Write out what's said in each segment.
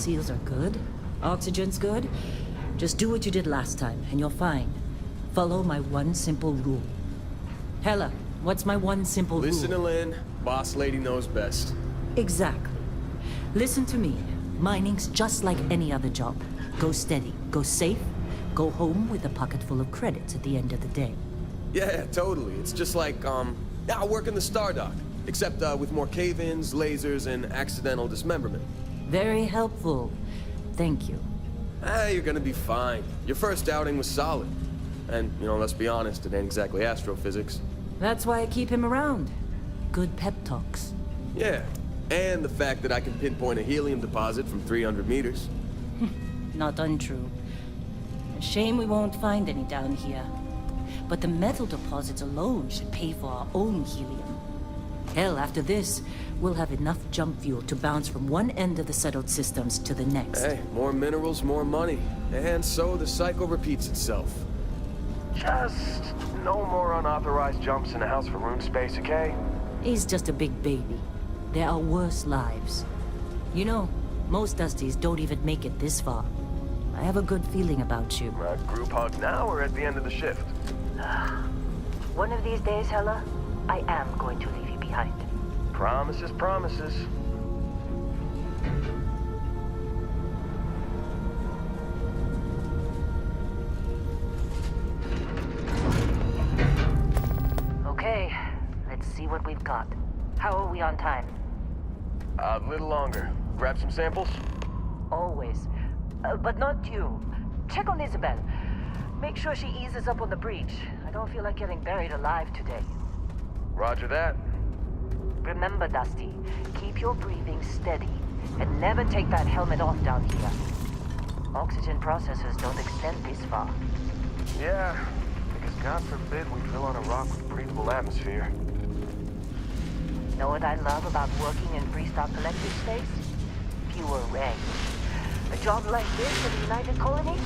seals are good. Oxygen's good. Just do what you did last time, and you're fine. Follow my one simple rule. Hella, what's my one simple rule? Listen to Lynn. Boss lady knows best. Exactly. Listen to me. Mining's just like any other job. Go steady, go safe, go home with a pocket full of credits at the end of the day. Yeah, totally. It's just like, I work in the Stardock. Except, with more cave-ins, lasers, and accidental dismemberment. Very helpful. Thank you. You're gonna be fine. Your first outing was solid. And, let's be honest, it ain't exactly astrophysics. That's why I keep him around. Good pep talks. Yeah, and the fact that I can pinpoint a helium deposit from 300 meters. Not untrue. A shame we won't find any down here. But the metal deposits alone should pay for our own helium. Hell, after this, we'll have enough jump fuel to bounce from one end of the settled systems to the next. Hey, more minerals, more money. And so the cycle repeats itself. Just no more unauthorized jumps in the house for room space, okay? He's just a big baby. There are worse lives. Most Dusties don't even make it this far. I have a good feeling about you. Group hug now or at the end of the shift? One of these days, Hella, I am going to leave you behind. Promises, promises. Okay, let's see what we've got. How are we on time? A little longer. Grab some samples? Always. But not you. Check on Isabel. Make sure she eases up on the breach. I don't feel like getting buried alive today. Roger that. Remember, Dusty, keep your breathing steady and never take that helmet off down here. Oxygen processors don't extend this far. Yeah, because God forbid we fell on a rock with breathable atmosphere. Know what I love about working in Freestyle Collective space? Fewer regs. A job like this in the United Colony?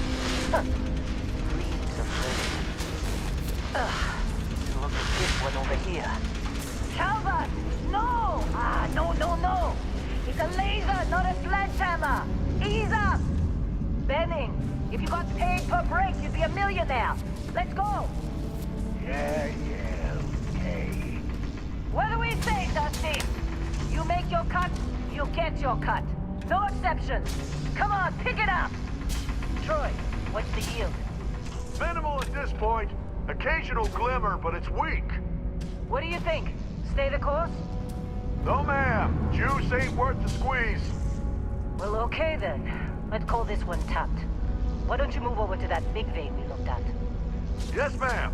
Dreams of freedom. Look at this one over here. Calvert! No! No! It's a laser, not a sledgehammer! Ease up! Benning, if you got paid per break, you'd be a millionaire. Let's go! Yeah, okay. What do we say, Dusty? You make your cut, you get your cut. No exceptions. Come on, pick it up! Troy, what's the yield? Minimal at this point. Occasional glimmer, but it's weak. What do you think? Stay the course? No, ma'am. Juice ain't worth the squeeze. Well, okay then. Let's call this one tapped. Why don't you move over to that big vein we looked at? Yes, ma'am.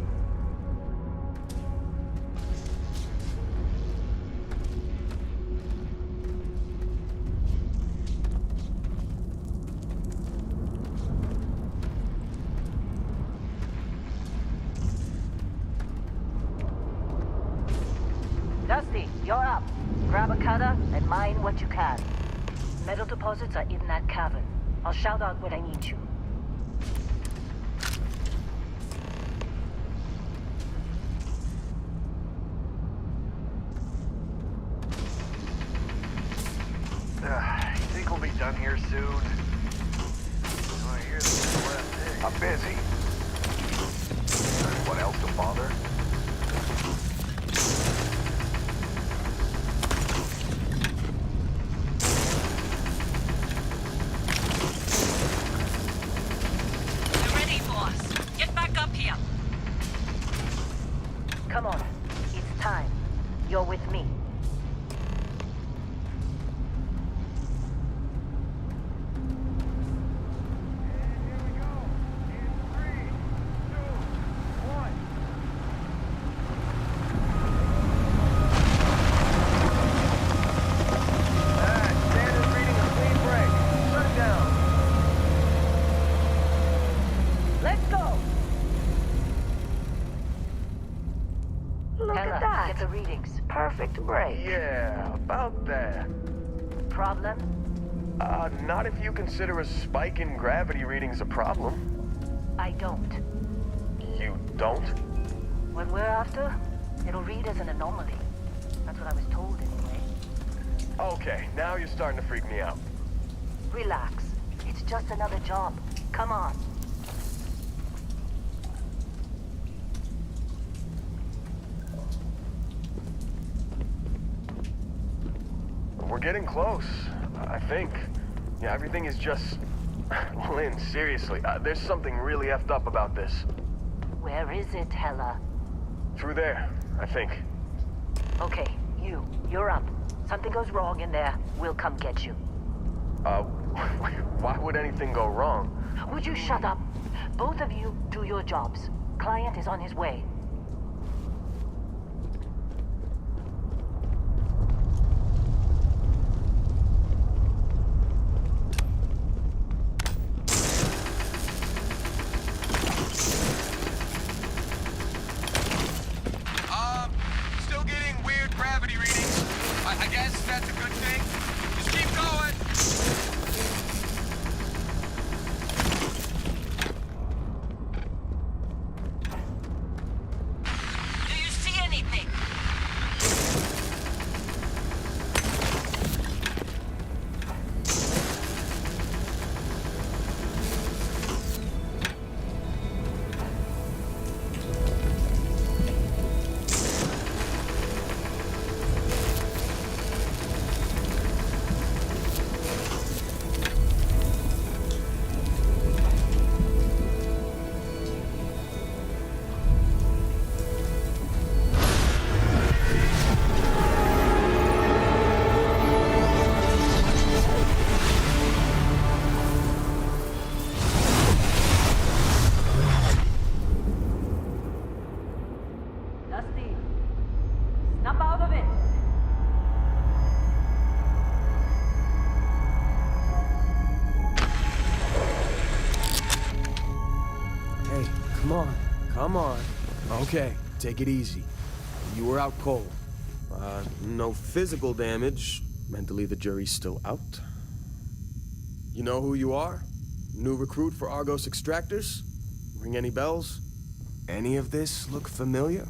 Dusty, you're up. Grab a cutter and mine what you can. Metal deposits are in that cavern. I'll shout out when I need you. You think we'll be done here soon? I hear this is the last day. I'm busy. Anyone else to bother? Come on, it's time. You're with me. Get the readings. Perfect break. Yeah, about that. Problem? Not if you consider a spike in gravity readings a problem. I don't. You don't? What we're after, it'll read as an anomaly. That's what I was told anyway. Okay, now you're starting to freak me out. Relax. It's just another job. Come on. We're getting close, I think. Yeah, everything is just... Lynn, seriously, there's something really effed up about this. Where is it, Hella? Through there, I think. Okay, you're up. Something goes wrong in there, we'll come get you. Why would anything go wrong? Would you shut up? Both of you do your jobs. Client is on his way. Still getting weird gravity readings. I guess that's a good thing. Just keep going. Do you see anything? Dusty, snap out of it. Hey, come on. Okay, take it easy. You were out cold. No physical damage. Mentally, the jury's still out. You know who you are? New recruit for Argos Extractors? Ring any bells? Any of this look familiar?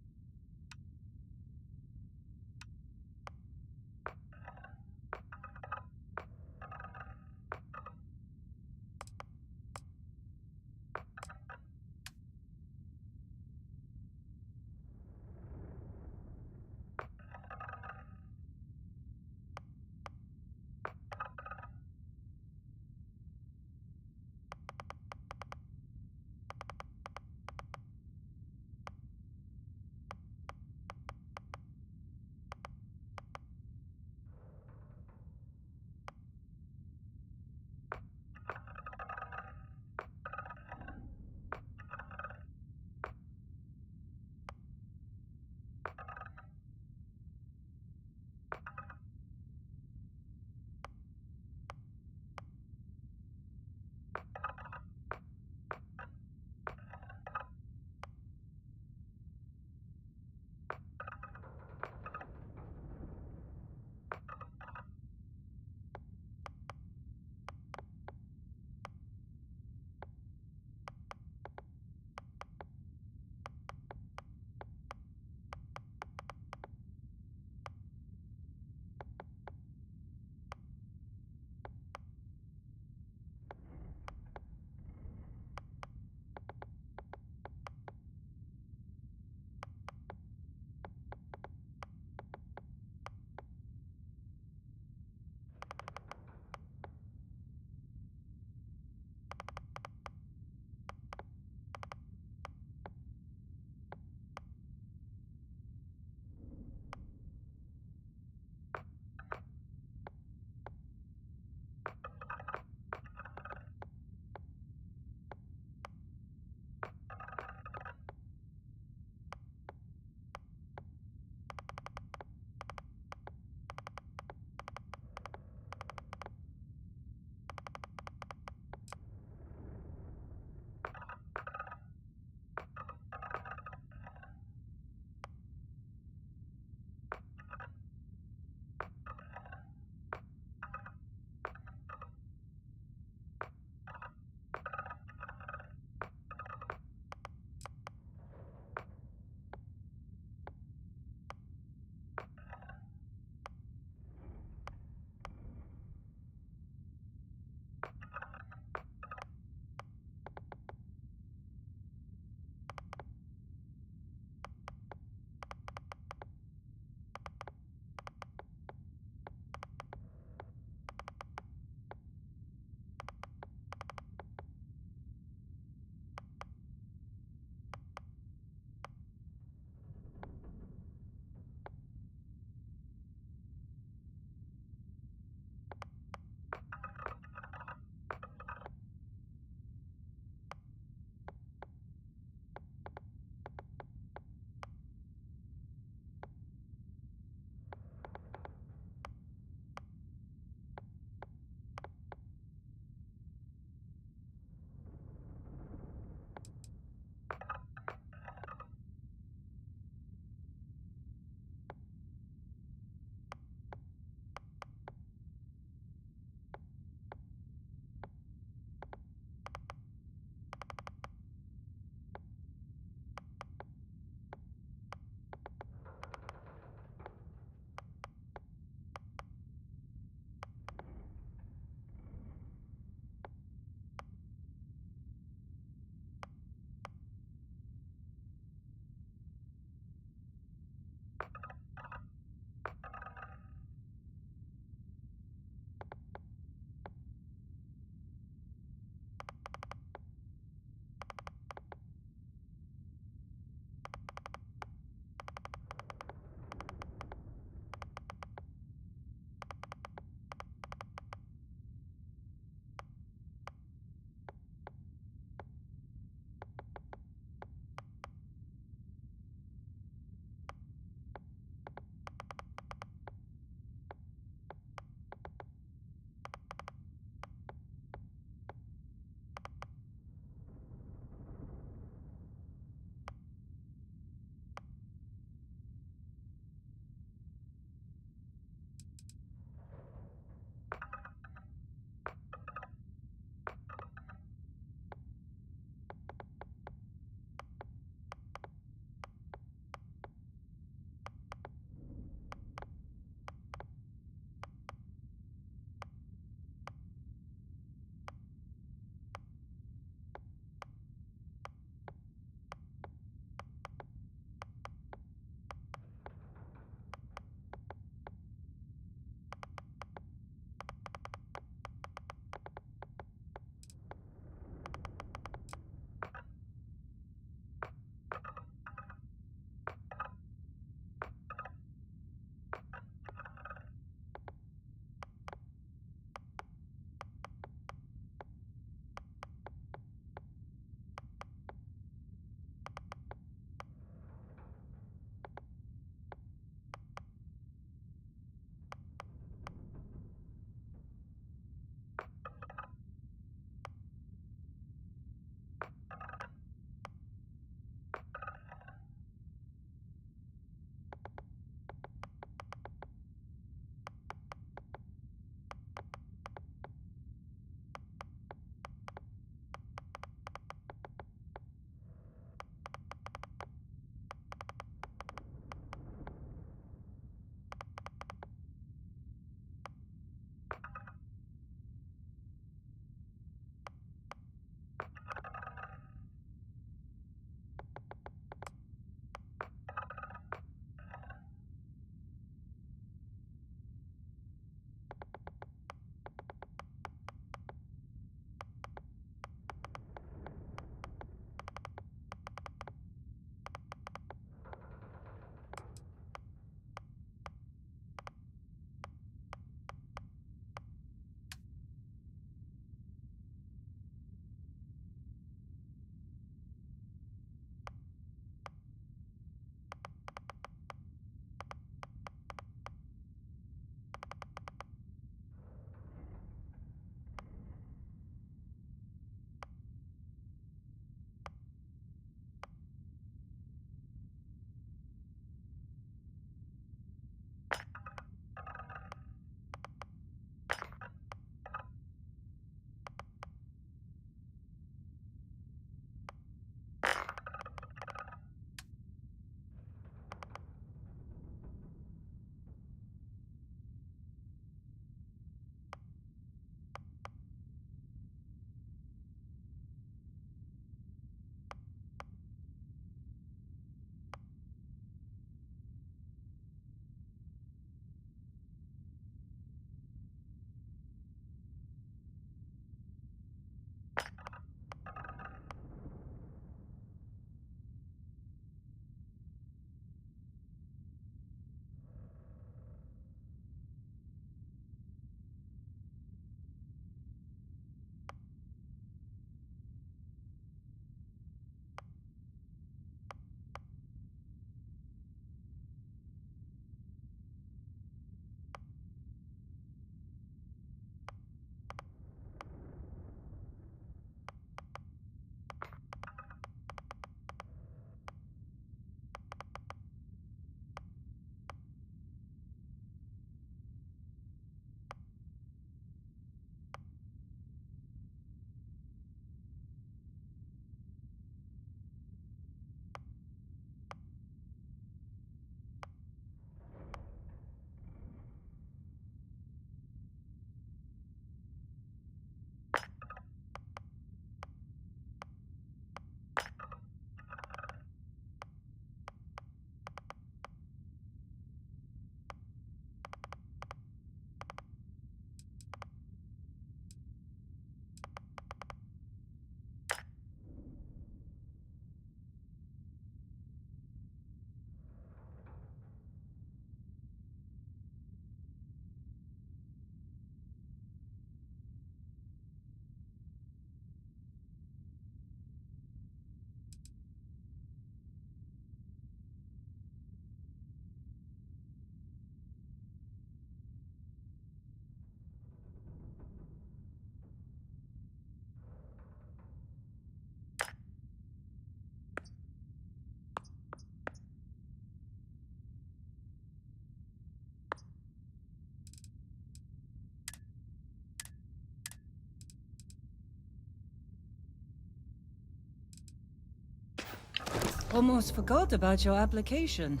Almost forgot about your application.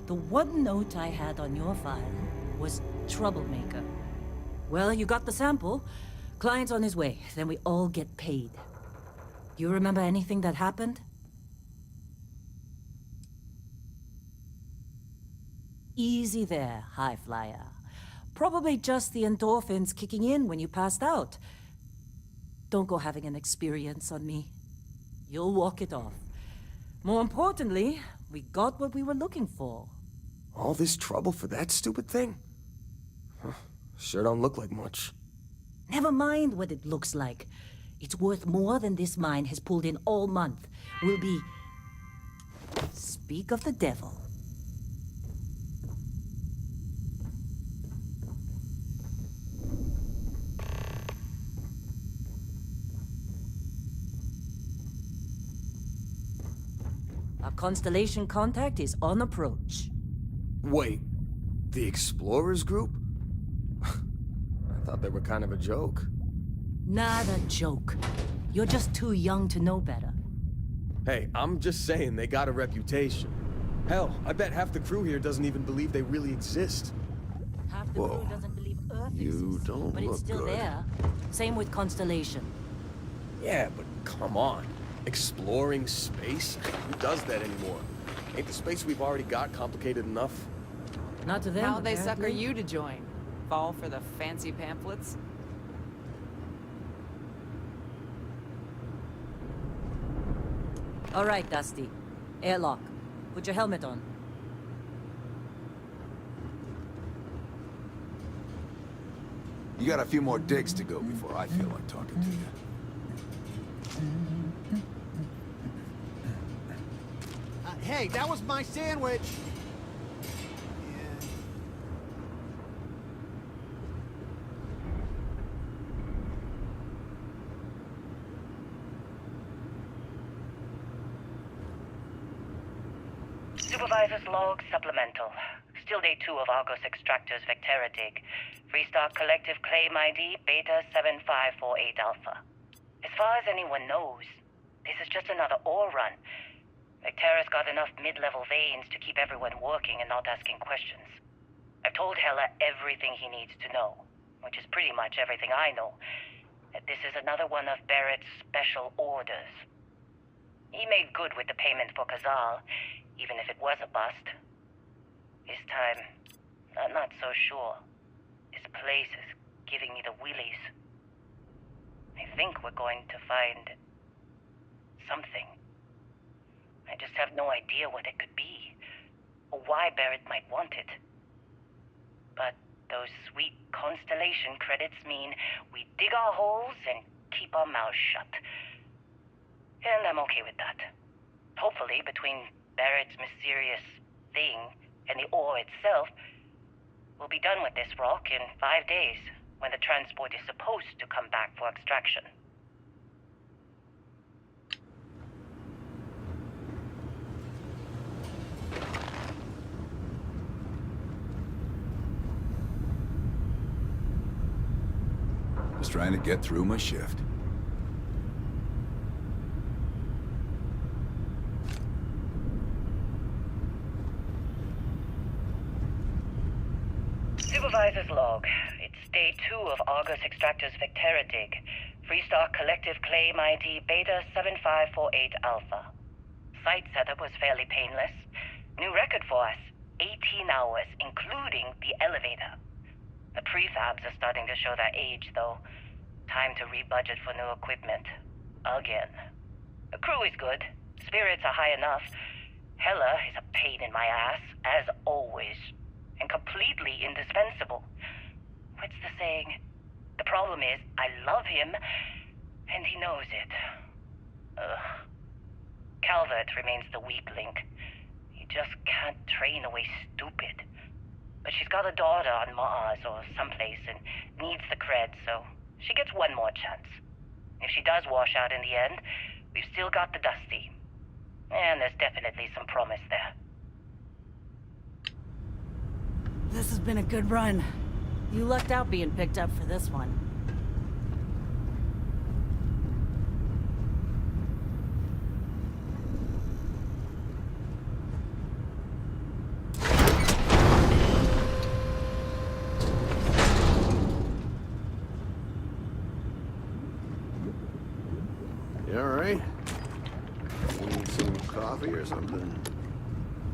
The one note I had on your file was troublemaker. Well, you got the sample. Client's on his way, then we all get paid. You remember anything that happened? Easy there, high flyer. Probably just the endorphins kicking in when you passed out. Don't go having an experience on me. You'll walk it off. More importantly, we got what we were looking for. All this trouble for that stupid thing? Huh, sure don't look like much. Never mind what it looks like. It's worth more than this mine has pulled in all month. We'll be... Speak of the devil. Our Constellation contact is on approach. Wait, the Explorers group? I thought they were kind of a joke. Not a joke. You're just too young to know better. Hey, I'm just saying they got a reputation. Hell, I bet half the crew here doesn't even believe they really exist. Half the crew doesn't believe Earth exists, don't but it's look still good. there. Same with Constellation. Yeah, but come on. Exploring space? Who does that anymore? Ain't the space we've already got complicated enough? Not to them, How they sucker apparently. you to join? Fall for the fancy pamphlets? All right, Dusty. Airlock. Put your helmet on. You got a few more digs to go before I feel like talking to you. Hey, that was my sandwich! Supervisor's log supplemental. Still day 2 of Argos Extractor's Vectera dig. Freestock Collective Claim ID Beta 7548 Alpha. As far as anyone knows, this is just another ore run. Vectera's got enough mid-level veins to keep everyone working and not asking questions. I've told Hella everything he needs to know, which is pretty much everything I know. That this is another one of Barrett's special orders. He made good with the payment for Kazal, even if it was a bust. This time, I'm not so sure. This place is giving me the willies. I think we're going to find something. I just have no idea what it could be, or why Barrett might want it. But those sweet Constellation credits mean we dig our holes and keep our mouths shut. And I'm okay with that. Hopefully, between Barrett's mysterious thing and the ore itself, we'll be done with this rock in 5 days, when the transport is supposed to come back for extraction. Just trying to get through my shift. Supervisor's log. It's day 2 of Argos Extractor's Vectera dig. Freestock Collective Claim ID Beta 7548 Alpha. Site setup was fairly painless. New record for us. 18 hours, including the elevator. The prefabs are starting to show their age, though. Time to rebudget for new equipment. Again. The crew is good. Spirits are high enough. Hella is a pain in my ass, as always. And completely indispensable. What's the saying? The problem is, I love him, and he knows it. Ugh. Calvert remains the weak link. You just can't train away stupid. But she's got a daughter on Mars or someplace and needs the cred, so she gets one more chance. If she does wash out in the end, we've still got the Dusty. And there's definitely some promise there. This has been a good run. You lucked out being picked up for this one. coffee or something?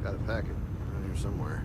Got a packet around here somewhere.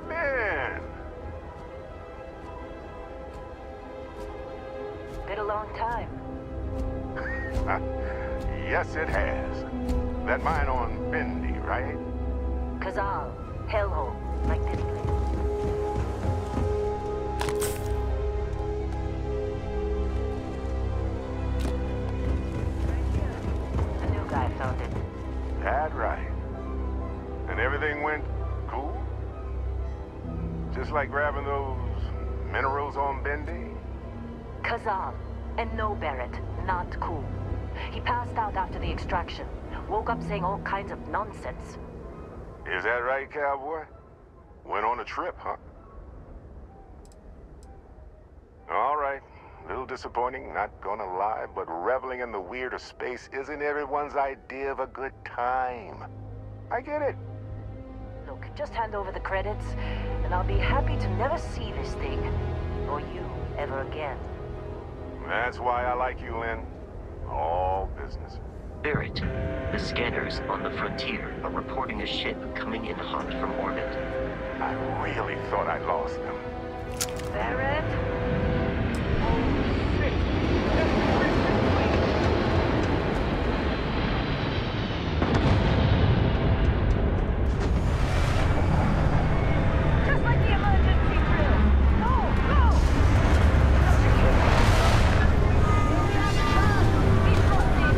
Man! Been a long time. Yes, it has. That mine on Bendy, right? Kazal, hellhole, like this place. Right here. The new guy found it. That right. And everything went cool? Just like grabbing those minerals on Bendy? Kazal, and no Barrett, not cool. He passed out after the extraction. Woke up saying all kinds of nonsense. Is that right, cowboy? Went on a trip, huh? All right. A little disappointing, not gonna lie, but reveling in the weird of space isn't everyone's idea of a good time. I get it. Look, just hand over the credits, and I'll be happy to never see this thing, or you, ever again. That's why I like you, Lynn. All business. Barrett, the scanners on the frontier are reporting a ship coming in hot from orbit. I really thought I lost them. Barrett? Just like the emergency drill. Go, go! We have time. We've got this.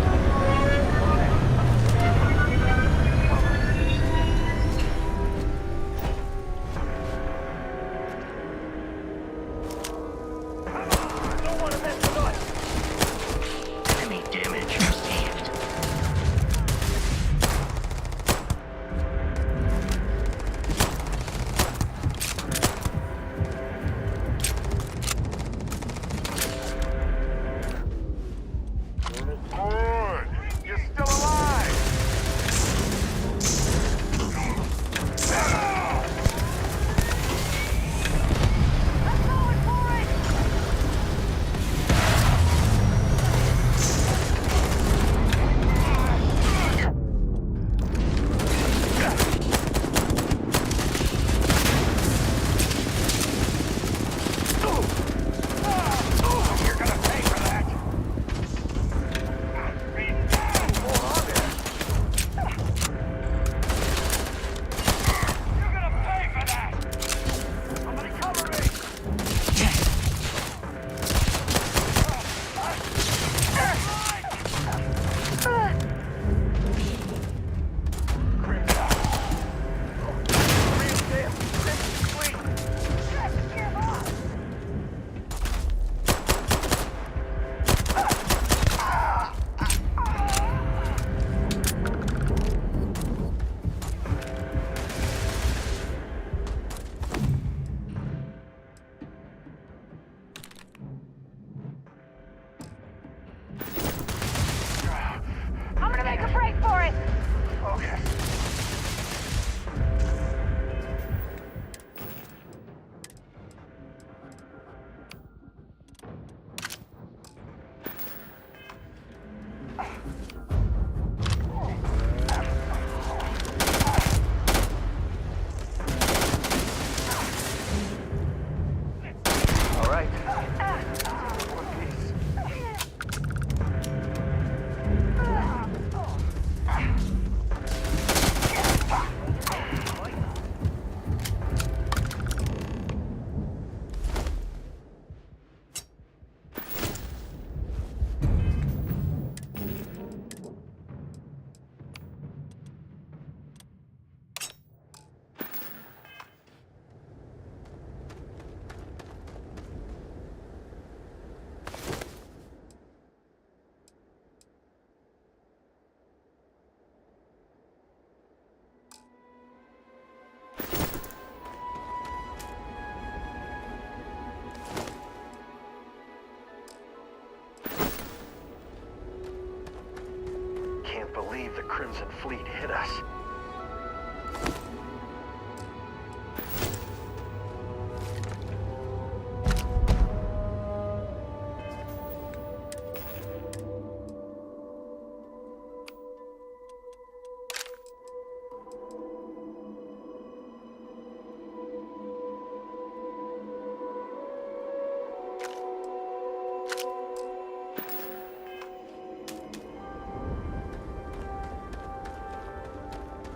the Crimson Fleet hit us.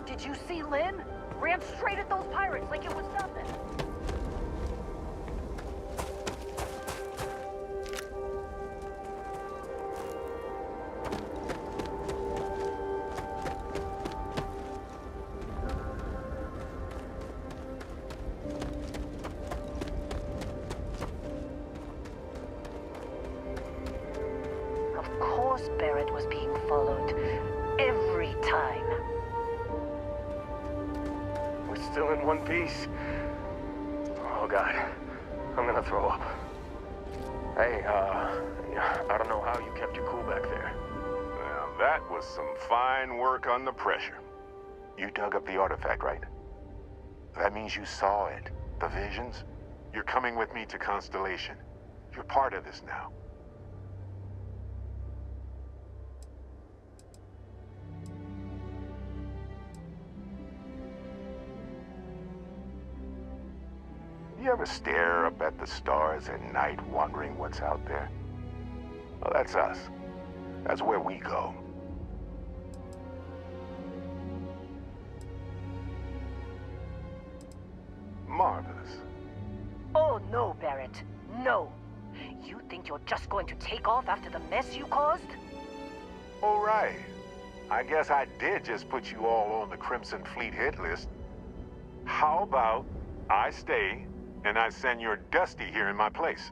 Did you see Lynn? Ran straight at those pirates like it was nothing. Of course Barrett was being followed. Every time. Still in one piece. Oh God, I'm gonna throw up. Hey, I don't know how you kept your cool back there. Well, that was some fine work under pressure. You dug up the artifact, right? That means you saw it. The visions? You're coming with me to Constellation. You're part of this now. You ever stare up at the stars at night wondering what's out there? Well, that's us. That's where we go. Marvelous. Oh no, Barrett. No. You think you're just going to take off after the mess you caused? All right. I guess I did just put you all on the Crimson Fleet hit list. How about I stay and I send your Dusty here in my place?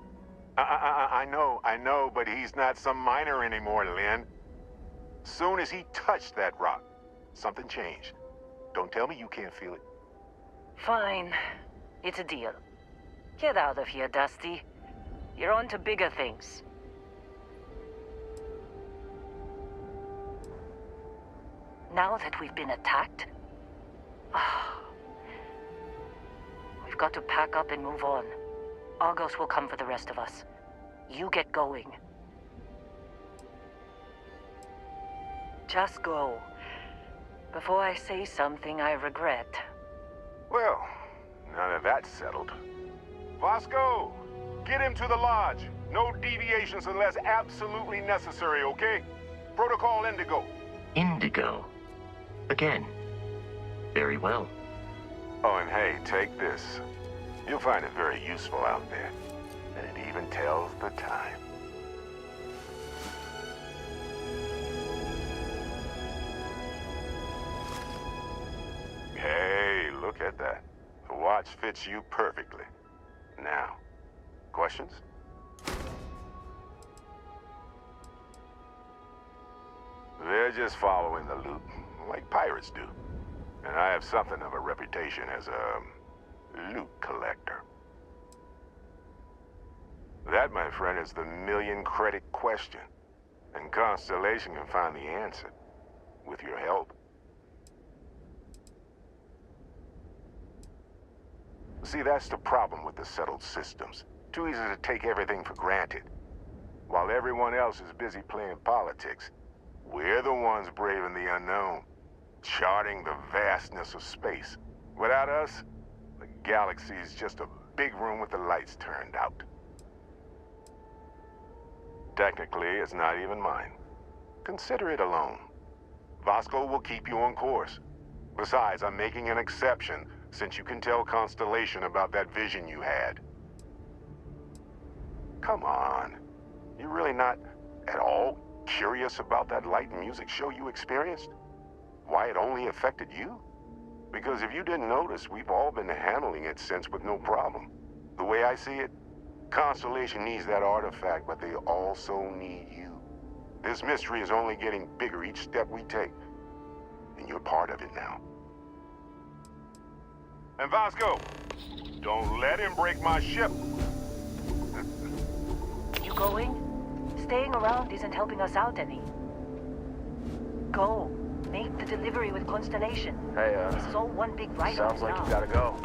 I know, but he's not some miner anymore, Lynn. Soon as he touched that rock, something changed. Don't tell me you can't feel it. Fine. It's a deal. Get out of here, Dusty. You're on to bigger things. Now that we've been attacked, we've got to pack up and move on. Argos will come for the rest of us. You get going. Just go. Before I say something I regret. Well, now that that's settled. Vasco, get him to the lodge. No deviations unless absolutely necessary, okay? Protocol Indigo. Indigo. Again. Very well. Oh, and hey, take this. You'll find it very useful out there. And it even tells the time. Hey, look at that. The watch fits you perfectly. Now, questions? They're just following the loot, like pirates do. And I have something of a reputation as a loot collector. That, my friend, is the million-credit question. And Constellation can find the answer, with your help. See, that's the problem with the settled systems. Too easy to take everything for granted. While everyone else is busy playing politics, we're the ones braving the unknown, charting the vastness of space. Without us, the galaxy is just a big room with the lights turned out. Technically, it's not even mine. Consider it alone. Vasco will keep you on course. Besides, I'm making an exception since you can tell Constellation about that vision you had. Come on. You're really not at all curious about that light and music show you experienced? Why it only affected you? Because if you didn't notice, we've all been handling it since with no problem. The way I see it, Constellation needs that artifact, but they also need you. This mystery is only getting bigger each step we take. And you're part of it now. And Vasco, don't let him break my ship. You going? Staying around isn't helping us out any. Go. Make the delivery with Constellation. Hey, This is all one big write-off sounds like now. you gotta go.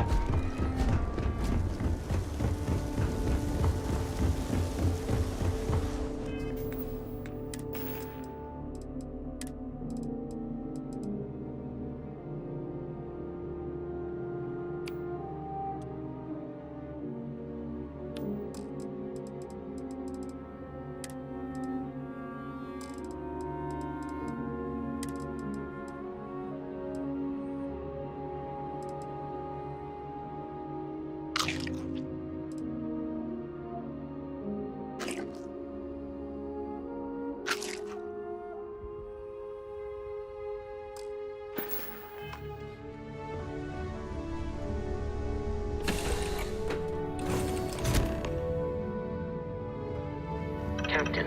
Captain,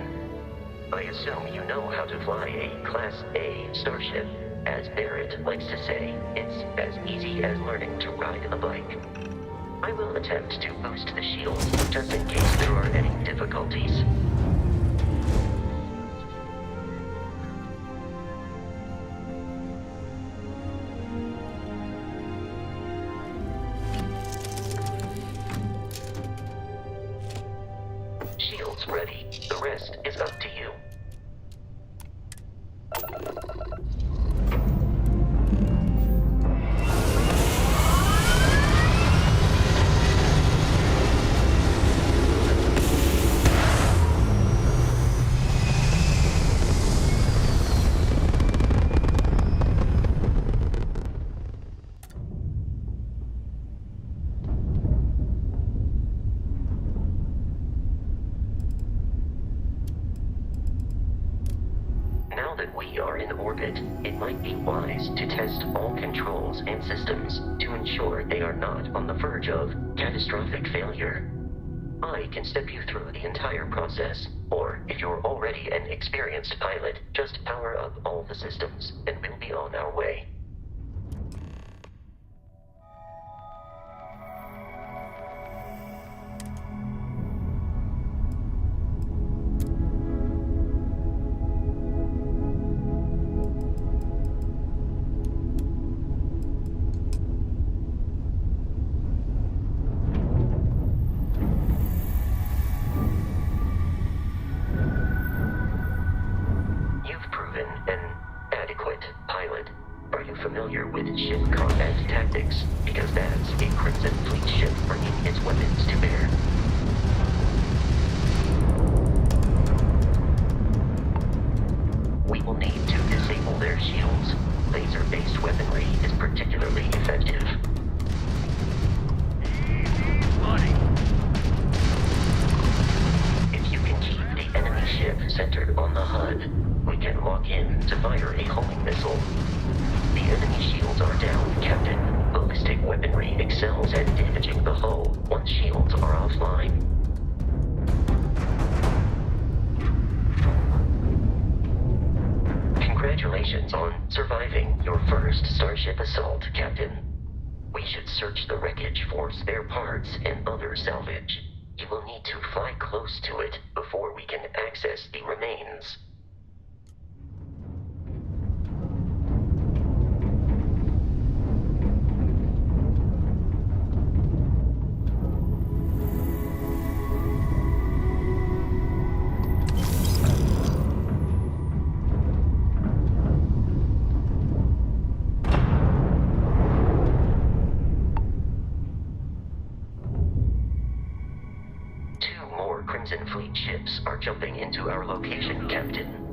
I assume you know how to fly a Class A starship. As Barrett likes to say, it's as easy as learning to ride a bike. I will attempt to boost the shield, just in case there are any difficulties. Shield's ready. The rest is up to you. Now that we are in orbit, it might be wise to test all controls and systems to ensure they are not on the verge of catastrophic failure. I can step you through the entire process, or if you're already an experienced pilot, just power up all the systems, and we'll be on our way. An adequate pilot. Are you familiar with ship combat tactics? Because that's a Crimson Fleet ship bringing its weapons to bear. We will need to disable their shields. Laser-based weaponry is particularly effective. If you can keep the enemy ship centered on the HUD, we can lock in to fire a homing missile. The enemy shields are down, Captain. Ballistic weaponry excels at damaging the hull once shields are offline. Congratulations on surviving your first Starship assault, Captain. We should search the wreckage for spare parts and other salvage. You will need to fly close to it before we can access the remains. Crimson Fleet ships are jumping into our location, Captain.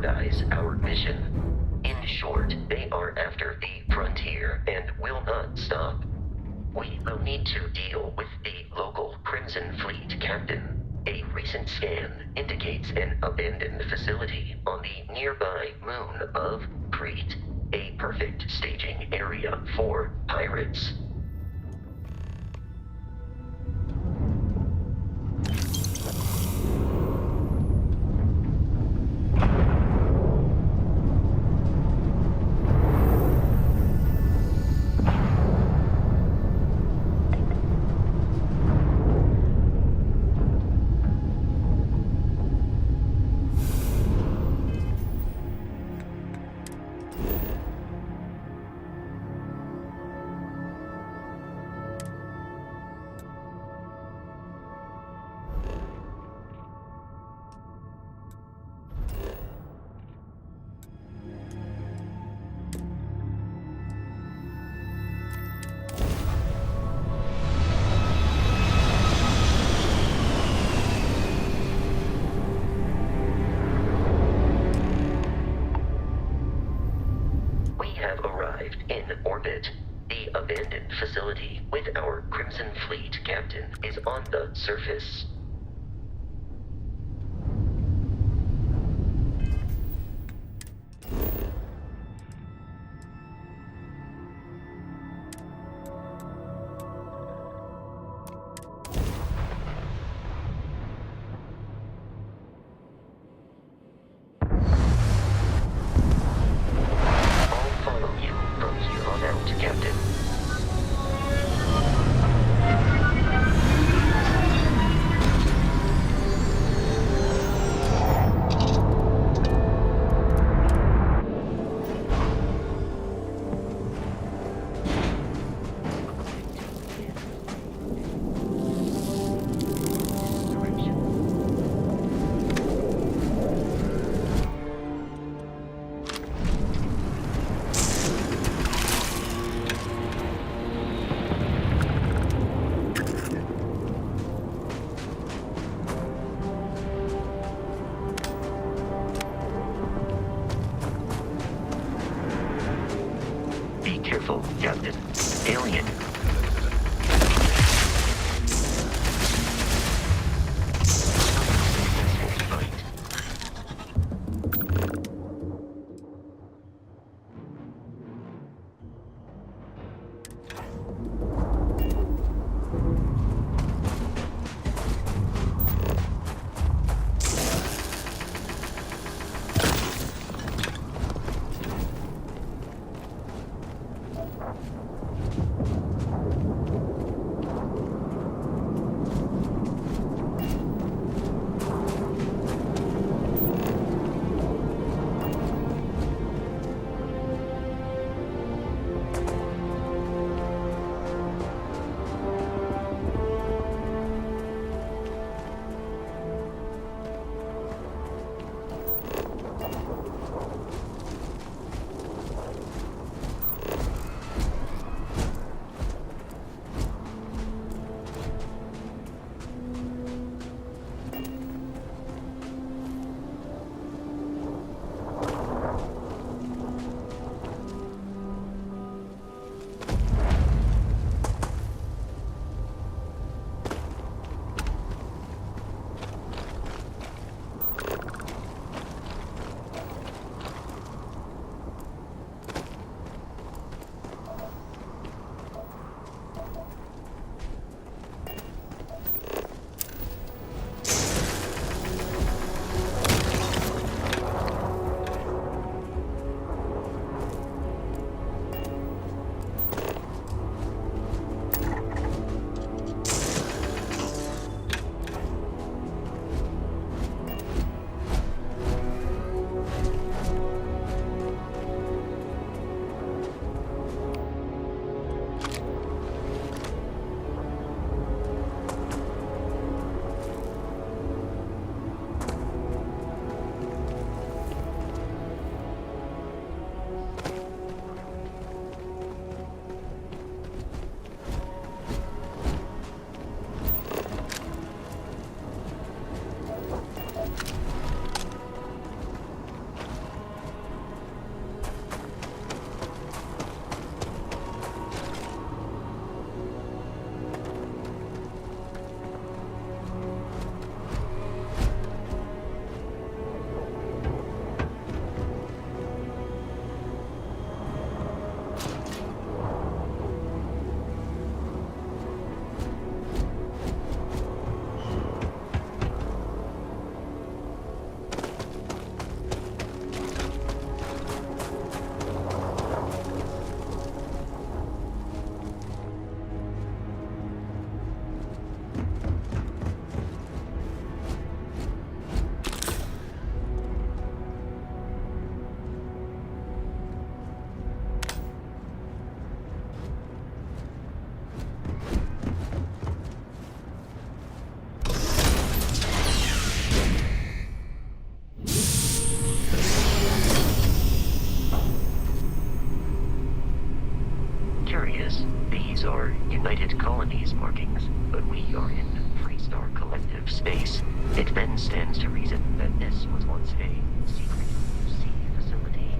jeopardize our mission. In short, they are after the frontier and will not stop. We will need to deal with the local Crimson Fleet captain. A recent scan indicates an abandoned facility on the nearby moon of Crete, a perfect staging area for pirates. In orbit, the abandoned facility with our Crimson Fleet captain is on the surface. markings, but we are in Freestar Collective space. It then stands to reason that this was once a secret sea facility.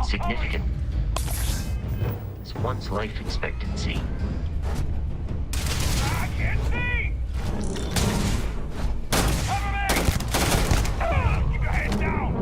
Significant. It's one's life expectancy. I can't see! Cover me! Keep your head down!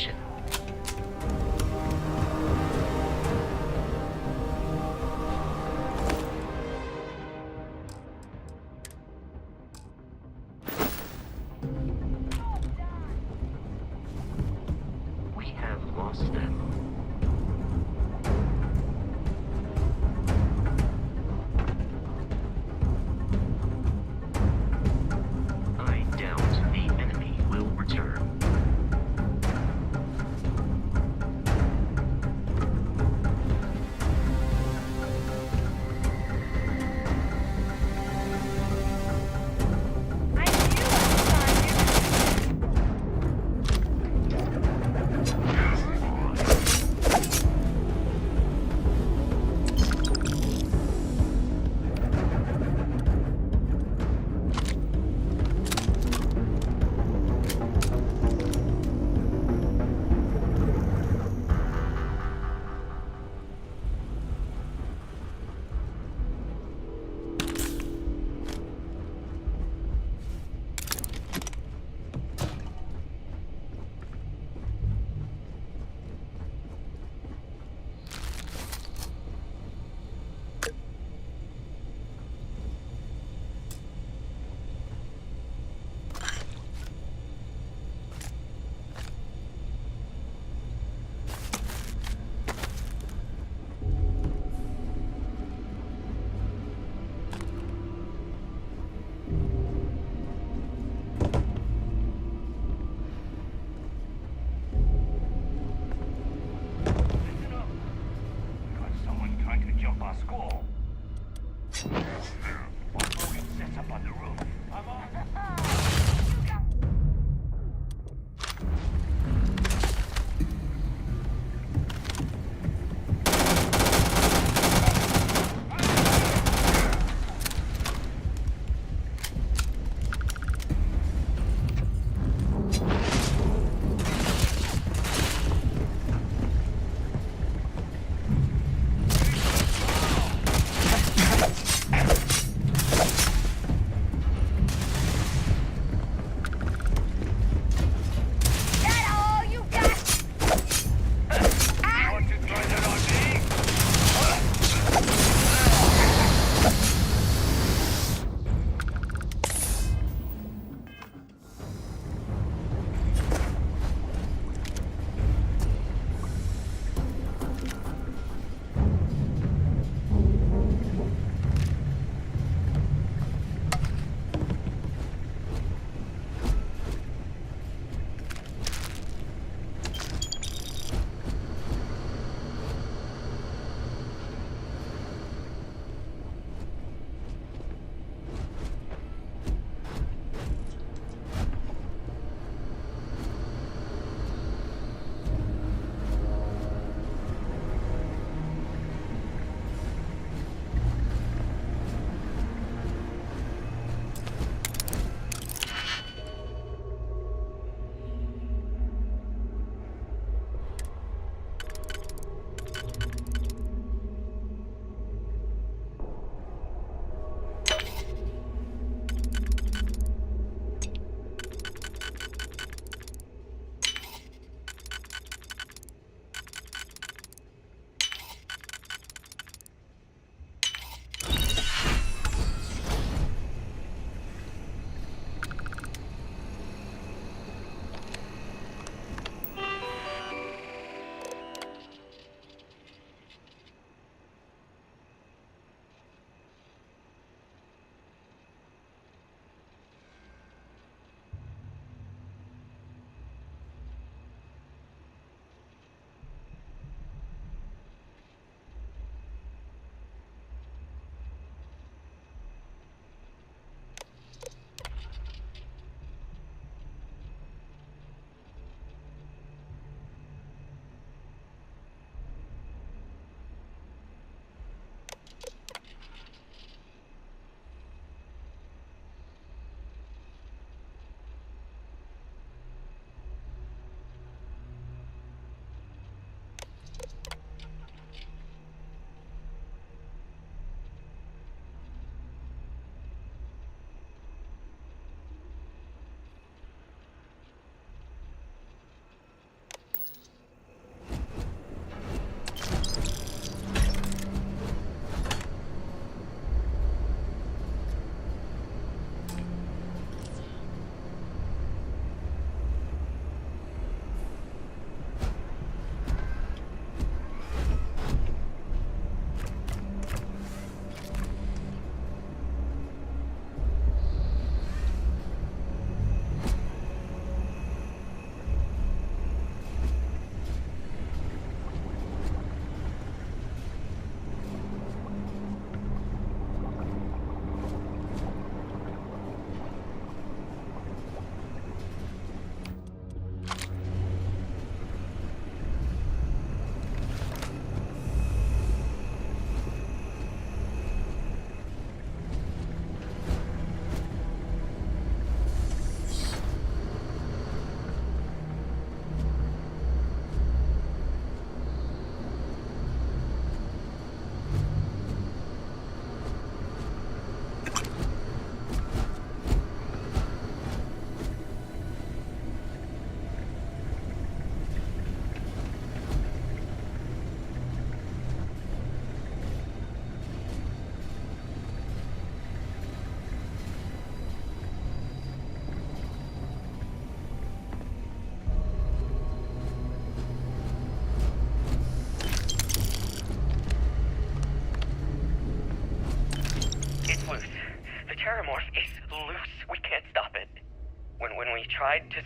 position. We have lost them. I doubt the enemy will return. I knew I saw you.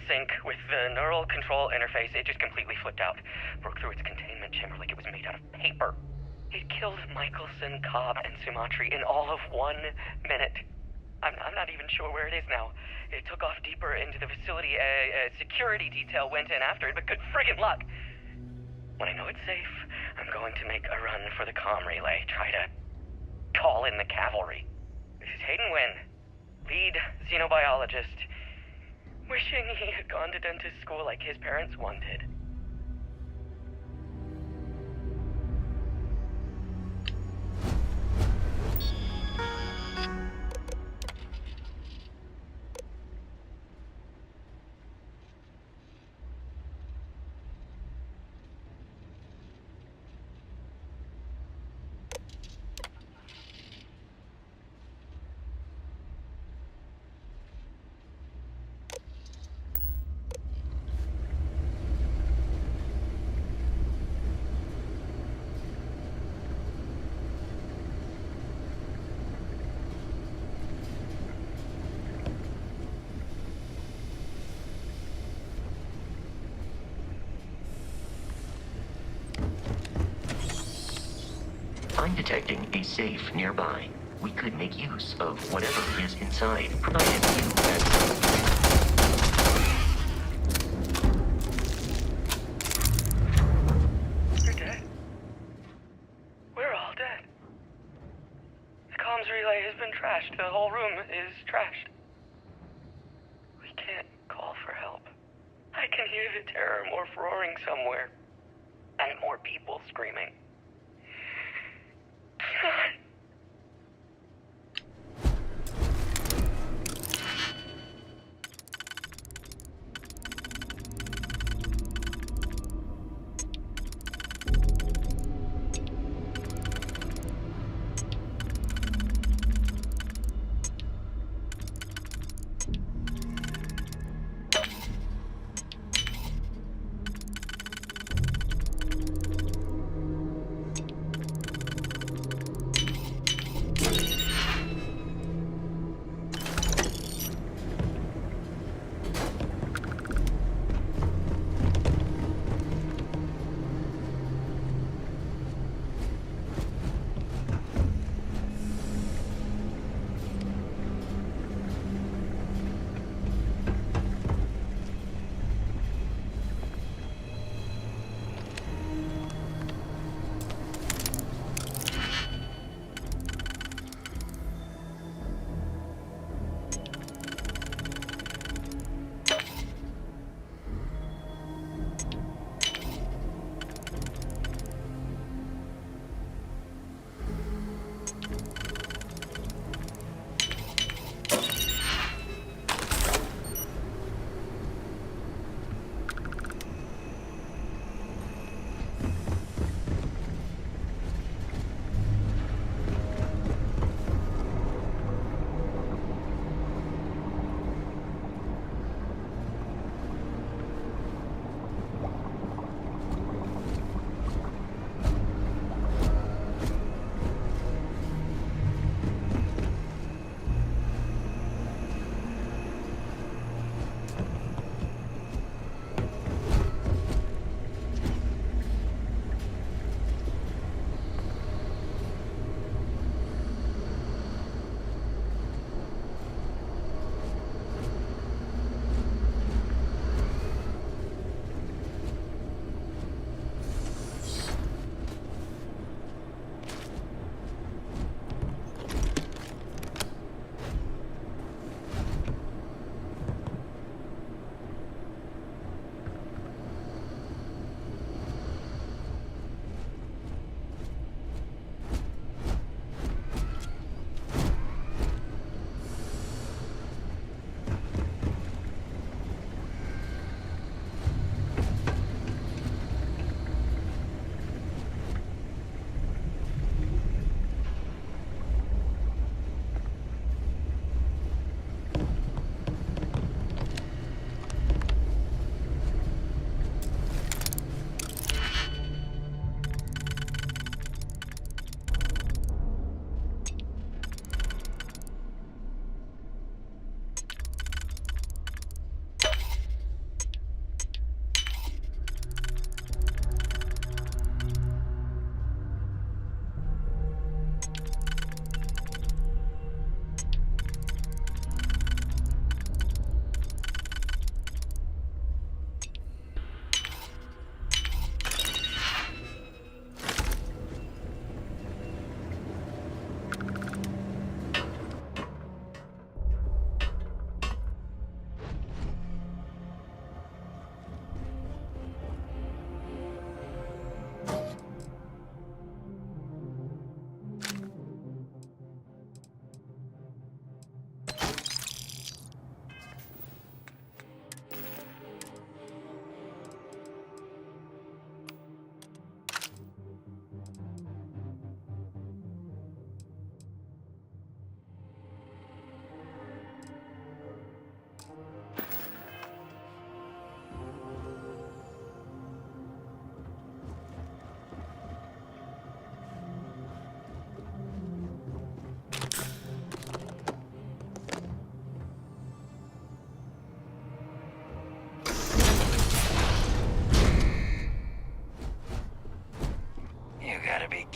sync with the neural control interface. It just completely flipped out. Broke through its containment chamber like it was made out of paper. It killed Michelson, Cobb, and Sumatri in all of 1 minute. I'm not even sure where it is now. It took off deeper into the facility. A security detail went in after it, but good friggin' luck. When I know it's safe, I'm going to make a run for the comm relay. Try to call in the cavalry. This is Hayden Wynn, lead xenobiologist. Wishing he had gone to dentist school like his parents wanted. I'm detecting a safe nearby. We could make use of whatever is inside, provided you You're dead. We're all dead. The comms relay has been trashed. The whole room is trashed. We can't call for help. I can hear the terror morph roaring somewhere. And more people screaming. God.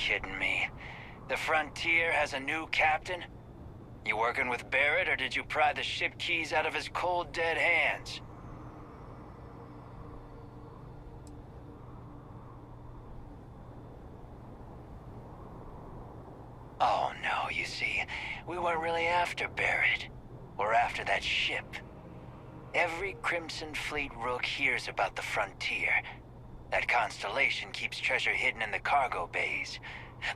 kidding me? The Frontier has a new captain? You working with Barrett, or did you pry the ship keys out of his cold, dead hands? Oh, no, you see, we weren't really after Barrett. We're after that ship. Every Crimson Fleet rook hears about the Frontier. That constellation keeps treasure hidden in the cargo bays.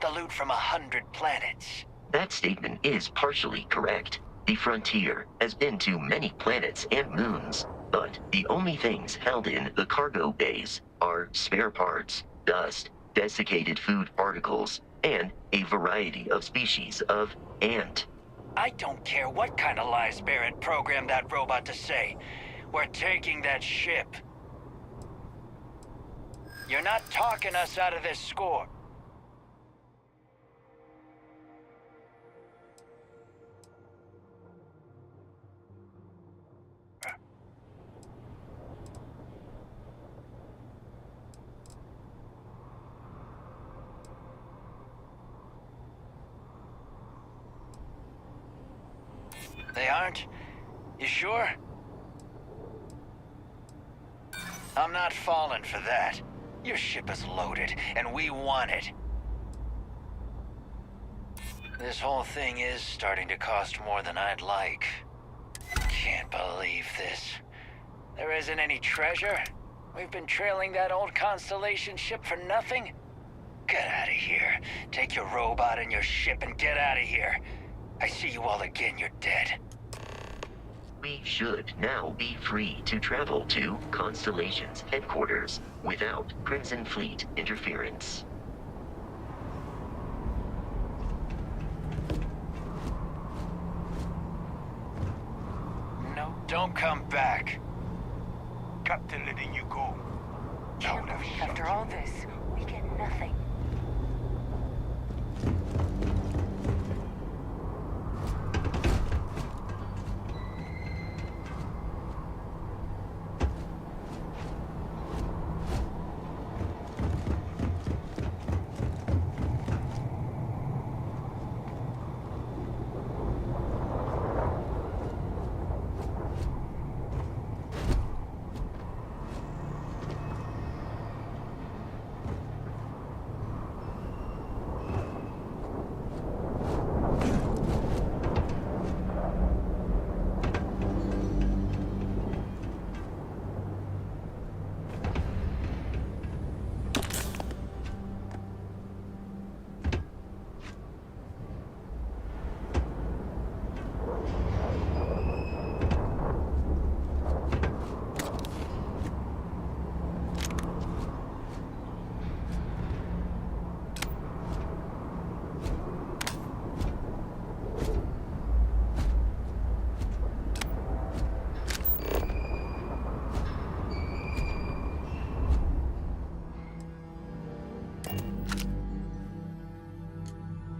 The loot from 100 planets. That statement is partially correct. The Frontier has been to many planets and moons, but the only things held in the cargo bays are spare parts, dust, desiccated food particles, and a variety of species of ant. I don't care what kind of lies Barrett programmed that robot to say. We're taking that ship. You're not talking us out of this score. They aren't? You sure? I'm not falling for that. Your ship is loaded, and we want it. This whole thing is starting to cost more than I'd like. Can't believe this. There isn't any treasure? We've been trailing that old Constellation ship for nothing? Get out of here. Take your robot and your ship and get out of here. I see you all again, you're dead. We should now be free to travel to Constellation's headquarters without Crimson Fleet interference. No, don't come back. Captain letting you go. Can't believe after all this, we get nothing.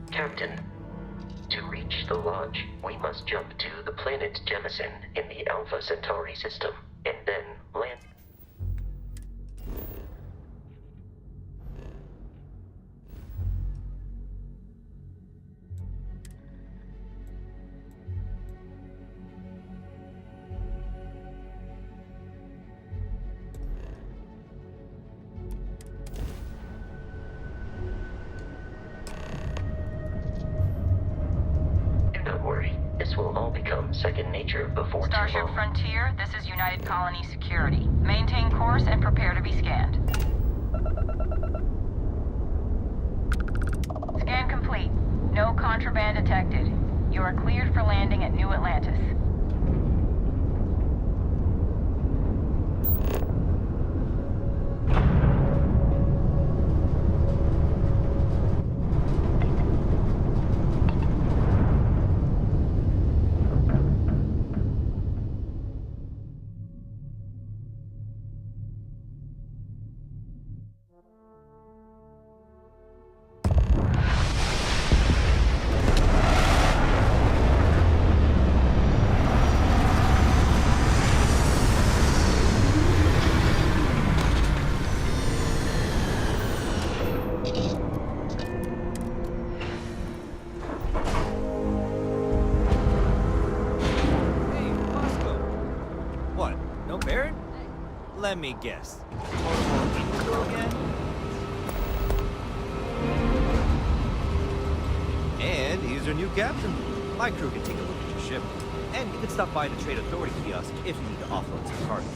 Captain, to reach the lodge, we must jump to the planet Jemison in the Alpha Centauri system, and then land. This will all become second nature before too Starship long. Frontier, this is United Colony Security. Maintain course and prepare to be scanned. Scan complete. No contraband detected. You are cleared for landing at New Atlantis. Let me guess. Portable Indigo again? And he's your new captain. My crew can take a look at your ship. And you can stop by the Trade Authority kiosk if you need to offload some cargo.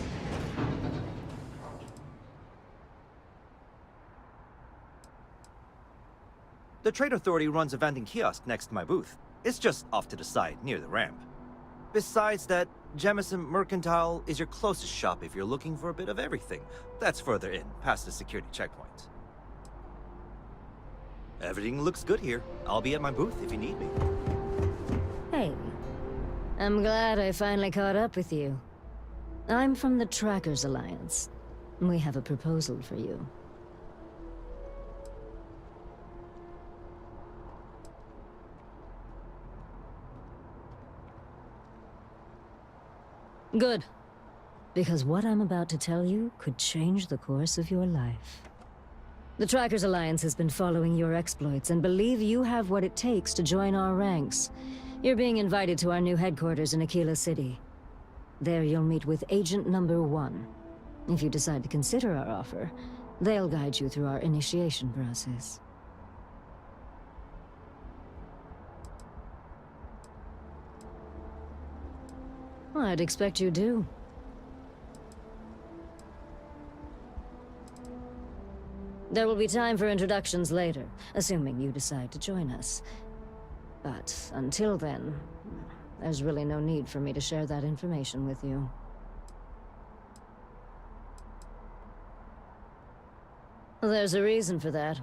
The Trade Authority runs a vending kiosk next to my booth. It's just off to the side, near the ramp. Besides that, Jemison Mercantile is your closest shop if you're looking for a bit of everything. That's further in, past the security checkpoint. Everything looks good here. I'll be at my booth if you need me. Hey, I'm glad I finally caught up with you. I'm from the Trackers Alliance. We have a proposal for you. Good. Because what I'm about to tell you could change the course of your life. The Trackers Alliance has been following your exploits and believe you have what it takes to join our ranks. You're being invited to our new headquarters in Aquila City. There you'll meet with Agent Number 1. If you decide to consider our offer, they'll guide you through our initiation process. I'd expect you do. There will be time for introductions later, assuming you decide to join us. But until then, there's really no need for me to share that information with you. There's a reason for that.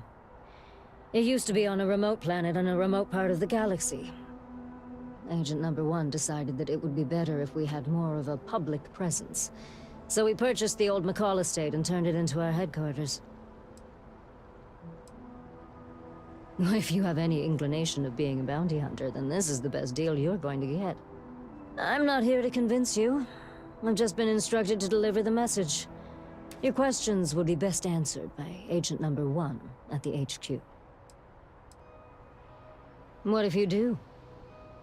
It used to be on a remote planet in a remote part of the galaxy. Agent Number 1 decided that it would be better if we had more of a public presence. So we purchased the old McCall estate and turned it into our headquarters. If you have any inclination of being a bounty hunter, then this is the best deal you're going to get. I'm not here to convince you. I've just been instructed to deliver the message. Your questions will be best answered by Agent Number 1 at the HQ. What if you do?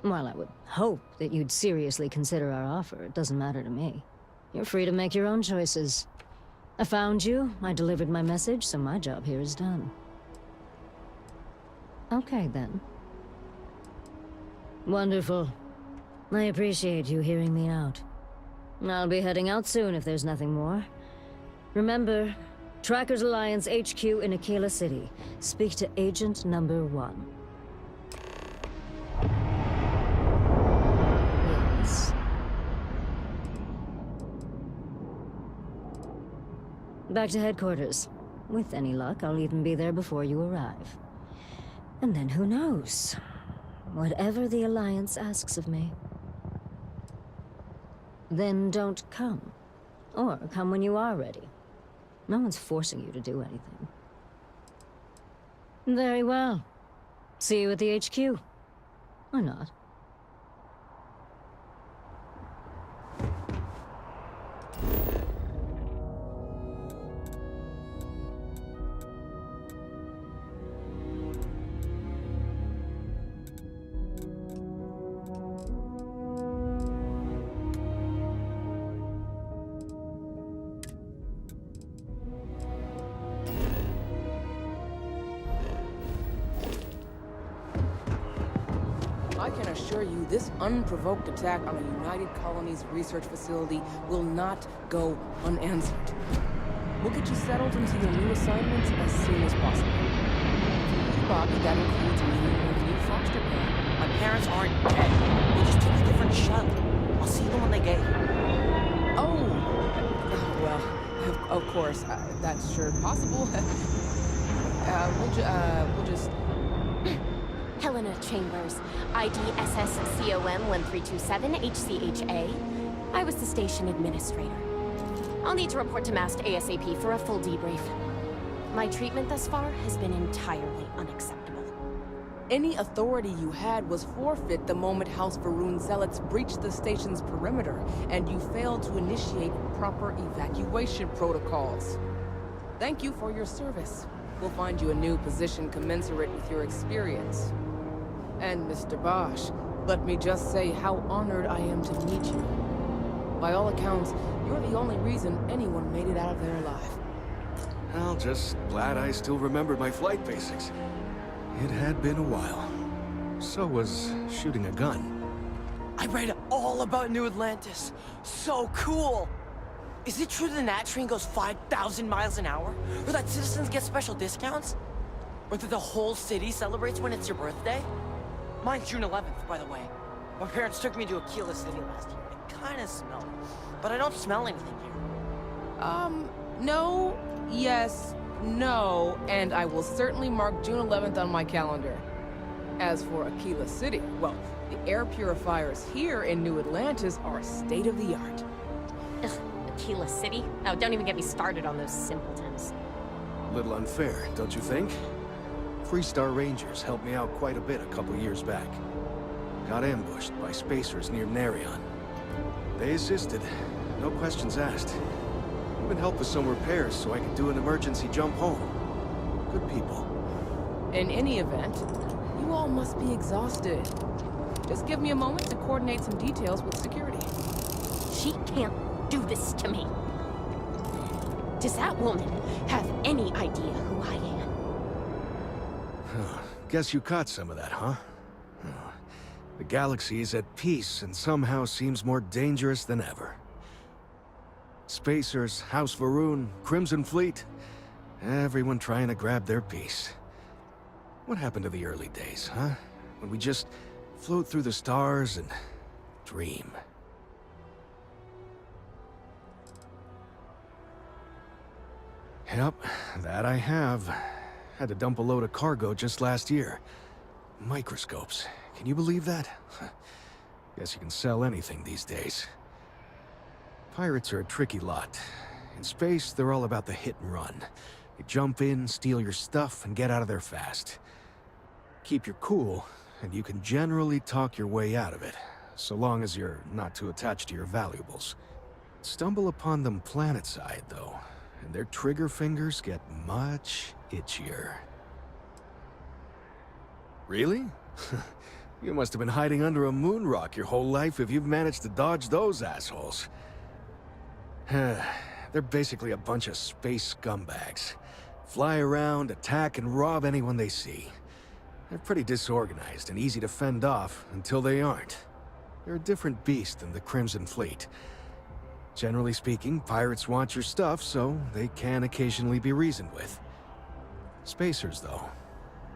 While I would hope that you'd seriously consider our offer, it doesn't matter to me. You're free to make your own choices. I found you, I delivered my message, so my job here is done. Okay, then. Wonderful. I appreciate you hearing me out. I'll be heading out soon if there's nothing more. Remember, Trackers Alliance HQ in Aquila City. Speak to Agent Number 1. Yes. Back to headquarters. With any luck, I'll even be there before you arrive. And then who knows? Whatever the Alliance asks of me. Then don't come. Or come when you are ready. No one's forcing you to do anything. Very well. See you at the HQ. Or not. I can assure you this unprovoked attack on a United Colonies research facility will not go unanswered. We'll get you settled into your new assignments as soon as possible. For you, Bobby, that includes meeting your new foster parent. My parents aren't dead. They just took a different shell. I'll see them when they get here. Oh, well, of course, that's sure possible. We'll just... Helena Chambers, ID SSCOM 1327 HCHA. I was the station administrator. I'll need to report to Mast ASAP for a full debrief. My treatment thus far has been entirely unacceptable. Any authority you had was forfeit the moment House Varun zealots breached the station's perimeter, and you failed to initiate proper evacuation protocols. Thank you for your service. We'll find you a new position commensurate with your experience. And Mr. Bosch, let me just say how honored I am to meet you. By all accounts, you're the only reason anyone made it out of there alive. Well, just glad I still remembered my flight basics. It had been a while. So was shooting a gun. I read all about New Atlantis. So cool! Is it true the Nat train goes 5,000 miles an hour? Or that citizens get special discounts? Or that the whole city celebrates when it's your birthday? Mine's June 11th, by the way. My parents took me to Aquila City last year. It kinda smelled. But I don't smell anything here. No, yes, no, and I will certainly mark June 11th on my calendar. As for Aquila City, well, the air purifiers here in New Atlantis are state-of-the-art. Ugh, Aquila City? Oh, don't even get me started on those simpletons. A little unfair, don't you think? Freestar Rangers helped me out quite a bit a couple years back. Got ambushed by spacers near Narion. They assisted, no questions asked. Even helped with some repairs so I could do an emergency jump home. Good people. In any event, you all must be exhausted. Just give me a moment to coordinate some details with security. She can't do this to me. Does that woman have any idea who I am? Guess you caught some of that, huh? The galaxy is at peace and somehow seems more dangerous than ever. Spacers, House Varun, Crimson Fleet, everyone trying to grab their piece. What happened to the early days, huh? When we just float through the stars and dream. Yep, that I have. Had to dump a load of cargo just last year. Microscopes. Can you believe that? Guess you can sell anything these days. Pirates are a tricky lot. In space, they're all about the hit and run. You jump in, steal your stuff, and get out of there fast. Keep your cool, and you can generally talk your way out of it, so long as you're not too attached to your valuables. Stumble upon them planetside, though, and their trigger fingers get much itchier. Really? You must have been hiding under a moon rock your whole life if you've managed to dodge those assholes. They're basically a bunch of space scumbags. Fly around, attack, and rob anyone they see. They're pretty disorganized and easy to fend off until they aren't. They're a different beast than the Crimson Fleet. Generally speaking, pirates want your stuff, so they can occasionally be reasoned with. Spacers, though,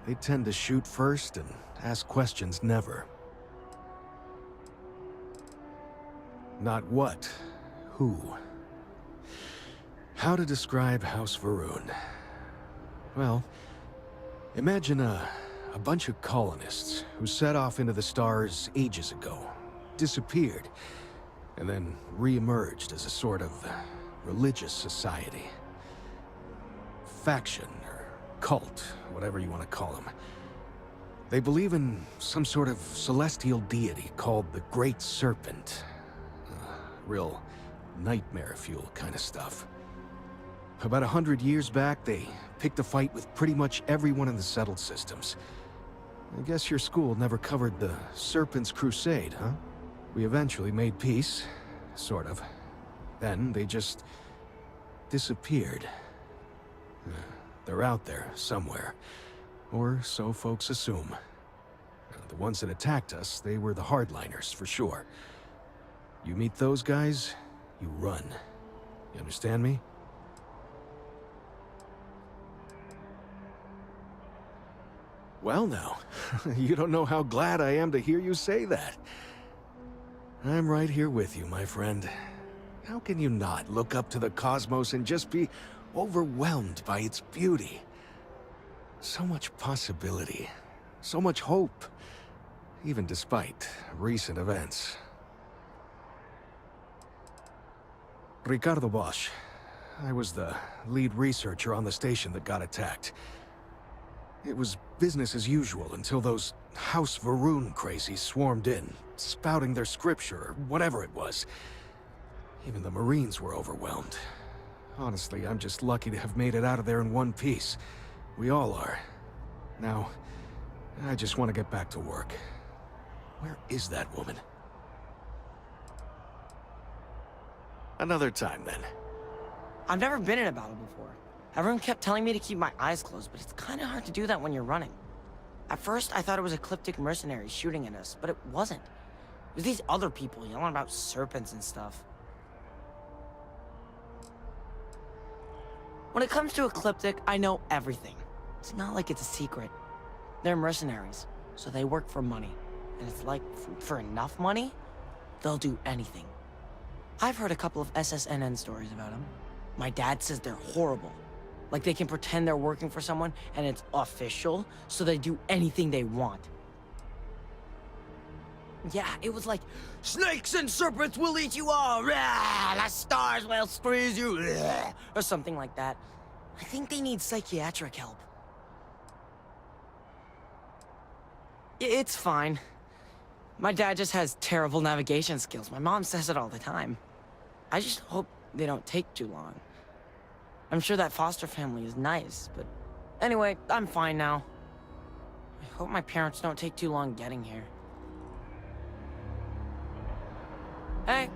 they tend to shoot first and ask questions never. Not what, who. How to describe House Varun? Well, imagine a bunch of colonists who set off into the stars ages ago, disappeared, and then re-emerged as a sort of religious society. Faction, or cult, whatever you want to call them. They believe in some sort of celestial deity called the Great Serpent. Real nightmare fuel kind of stuff. About 100 years back, they picked a fight with pretty much everyone in the settled systems. I guess your school never covered the Serpent's Crusade, huh? We eventually made peace, sort of. Then they just disappeared. They're out there somewhere, or so folks assume. The ones that attacked us, they were the hardliners, for sure. You meet those guys, you run. You understand me? Well now, you don't know how glad I am to hear you say that. I'm right here with you, my friend. How can you not look up to the cosmos and just be overwhelmed by its beauty? So much possibility, so much hope, even despite recent events. Ricardo Bosch. I was the lead researcher on the station that got attacked. It was business as usual until those House Varun crazies swarmed in, spouting their scripture or whatever it was. Even the Marines were overwhelmed. Honestly, I'm just lucky to have made it out of there in one piece. We all are. Now, I just want to get back to work. Where is that woman? Another time, then. I've never been in a battle before. Everyone kept telling me to keep my eyes closed, but it's kind of hard to do that when you're running. At first, I thought it was ecliptic mercenaries shooting at us, but it wasn't. It was these other people yelling about serpents and stuff. When it comes to ecliptic, I know everything. It's not like it's a secret. They're mercenaries, so they work for money. And it's like, for enough money, they'll do anything. I've heard a couple of SSNN stories about them. My dad says they're horrible. Like they can pretend they're working for someone and it's official, so they do anything they want. Yeah, it was like, snakes and serpents will eat you all, rah, the stars will squeeze you, rah, or something like that. I think they need psychiatric help. It's fine. My dad just has terrible navigation skills. My mom says it all the time. I just hope they don't take too long. I'm sure that foster family is nice, but anyway, I'm fine now. I hope my parents don't take too long getting here. Hey.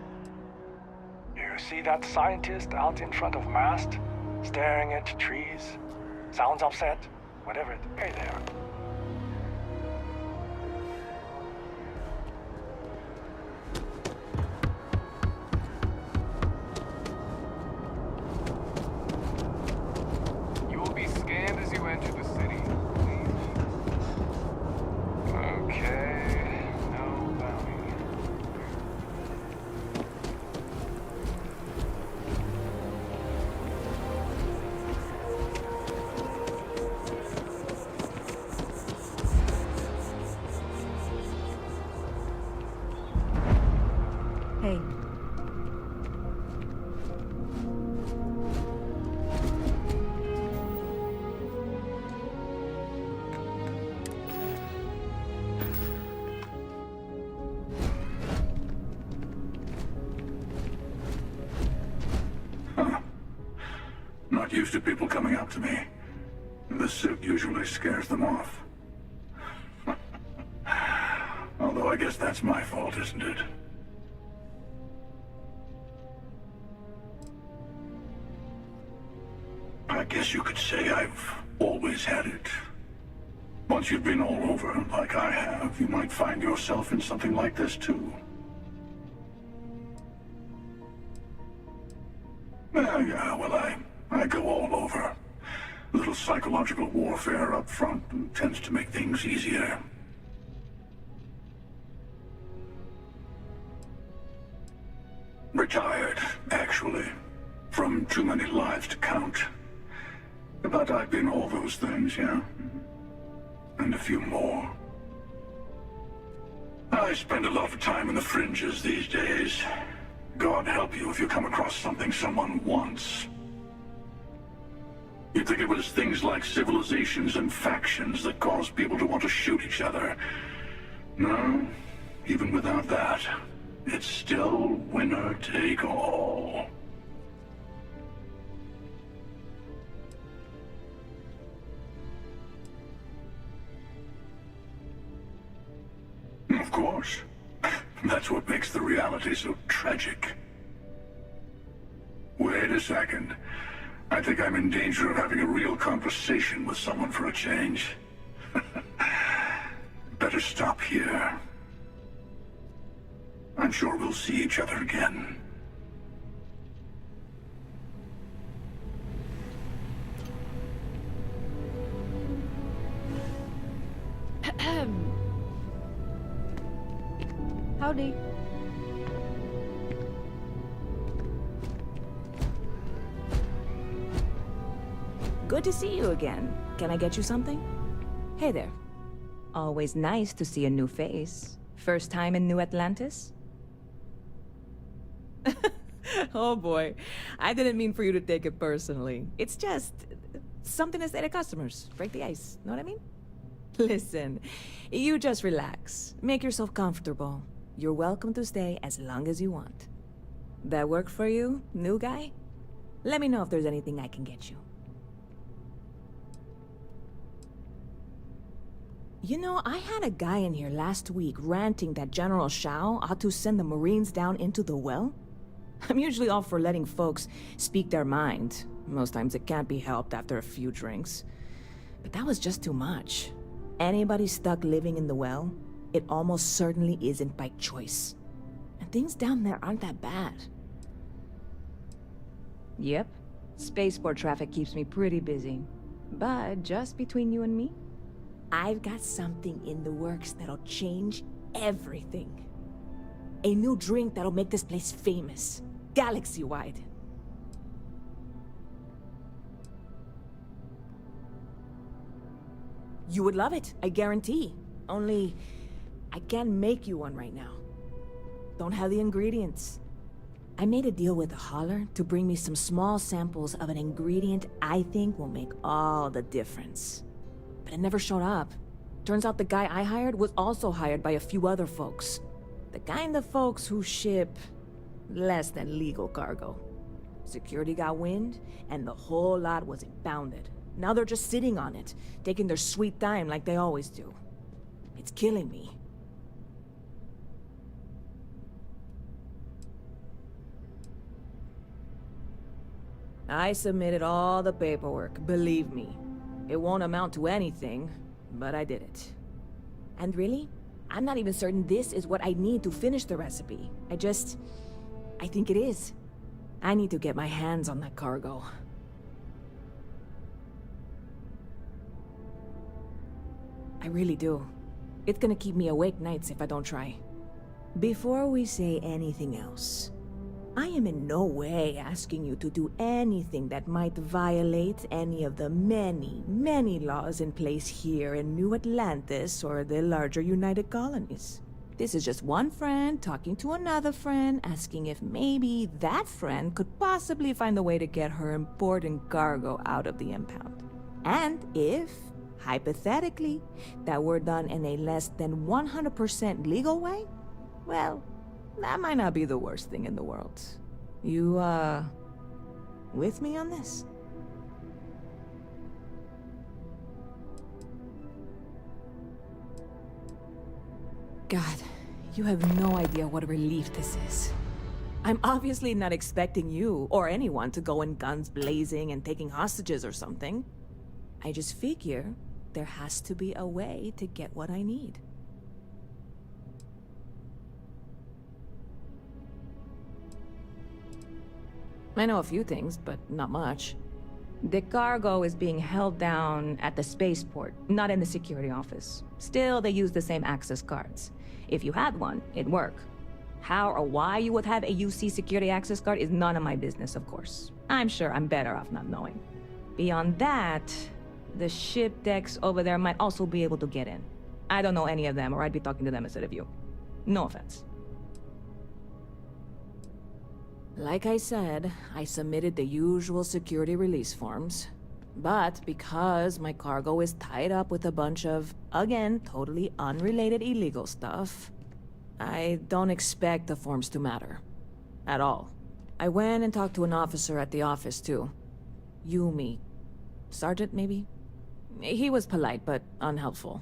You see that scientist out in front of mast, staring at trees? Sounds upset. Whatever. Hey there. You will be scanned as you enter the city. Okay. No bounty. Hey. Not used to people coming up to me. The suit usually scares them off. Although I guess that's my fault, isn't it? I guess you could say I've always had it. Once you've been all over, like I have, you might find yourself in something like this too. Yeah, well, I go all over. A little psychological warfare up front tends to make things easier. Retired, actually. From too many lives to count. But I've been all those things, yeah. And a few more. I spend a lot of time in the fringes these days. God help you if you come across something someone wants. You'd think it was things like civilizations and factions that cause people to want to shoot each other. No, even without that, it's still winner take all. Of course. That's what makes the reality so tragic. Wait a second. I think I'm in danger of having a real conversation with someone for a change. Better stop here. I'm sure we'll see each other again. Howdy. Good to see you again. Can I get you something? Hey there. Always nice to see a new face. First time in New Atlantis? Oh boy. I didn't mean for you to take it personally. It's just something to say to customers. Break the ice. Know what I mean? Listen, you just relax. Make yourself comfortable. You're welcome to stay as long as you want. That work for you, new guy? Let me know if there's anything I can get you. You know, I had a guy in here last week ranting that General Shao ought to send the Marines down into the well. I'm usually all for letting folks speak their mind. Most times it can't be helped after a few drinks. But that was just too much. Anybody stuck living in the well, it almost certainly isn't by choice. And things down there aren't that bad. Yep. Spaceport traffic keeps me pretty busy. But just between you and me, I've got something in the works that'll change everything. A new drink that'll make this place famous, galaxy-wide. You would love it, I guarantee. Only, I can't make you one right now. Don't have the ingredients. I made a deal with the hauler to bring me some small samples of an ingredient I think will make all the difference. But it never showed up. Turns out the guy I hired was also hired by a few other folks. The kind of folks who ship less than legal cargo. Security got wind, and the whole lot was impounded. Now they're just sitting on it, taking their sweet time like they always do. It's killing me. I submitted all the paperwork, believe me. It won't amount to anything, but I did it. And really, I'm not even certain this is what I need to finish the recipe. I think it is. I need to get my hands on that cargo. I really do. It's gonna keep me awake nights if I don't try. Before we say anything else, I am in no way asking you to do anything that might violate any of the many, many laws in place here in New Atlantis or the larger United Colonies. This is just one friend talking to another friend, asking if maybe that friend could possibly find a way to get her important cargo out of the impound. And if, hypothetically, that were done in a less than 100% legal way, well, that might not be the worst thing in the world. You, with me on this? God, you have no idea what a relief this is. I'm obviously not expecting you or anyone to go in guns blazing and taking hostages or something. I just figure there has to be a way to get what I need. I know a few things, but not much. The cargo is being held down at the spaceport, not in the security office. Still, they use the same access cards. If you had one, it'd work. How or why you would have a UC security access card is none of my business, of course. I'm sure I'm better off not knowing. Beyond that, the ship decks over there might also be able to get in. I don't know any of them, or I'd be talking to them instead of you. No offense. Like I said, I submitted the usual security release forms. But because my cargo is tied up with a bunch of, again, totally unrelated illegal stuff, I don't expect the forms to matter. At all. I went and talked to an officer at the office, too. Yumi. Sergeant, maybe? He was polite, but unhelpful.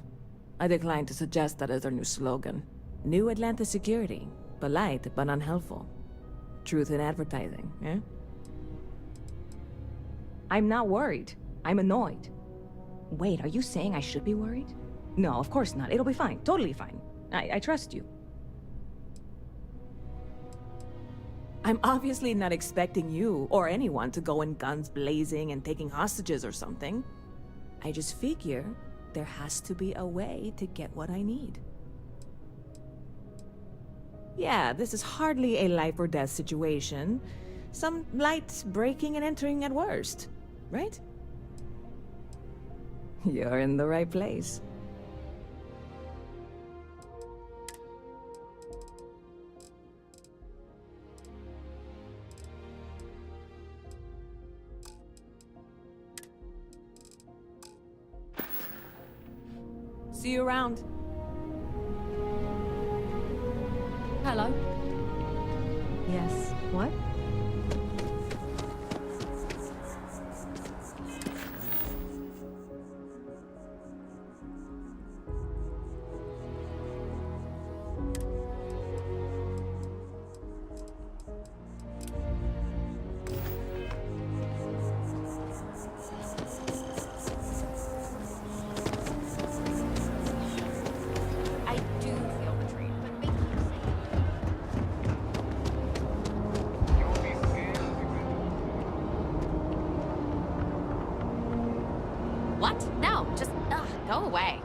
I declined to suggest that as their new slogan. New Atlantis Security. Polite, but unhelpful. Truth in advertising, eh? I'm not worried. I'm annoyed. Wait, are you saying I should be worried? No, of course not. It'll be fine. Totally fine. I trust you. I'm obviously not expecting you or anyone to go in guns blazing and taking hostages or something. I just figure there has to be a way to get what I need. Yeah, this is hardly a life or death situation. Some light breaking and entering at worst, right? You're in the right place. See you around. Hello? Yes. What? What? No, just, go away.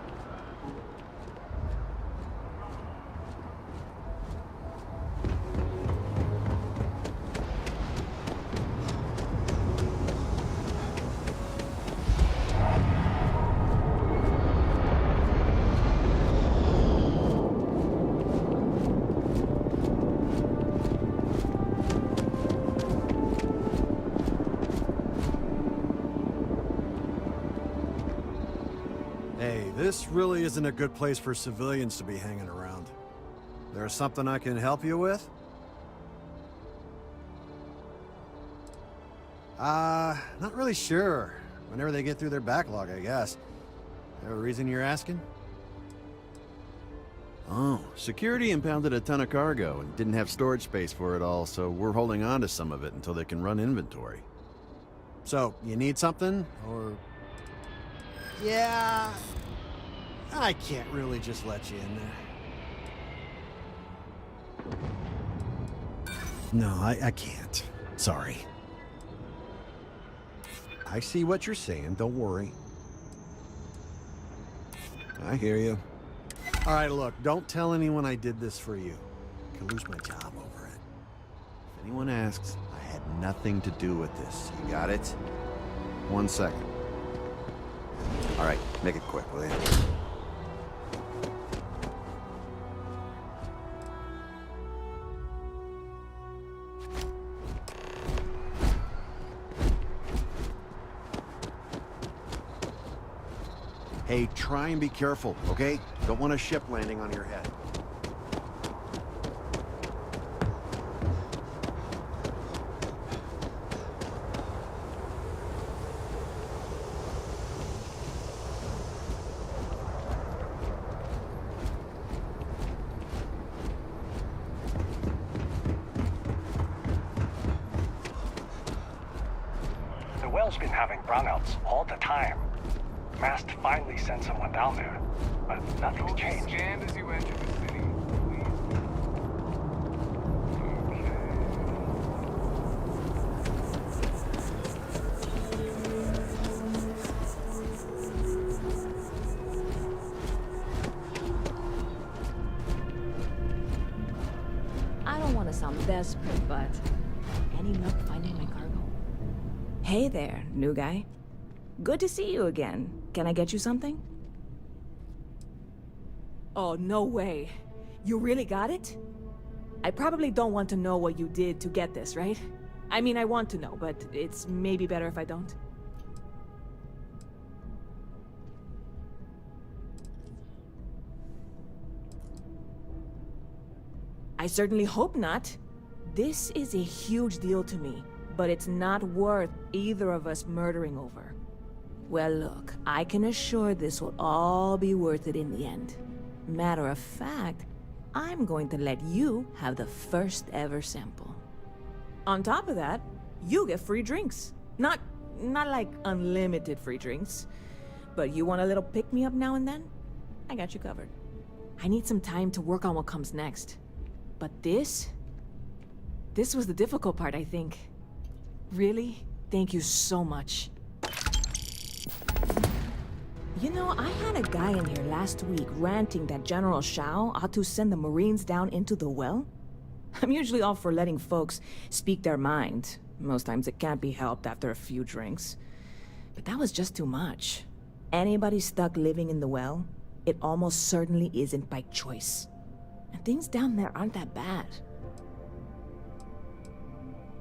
Hey, this really isn't a good place for civilians to be hanging around. There's something I can help you with? Not really sure. Whenever they get through their backlog, I guess. There a reason you're asking? Oh, security impounded a ton of cargo and didn't have storage space for it all, so we're holding on to some of it until they can run inventory. So, you need something, or... Yeah... I can't really just let you in there. No, I can't. Sorry. I see what you're saying, don't worry. I hear you. All right, look, don't tell anyone I did this for you. I could lose my job over it. If anyone asks, I had nothing to do with this. You got it? 1 second. All right, make it quick, will you? Hey, try and be careful, okay? Don't want a ship landing on your head. The well's been having brownouts all the time. Mast finally sent someone down there, but nothing's changed. Scanned as you enter the city. I don't want to sound desperate, but any luck finding my cargo? Hey there, new guy. Good to see you again. Can I get you something? Oh, no way. You really got it? I probably don't want to know what you did to get this, right? I mean, I want to know, but it's maybe better if I don't. I certainly hope not. This is a huge deal to me, but it's not worth either of us murdering over. Well, look, I can assure this will all be worth it in the end. Matter of fact, I'm going to let you have the first ever sample. On top of that, you get free drinks. Not like unlimited free drinks, but you want a little pick-me-up now and then? I got you covered. I need some time to work on what comes next. But this was the difficult part, I think. Really? Thank you so much. You know, I had a guy in here last week ranting that General Shao ought to send the Marines down into the well. I'm usually all for letting folks speak their mind. Most times it can't be helped after a few drinks. But that was just too much. Anybody stuck living in the well, it almost certainly isn't by choice. And things down there aren't that bad.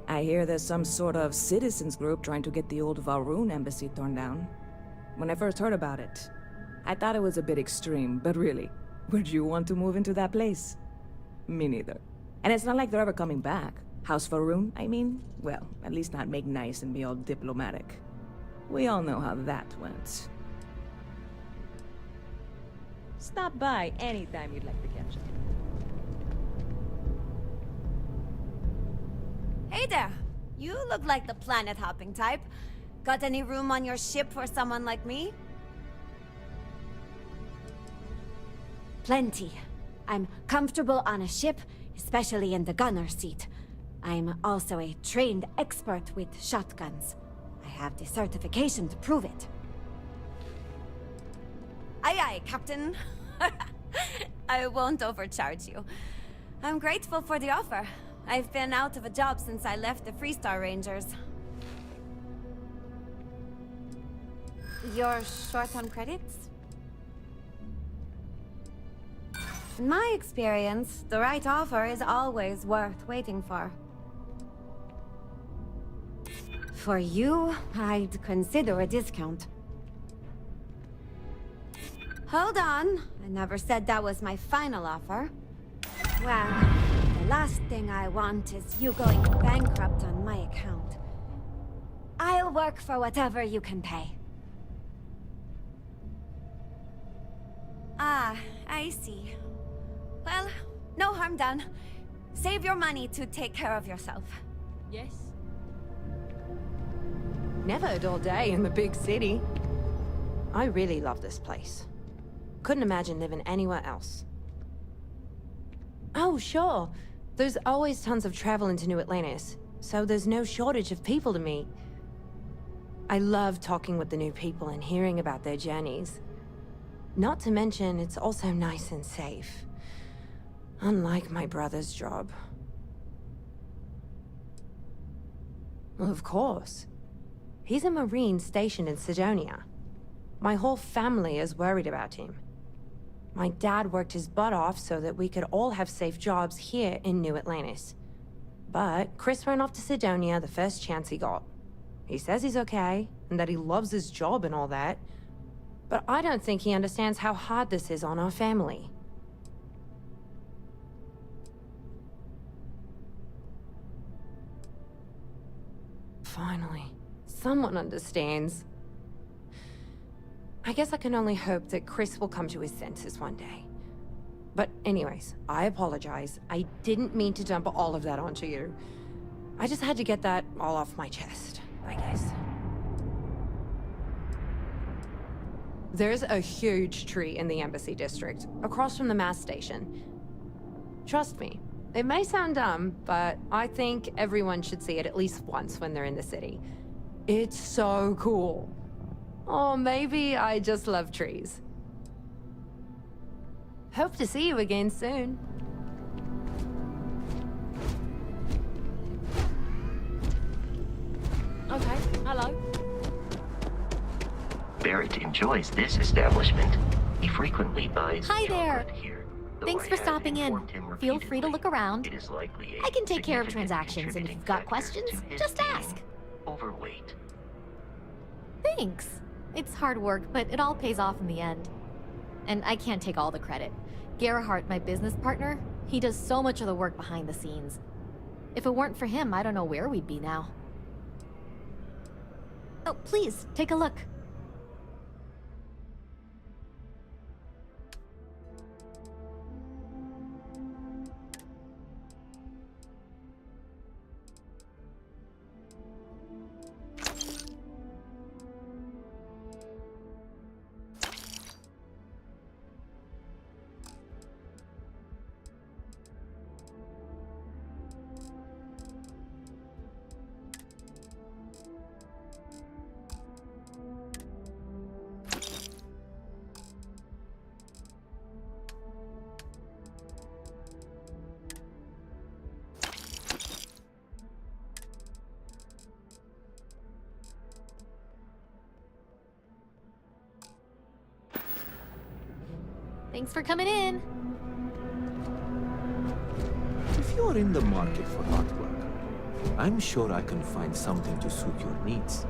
I hear there's some sort of citizens group trying to get the old Valroon embassy torn down. When I first heard about it, I thought it was a bit extreme, but really, would you want to move into that place? Me neither. And it's not like they're ever coming back. House Valroon, I mean? Well, at least not make nice and be all diplomatic. We all know how that went. Stop by anytime you'd like to catch up. Hey there! You look like the planet-hopping type. Got any room on your ship for someone like me? Plenty. I'm comfortable on a ship, especially in the gunner seat. I'm also a trained expert with shotguns. I have the certification to prove it. Aye, aye, Captain. I won't overcharge you. I'm grateful for the offer. I've been out of a job since I left the Freestar Rangers. You're short on credits? In my experience, the right offer is always worth waiting for. For you, I'd consider a discount. Hold on. I never said that was my final offer. Well, the last thing I want is you going bankrupt on my account. I'll work for whatever you can pay. Ah, I see. Well, no harm done. Save your money to take care of yourself. Yes. Never a dull day in the big city. I really love this place. Couldn't imagine living anywhere else. Oh, sure. There's always tons of travel into New Atlantis, so there's no shortage of people to meet. I love talking with the new people and hearing about their journeys. Not to mention, it's also nice and safe. Unlike my brother's job. Well, of course. He's a Marine stationed in Sidonia. My whole family is worried about him. My dad worked his butt off so that we could all have safe jobs here in New Atlantis. But Chris ran off to Sidonia the first chance he got. He says he's okay, and that he loves his job and all that. But I don't think he understands how hard this is on our family. Finally, someone understands. I guess I can only hope that Chris will come to his senses one day. But anyways, I apologize. I didn't mean to dump all of that onto you. I just had to get that all off my chest, I guess. There's a huge tree in the Embassy District, across from the mass station. Trust me, it may sound dumb, but I think everyone should see it at least once when they're in the city. It's so cool. Or maybe I just love trees. Hope to see you again soon. Okay, hello. Barrett enjoys this establishment. He frequently buys Hi there. chocolate here. though Thanks I for have stopping in. informed him Feel free to repeatedly look around. It is likely I can take care of significant transactions, and if contributing you've got factor questions, to his just being ask. Overweight. Thanks. It's hard work, but it all pays off in the end. And I can't take all the credit. Gerhardt, my business partner, he does so much of the work behind the scenes. If it weren't for him, I don't know where we'd be now. Oh, please, take a look. Thanks for coming in. If you're in the market for artwork, I'm sure I can find something to suit your needs.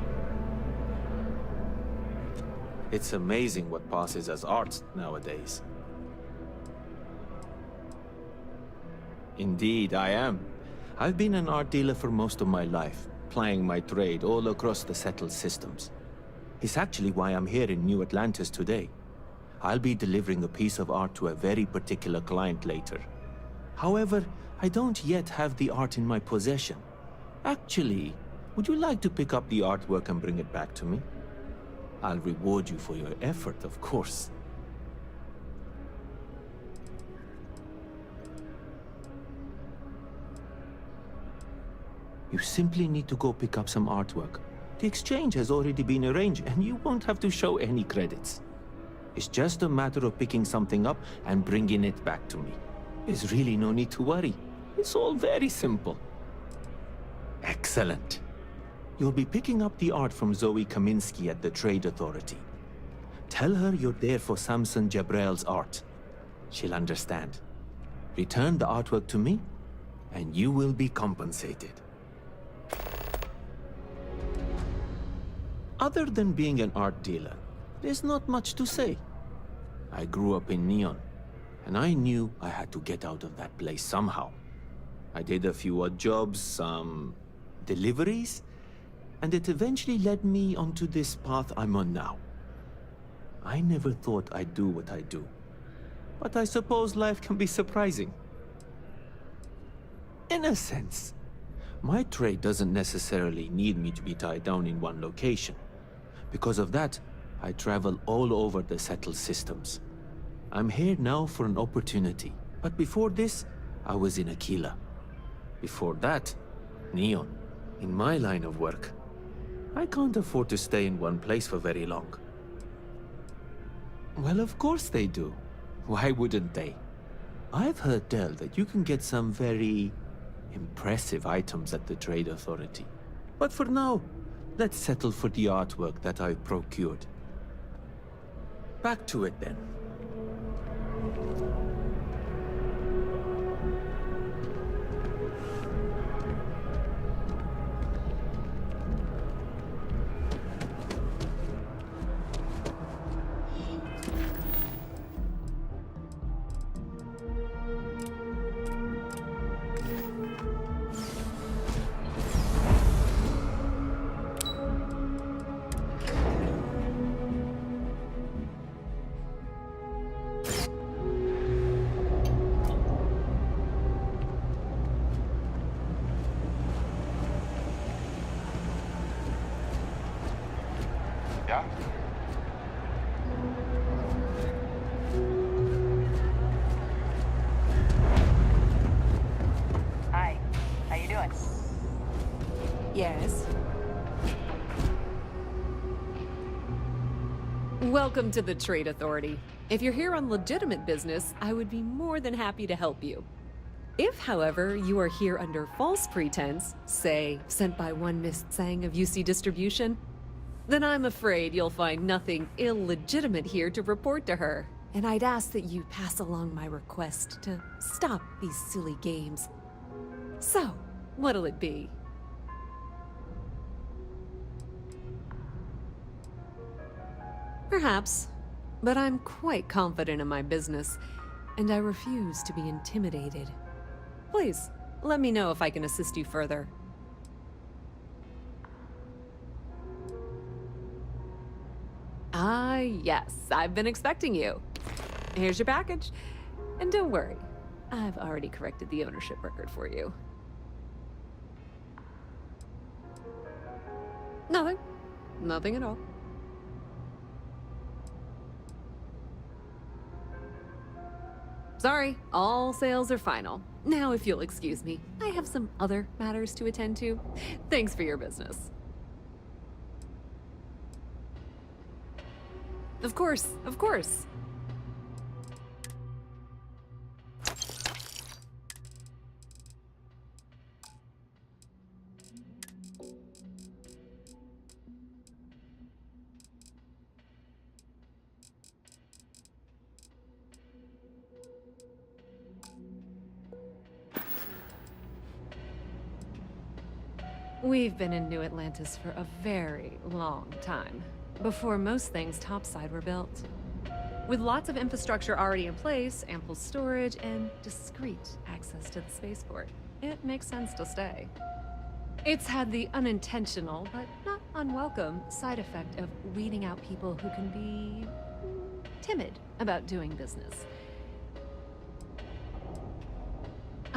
It's amazing what passes as art nowadays. Indeed, I am. I've been an art dealer for most of my life, plying my trade all across the settled systems. It's actually why I'm here in New Atlantis today. I'll be delivering a piece of art to a very particular client later. However, I don't yet have the art in my possession. Actually, would you like to pick up the artwork and bring it back to me? I'll reward you for your effort, of course. You simply need to go pick up some artwork. The exchange has already been arranged, and you won't have to show any credits. It's just a matter of picking something up and bringing it back to me. There's really no need to worry. It's all very simple. Excellent. You'll be picking up the art from Zoe Kaminsky at the Trade Authority. Tell her you're there for Samson Jabrel's art. She'll understand. Return the artwork to me, and you will be compensated. Other than being an art dealer, there's not much to say. I grew up in Neon, and I knew I had to get out of that place somehow. I did a few odd jobs, some deliveries, and it eventually led me onto this path I'm on now. I never thought I'd do what I do, but I suppose life can be surprising. In a sense, my trade doesn't necessarily need me to be tied down in one location. Because of that, I travel all over the settled systems. I'm here now for an opportunity, but before this, I was in Aquila. Before that, Neon. In my line of work, I can't afford to stay in one place for very long. Well, of course they do. Why wouldn't they? I've heard tell that you can get some very impressive items at the Trade Authority. But for now, let's settle for the artwork that I've procured. Back to it then. Yeah? Hi. How you doing? Yes. Welcome to the Trade Authority. If you're here on legitimate business, I would be more than happy to help you. If, however, you are here under false pretense, say, sent by one Miss Tsang of UC Distribution, then I'm afraid you'll find nothing illegitimate here to report to her. And I'd ask that you pass along my request to stop these silly games. So, what'll it be? Perhaps, but I'm quite confident in my business, and I refuse to be intimidated. Please, let me know if I can assist you further. Ah, yes, I've been expecting you. Here's your package. And don't worry, I've already corrected the ownership record for you. Nothing. Nothing at all. Sorry, all sales are final. Now, if you'll excuse me, I have some other matters to attend to. Thanks for your business. Of course, of course. We've been in New Atlantis for a very long time, before most things topside were built. With lots of infrastructure already in place, ample storage, and discreet access to the spaceport, it makes sense to stay. It's had the unintentional, but not unwelcome, side effect of weeding out people who can be timid about doing business.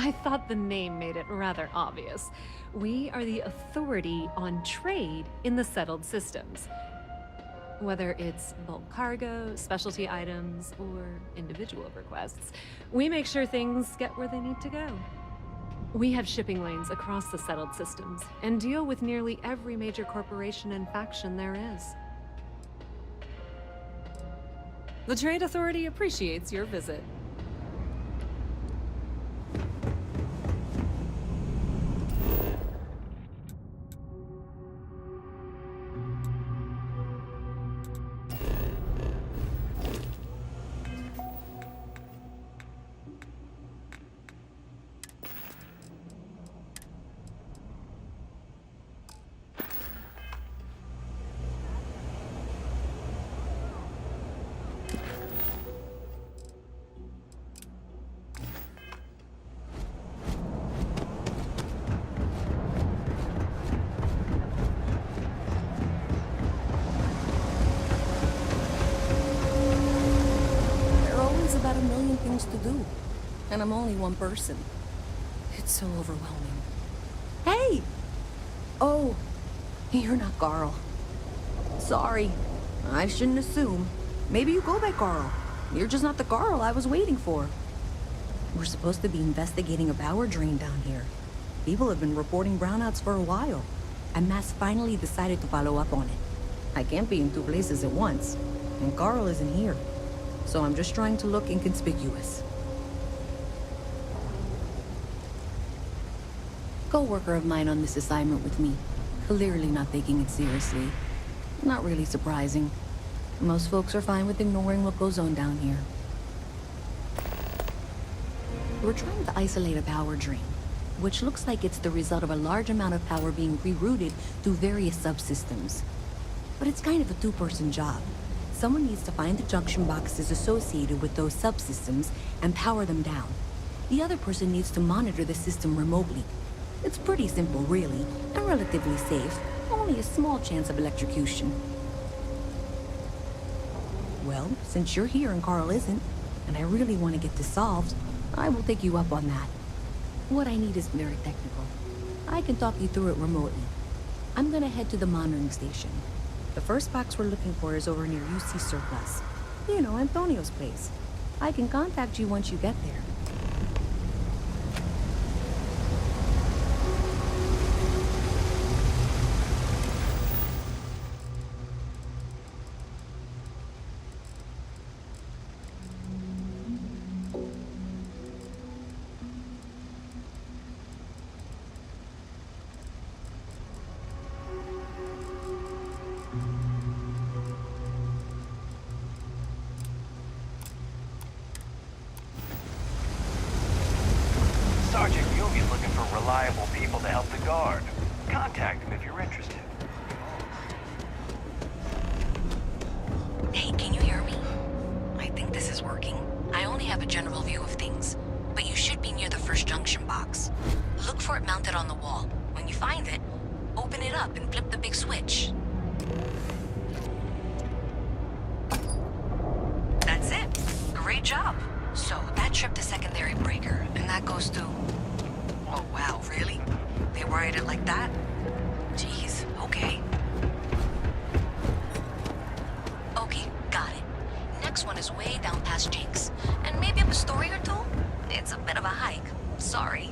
I thought the name made it rather obvious. We are the authority on trade in the settled systems. Whether it's bulk cargo, specialty items, or individual requests, we make sure things get where they need to go. We have shipping lanes across the settled systems and deal with nearly every major corporation and faction there is. The Trade Authority appreciates your visit. About a million things to do, and I'm only one person. It's so overwhelming. Hey! Oh, you're not Carl. Sorry, I shouldn't assume. Maybe you go by Carl. You're just not the Carl I was waiting for. We're supposed to be investigating a power drain down here. People have been reporting brownouts for a while, and Mass finally decided to follow up on it. I can't be in two places at once, and Carl isn't here. So I'm just trying to look inconspicuous. Co-worker of mine on this assignment with me, clearly not taking it seriously. Not really surprising. Most folks are fine with ignoring what goes on down here. We're trying to isolate a power drain, which looks like it's the result of a large amount of power being rerouted through various subsystems. But it's kind of a two-person job. Someone needs to find the junction boxes associated with those subsystems and power them down. The other person needs to monitor the system remotely. It's pretty simple, really, and relatively safe. Only a small chance of electrocution. Well, since you're here and Carl isn't, and I really want to get this solved, I will take you up on that. What I need is very technical. I can talk you through it remotely. I'm gonna head to the monitoring station. The first box we're looking for is over near UC Surplus. You know, Antonio's place. I can contact you once you get there. Sergeant Yumi's looking for reliable people to help the guard. Contact him if you're interested. Hey, can you hear me? I think this is working. I only have a general view of things, but you should be near the first junction box. Look for it mounted on the wall. When you find it, open it up and flip the big switch. That's it. Great job. So that tripped the secondary breaker, and that goes to... Oh, wow, really? They wired it like that? Jeez, okay. Okay, got it. Next one is way down past Jake's, and maybe up a story or two? It's a bit of a hike. Sorry.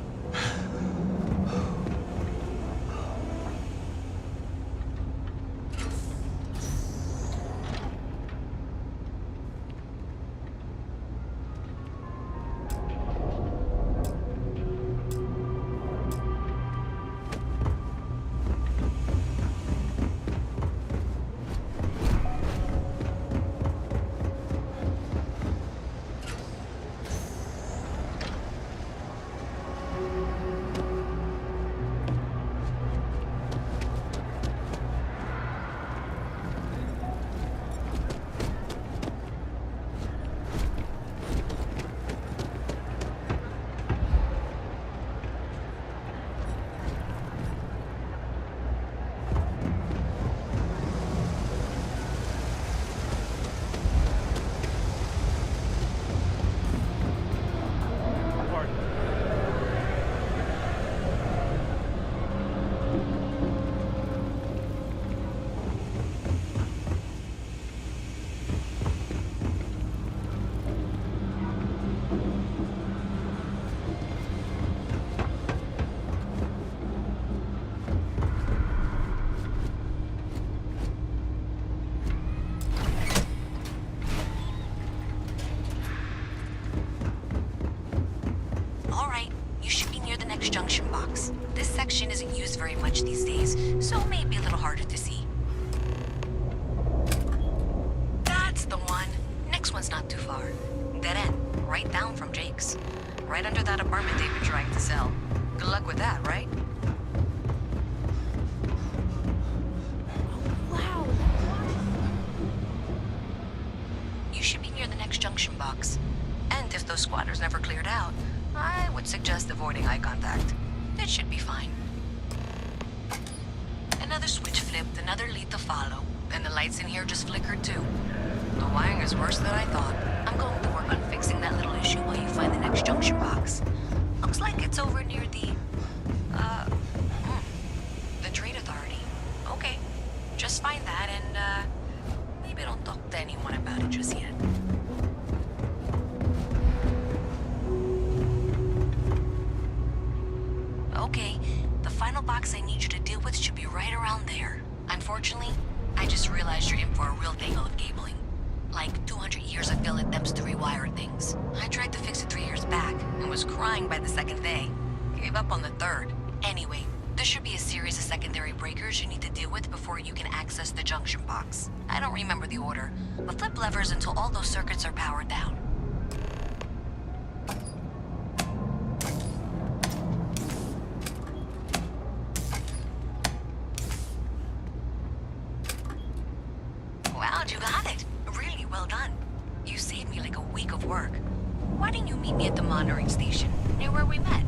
next junction box. This section isn't used very much these days, so it may be a little harder to see. That's the one. Next one's not too far. Dead end, right down from Jake's. Right under that apartment they've been trying to sell. Good luck with that, right? Wow. You should be near the next junction box. And if those squatters never cleared out, I would suggest avoiding eye contact. It should be fine. Another switch flipped, another lead to follow, and the lights in here just flickered too. The wiring is worse than I thought. I'm going to work on fixing that little issue while you find the next junction box. Looks like it's over near the Trade Authority. Okay, just find that and, maybe don't talk to anyone about it just yet. Okay, the final box I need you to deal with should be right around there. Unfortunately, I just realized you're in for a real tangle of cabling. Like 200 years of fill attempts to rewire things. I tried to fix it 3 years back and was crying by the second day. Gave up on the third. Anyway, there should be a series of secondary breakers you need to deal with before you can access the junction box. I don't remember the order, but flip levers until all those circuits are powered down. Wow, you got it. Really well done. You saved me like a week of work. Why didn't you meet me at the monitoring station, near where we met?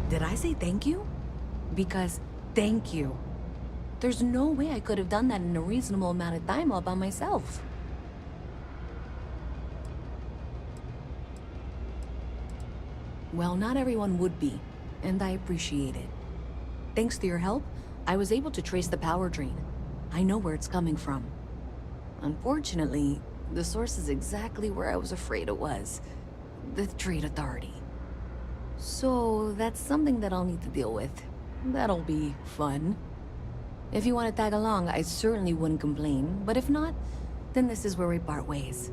Did I say thank you? Because thank you. There's no way I could have done that in a reasonable amount of time all by myself. Well, not everyone would be, and I appreciate it. Thanks to your help, I was able to trace the power drain. I know where it's coming from. Unfortunately, the source is exactly where I was afraid it was. The Trade Authority. So, that's something that I'll need to deal with. That'll be fun. If you want to tag along, I certainly wouldn't complain, but if not, then this is where we part ways.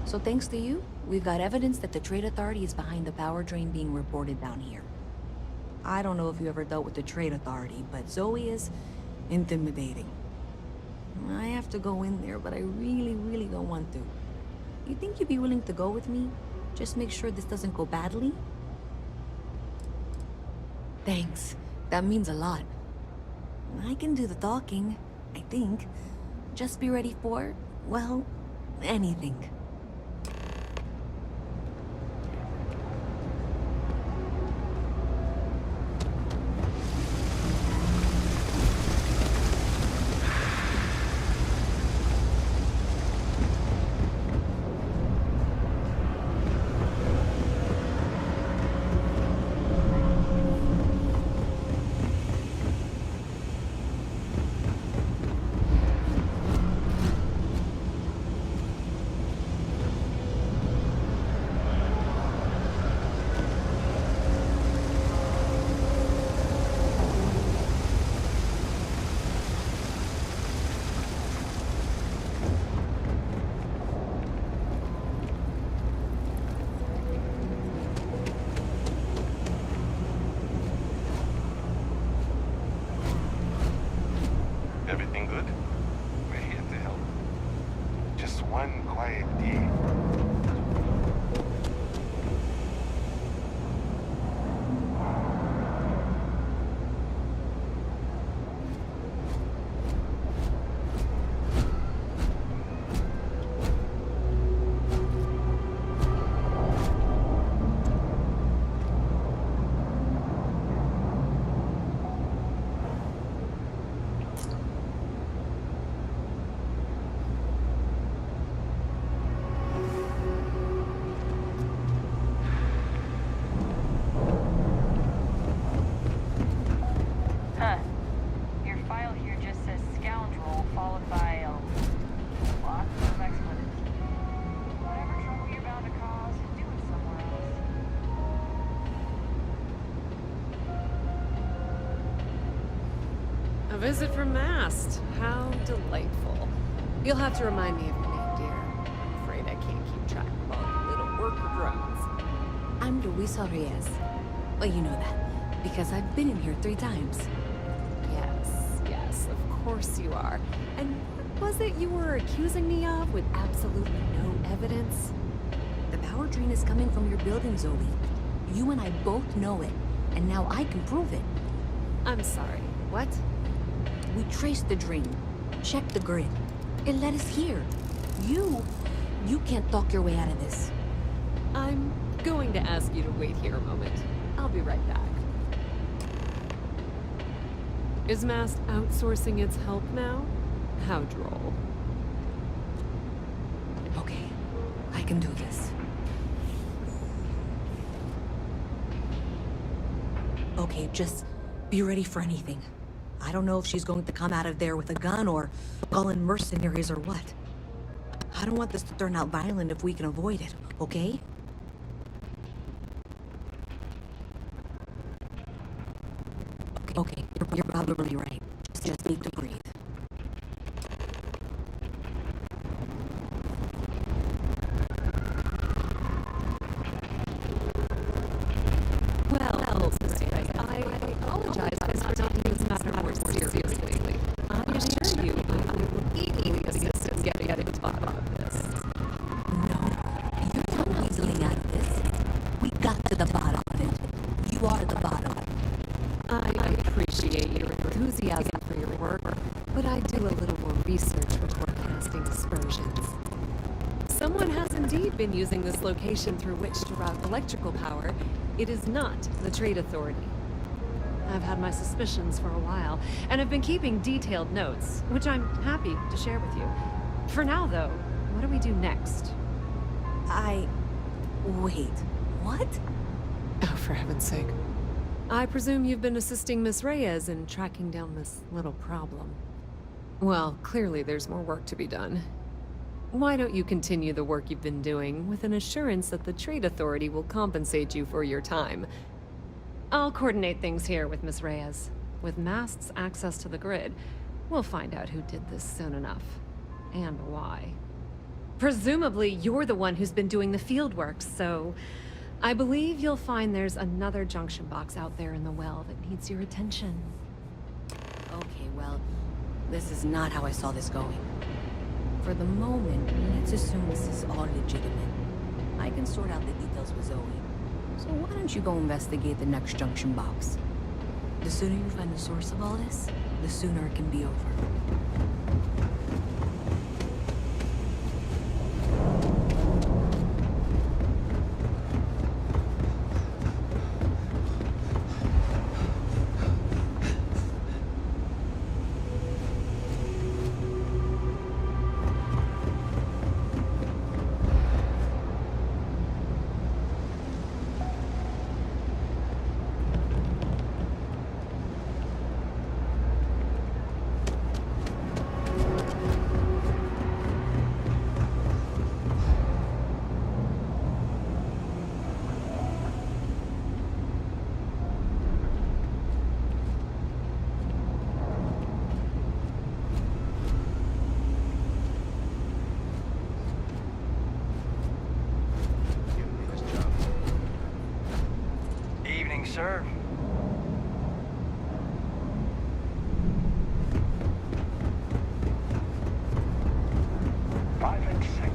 So thanks to you, we've got evidence that the Trade Authority is behind the power drain being reported down here. I don't know if you ever dealt with the Trade Authority, but Zoe is intimidating. I have to go in there, but I really don't want to. You think you'd be willing to go with me? Just make sure this doesn't go badly? Thanks. That means a lot. I can do the talking, I think. Just be ready for, well, anything. Everything good? We're here to help. Just one quiet day. Huh. Your file here just says scoundrel followed by a lot of expletives. Whatever trouble you're bound to cause, do it somewhere else. A visit from Mast. How delightful. You'll have to remind me of your name, dear. I'm afraid I can't keep track of all your little worker drones. I'm Luisa Reyes. Well, you know that, because I've been in here 3 times. Yes, of course you are. And what was it you were accusing me of with absolutely no evidence? The power drain is coming from your building, Zoe. You and I both know it, and now I can prove it. I'm sorry, what? We traced the drain, checked the grid. It led us here. You can't talk your way out of this. I'm going to ask you to wait here a moment. I'll be right back. Is Mast outsourcing its help now? How droll. Okay, I can do this. Okay, just be ready for anything. I don't know if she's going to come out of there with a gun or call in mercenaries or what. I don't want this to turn out violent if we can avoid it, okay? Okay, you're probably right. Just need to breathe. Well, Miss Ray, I apologize for taking this matter more seriously. I assure you, I will equally assist in getting to the bottom of this. No, you're not weaseling out of this. We got to the bottom of it. You are the bottom. I appreciate your enthusiasm for your work, but I do a little more research before casting aspersions. Someone has indeed been using this location through which to route electrical power. It is not the Trade Authority. I've had my suspicions for a while, and have been keeping detailed notes, which I'm happy to share with you. For now, though, what do we do next? Wait, what? Oh, for heaven's sake. I presume you've been assisting Miss Reyes in tracking down this little problem. Well, clearly there's more work to be done. Why don't you continue the work you've been doing with an assurance that the Trade Authority will compensate you for your time? I'll coordinate things here with Miss Reyes. With Mast's access to the grid, we'll find out who did this soon enough. And why. Presumably, you're the one who's been doing the field work, so I believe you'll find there's another junction box out there in the well that needs your attention. Okay, well, this is not how I saw this going. For the moment, let's assume this is all legitimate. I can sort out the details with Zoe. So why don't you go investigate the next junction box? The sooner you find the source of all this, the sooner it can be over. Sir. Private sector.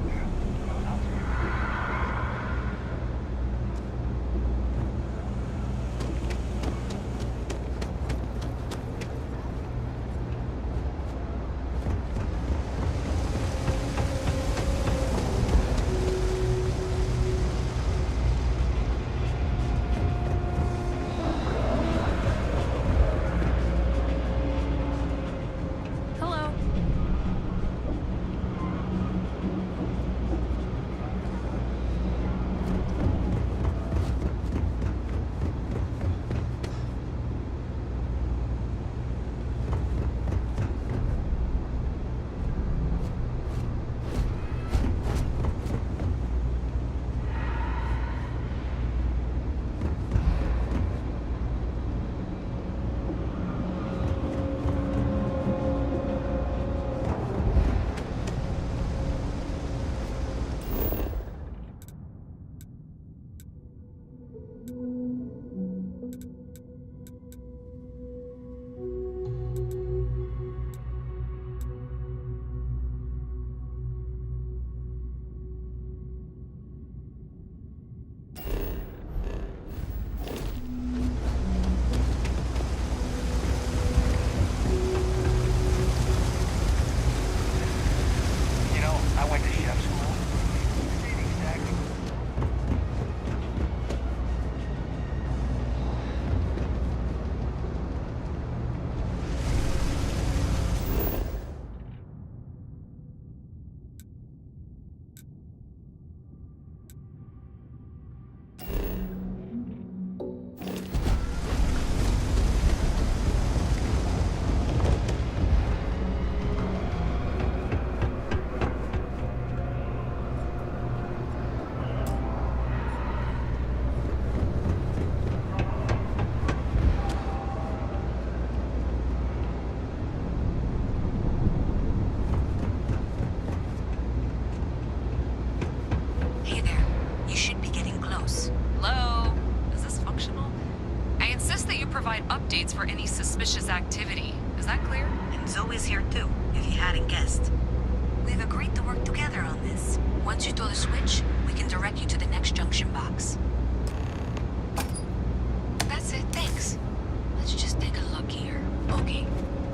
Updates for any suspicious activity. Is that clear? And Zoe's here too, if you hadn't guessed. We've agreed to work together on this. Once you throw the switch, we can direct you to the next junction box. That's it, thanks. Let's just take a look here. Okay,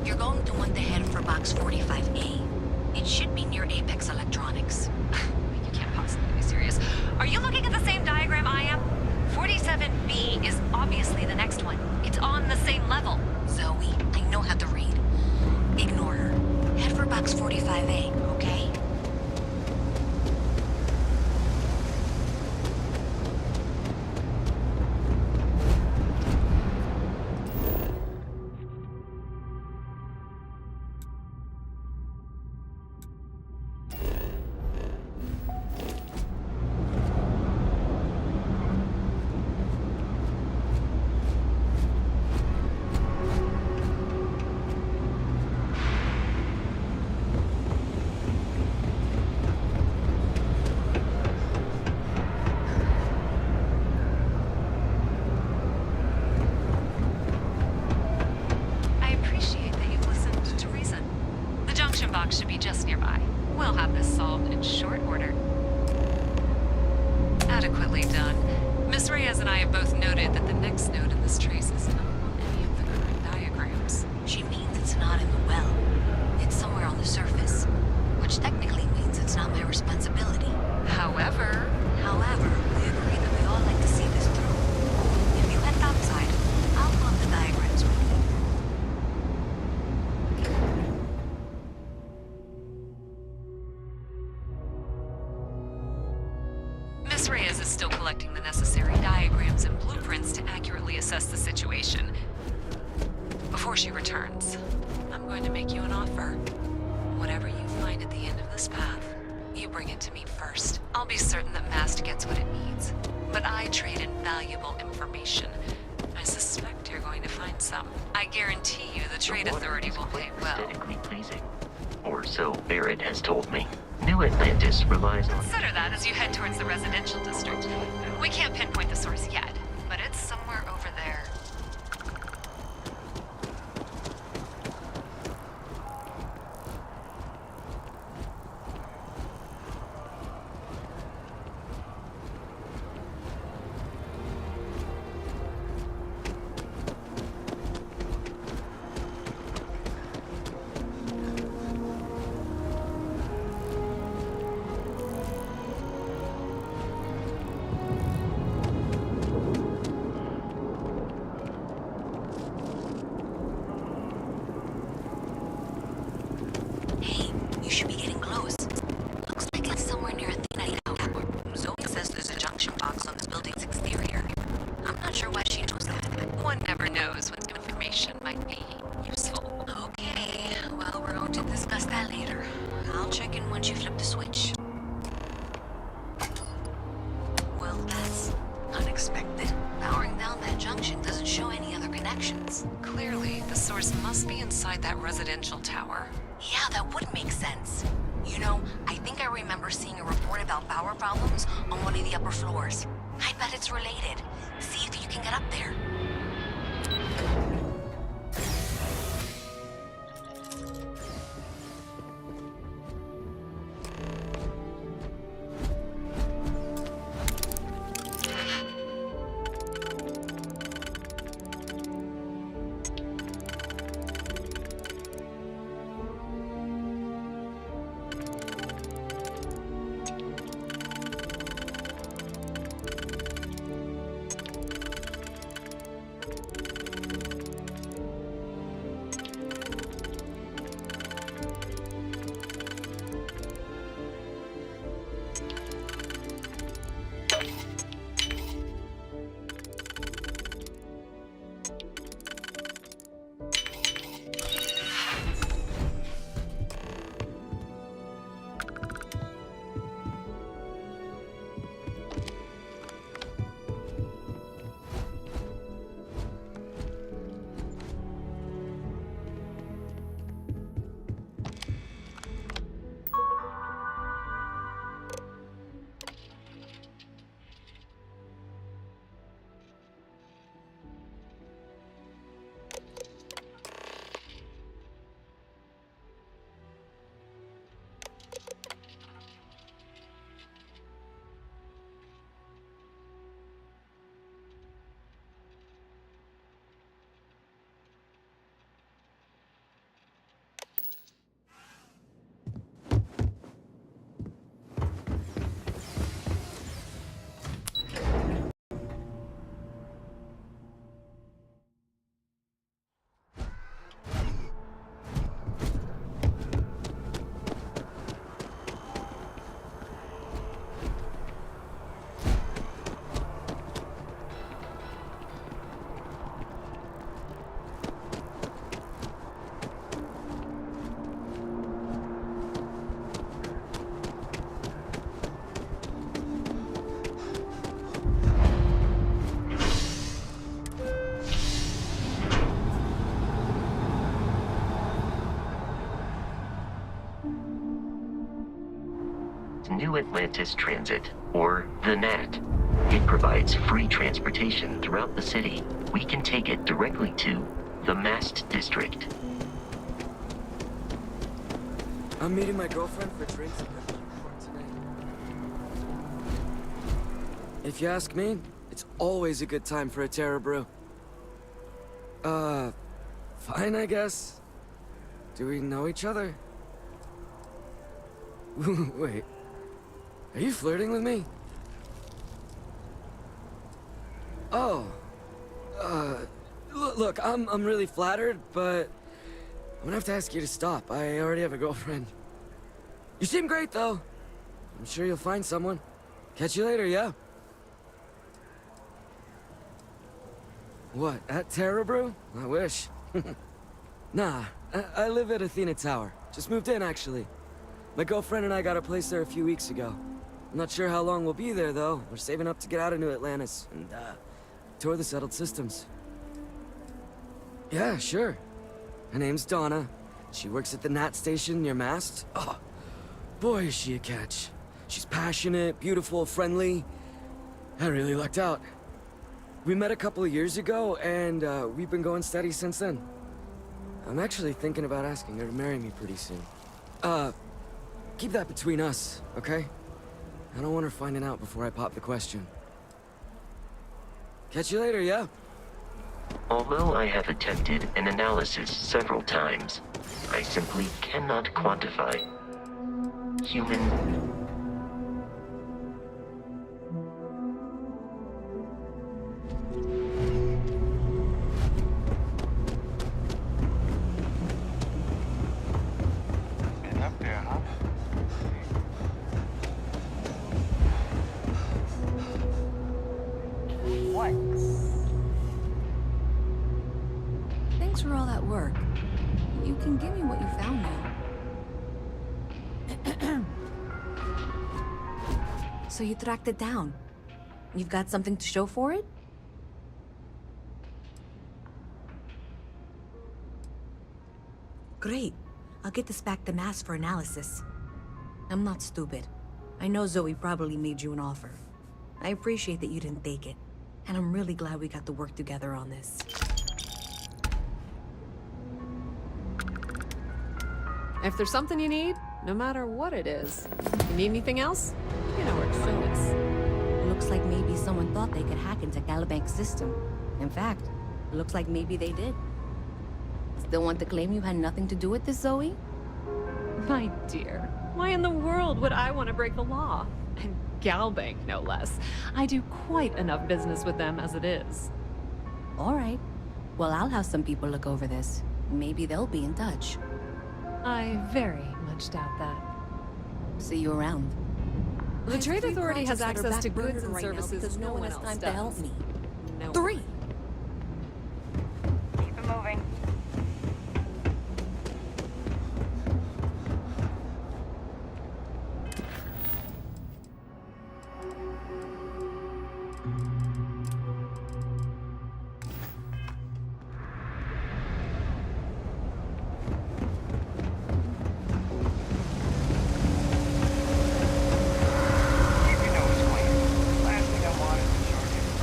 you're going to want to head for box 45A. It should be near Apex Electronics. You can't possibly be serious. Are you looking at the same diagram I am? 47B is obviously the next one. It's on the same level. Zoe, I know how to read. Ignore her. Head for box 45A, okay? We'll have this solved in short order. Adequately done. Miss Reyes and I have both noted that the next node in this trace is not on any of the current diagrams. She means it's not in the well. It's somewhere on the surface, which technically means it's not my responsibility. However, we agree that we all like to see this through. If you head topside, I'll pull up the diagrams with you. Miss Reyes is still collecting the necessary diagrams and blueprints to accurately assess the situation. Before she returns, I'm going to make you an offer. Whatever you find at the end of this path, you bring it to me first. I'll be certain that MAST gets what it needs. But I trade in valuable information. I suspect you're going to find some. I guarantee you the Trade Authority will pay well. Aesthetically pleasing. Or so Barrett has told me. New Atlantis relies on... Consider that as you head towards the residential district. We can't pinpoint the source yet, but it's somewhere over there. Hey, you should be getting close. Looks like it's somewhere near Athena Tower. Zoe says there's a junction box on this building's exterior. I'm not sure why she knows that. One never knows what information might be useful. Okay, well, we're going to discuss that later. I'll check in once you flip the switch. Well, that's unexpected. Powering down that junction doesn't show any other connections. Clearly, the source must be inside that residential tower. Yeah, that would make sense. You know, I think I remember seeing a report about power problems on one of the upper floors. I bet it's related. See if you can get up there. New Atlantis Transit, or the NAT. It provides free transportation throughout the city. We can take it directly to the MAST district. I'm meeting my girlfriend for drinks at the airport tonight. If you ask me, it's always a good time for a Terra brew. Fine, I guess. Do we know each other? Wait. Are you flirting with me? Oh. Look, I'm really flattered, but I'm gonna have to ask you to stop. I already have a girlfriend. You seem great, though. I'm sure you'll find someone. Catch you later, yeah? What, at Terra Brew? I wish. Nah, I live at Athena Tower. Just moved in, actually. My girlfriend and I got a place there a few weeks ago. I'm not sure how long we'll be there, though. We're saving up to get out of New Atlantis and, tour the settled systems. Yeah, sure. Her name's Donna. She works at the Nat station near Mast. Oh, boy, is she a catch. She's passionate, beautiful, friendly. I really lucked out. We met a couple of years ago, and we've been going steady since then. I'm actually thinking about asking her to marry me pretty soon. Keep that between us, okay? I don't want her finding out before I pop the question. Catch you later, yeah? Although I have attempted an analysis several times, I simply cannot quantify human. Been up there, huh? What? Thanks for all that work. You can give me what you found now. So you tracked it down. You've got something to show for it? Great. I'll get this back to Mass for analysis. I'm not stupid. I know Zoe probably made you an offer. I appreciate that you didn't take it. And I'm really glad we got to work together on this. If there's something you need, no matter what it is, you need anything else, you know where to find us. Looks like maybe someone thought they could hack into Calibank's system. In fact, looks like maybe they did. Still want to claim you had nothing to do with this, Zoe? My dear, why in the world would I want to break the law? And Galbank, no less. I do quite enough business with them as it is. All right. Well, I'll have some people look over this. Maybe they'll be in touch. I very much doubt that. See you around. The Trade Authority has projects that are access to backburnered goods and right now services because no one has time to help me. No. 3. Keep it moving. Keep your nose clean. Last thing I want is to charge you.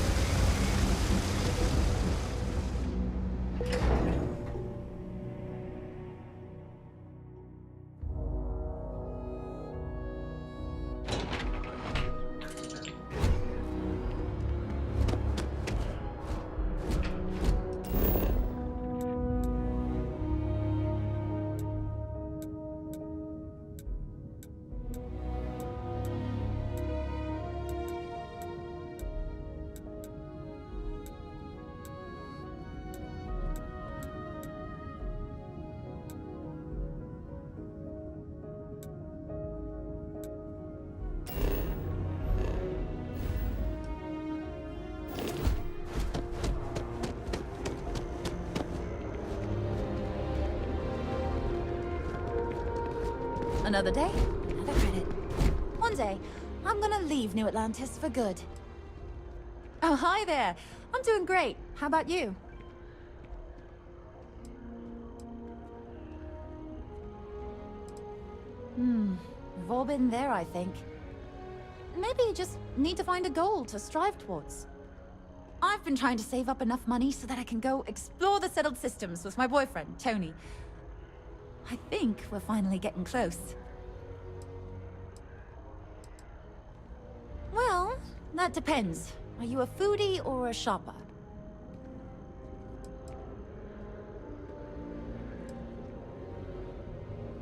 Another day, another credit. One day, I'm gonna leave New Atlantis for good. Oh, hi there. I'm doing great. How about you? We've all been there, I think. Maybe you just need to find a goal to strive towards. I've been trying to save up enough money so that I can go explore the settled systems with my boyfriend, Tony. I think we're finally getting close. Well, that depends. Are you a foodie or a shopper?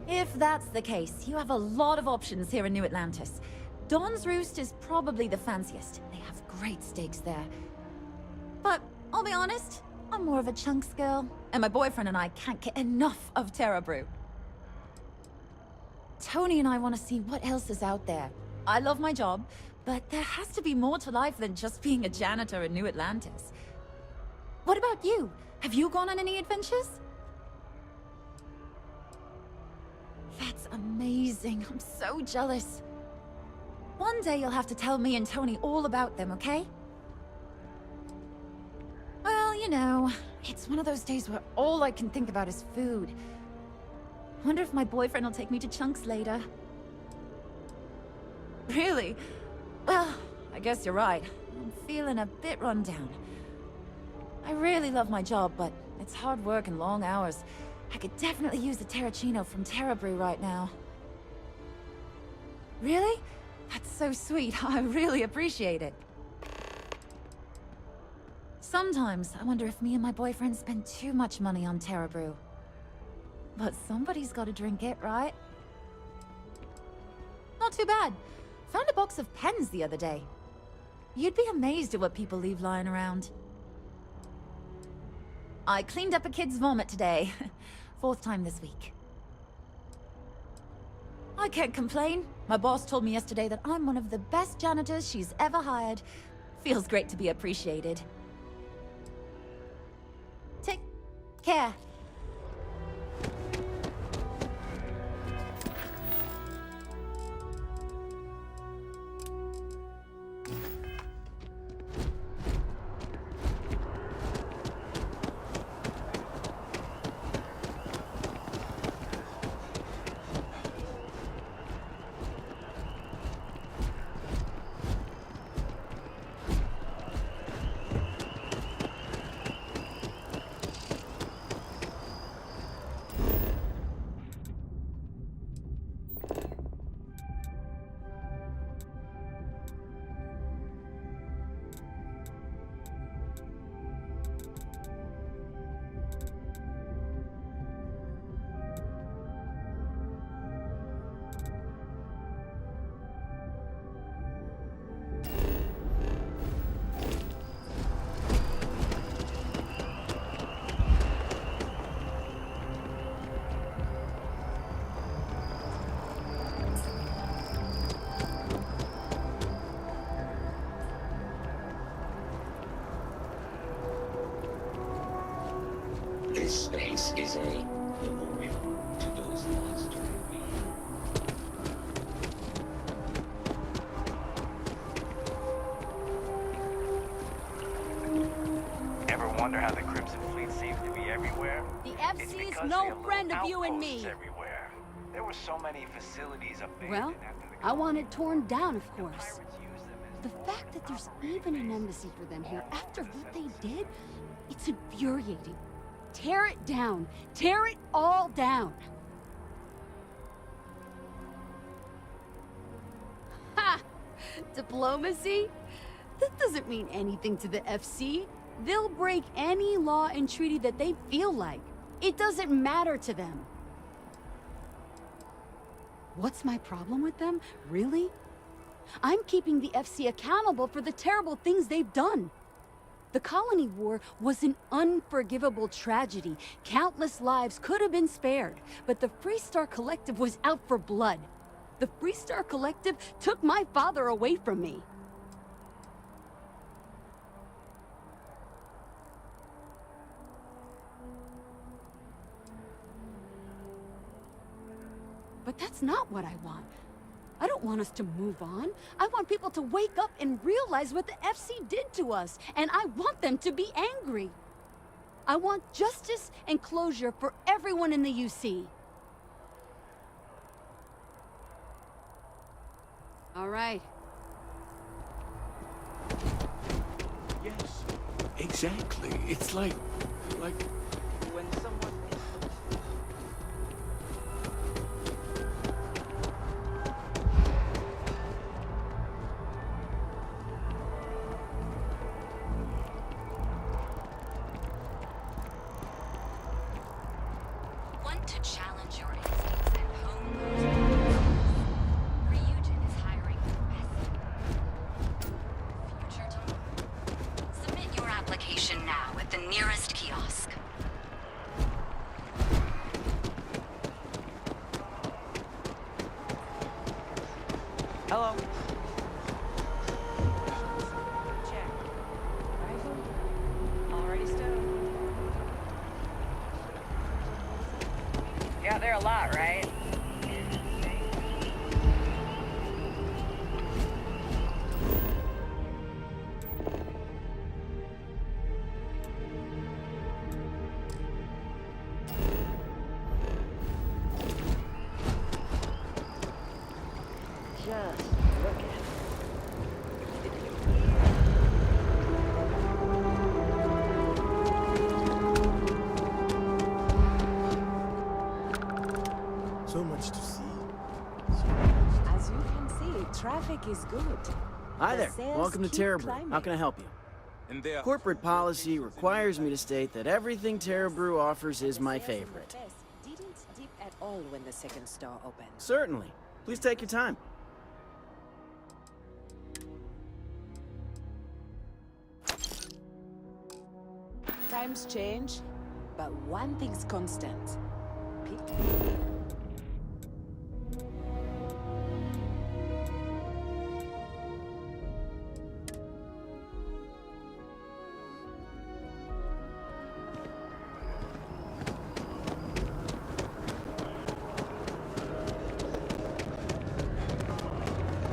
If that's the case, you have a lot of options here in New Atlantis. Don's Roost is probably the fanciest. They have great steaks there. But I'll be honest, I'm more of a chunks girl, and my boyfriend and I can't get enough of Terra Brew. Tony and I want to see what else is out there. I love my job, but there has to be more to life than just being a janitor in New Atlantis. What about you? Have you gone on any adventures? That's amazing. I'm so jealous. One day you'll have to tell me and Tony all about them, okay? Well, you know, it's one of those days where all I can think about is food. Wonder if my boyfriend will take me to Chunks later. Really? Well, I guess you're right. I'm feeling a bit run down. I really love my job, but it's hard work and long hours. I could definitely use a Terracino from Terra Brew right now. Really? That's so sweet. I really appreciate it. Sometimes I wonder if me and my boyfriend spend too much money on Terra Brew. But somebody's got to drink it, right? Not too bad. Found a box of pens the other day. You'd be amazed at what people leave lying around. I cleaned up a kid's vomit today. 4th time this week. I can't complain. My boss told me yesterday that I'm one of the best janitors she's ever hired. Feels great to be appreciated. Take care. This space is a memorial to those lost to me. Ever wonder how the Crimson Fleet seems to be everywhere? The It's FC is because no they have friend little of you and me. outposts everywhere. There were so many facilities abandoned Well, after the I want it torn down, of course. The fact that there's even an embassy for them here after what they did, it's infuriating. Tear it down. Tear it all down. Ha! Diplomacy? That doesn't mean anything to the FC. They'll break any law and treaty that they feel like. It doesn't matter to them. What's my problem with them? Really? I'm keeping the FC accountable for the terrible things they've done. The Colony War was an unforgivable tragedy. Countless lives could have been spared, but the Freestar Collective was out for blood. The Freestar Collective took my father away from me. But that's not what I want. I don't want us to move on. I want people to wake up and realize what the FC did to us, and I want them to be angry. I want justice and closure for everyone in the UC. All right. Yes, exactly. It's like when someone... application now at the nearest kiosk. Hello. Already stowed. Yeah, they're a lot, right? Just look at it. So much to see. As you can see, traffic is good. Hi The there. sales Welcome to keep Terra Brew. climbing. How can I help you? Corporate policy requires me to state that everything Terra Brew offers is my favorite. Didn't dip at all when the second store opened. Certainly. Please take your time. Times change, but one thing's constant.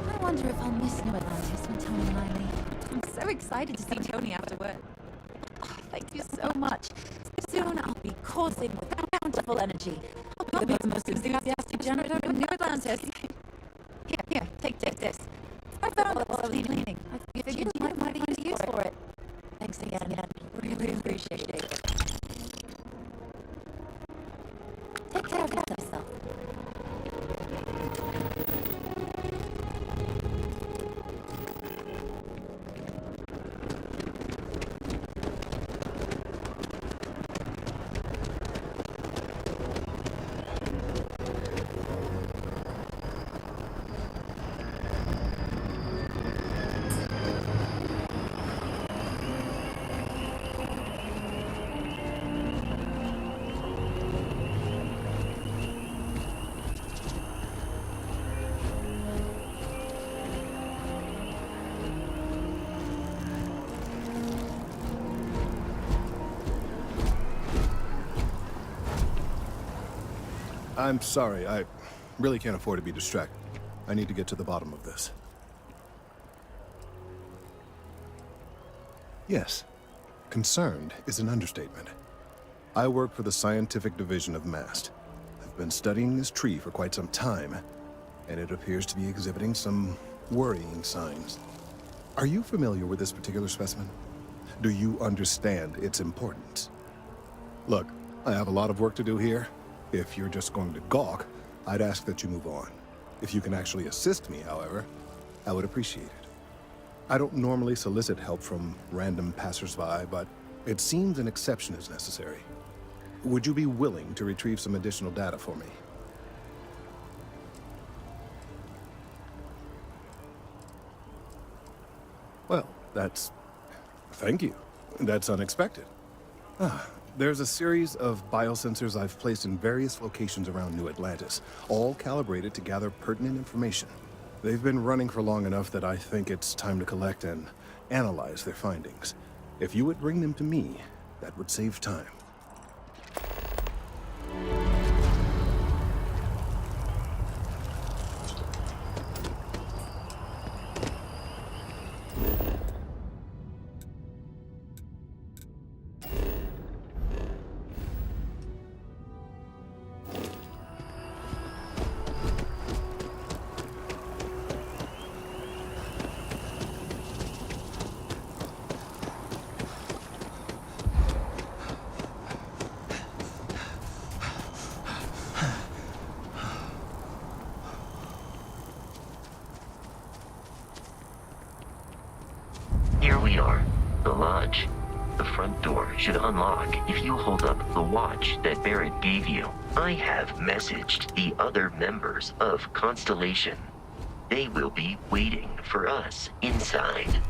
I wonder if I'll miss New Atlantis when Tony and I leave. I'm so excited to see Tony after work. Oh, thank you so much. Soon I'll be coursing with bountiful energy. I'll be the most enthusiastic janitor in New Atlantis. Here, take this. I found it while I was cleaning. I figured you might find a use for it. Thanks again. Really appreciate it. Take care of yourself. I'm sorry, I really can't afford to be distracted. I need to get to the bottom of this. Yes, concerned is an understatement. I work for the scientific division of MAST. I've been studying this tree for quite some time, and it appears to be exhibiting some worrying signs. Are you familiar with this particular specimen? Do you understand its importance? Look, I have a lot of work to do here. If you're just going to gawk, I'd ask that you move on. If you can actually assist me, however, I would appreciate it. I don't normally solicit help from random passersby, but it seems an exception is necessary. Would you be willing to retrieve some additional data for me? Well, thank you. That's unexpected. There's a series of biosensors I've placed in various locations around New Atlantis, all calibrated to gather pertinent information. They've been running for long enough that I think it's time to collect and analyze their findings. If you would bring them to me, that would save time. Here we are, the lodge. The front door should unlock if you hold up the watch that Barrett gave you. I have messaged the other members of Constellation. They will be waiting for us inside.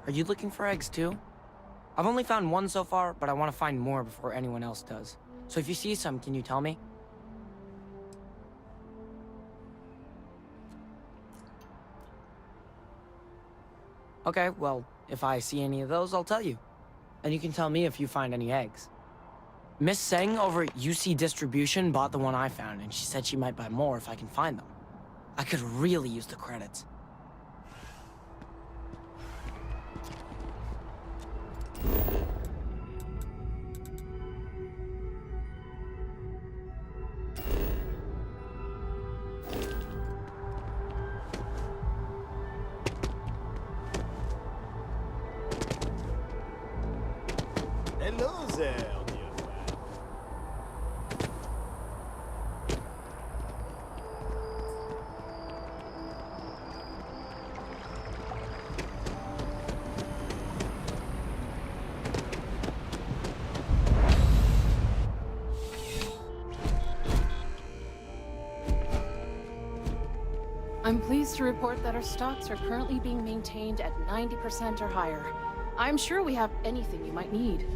Are you looking for eggs too? I've only found one so far, but I want to find more before anyone else does. So if you see some, can you tell me? Okay, well, if I see any of those, I'll tell you. And you can tell me if you find any eggs. Miss Seng over at UC Distribution bought the one I found, and she said she might buy more if I can find them. I could really use the credits. Hello there, dear friend. I'm pleased to report that our stocks are currently being maintained at 90% or higher. I'm sure we have anything you might need.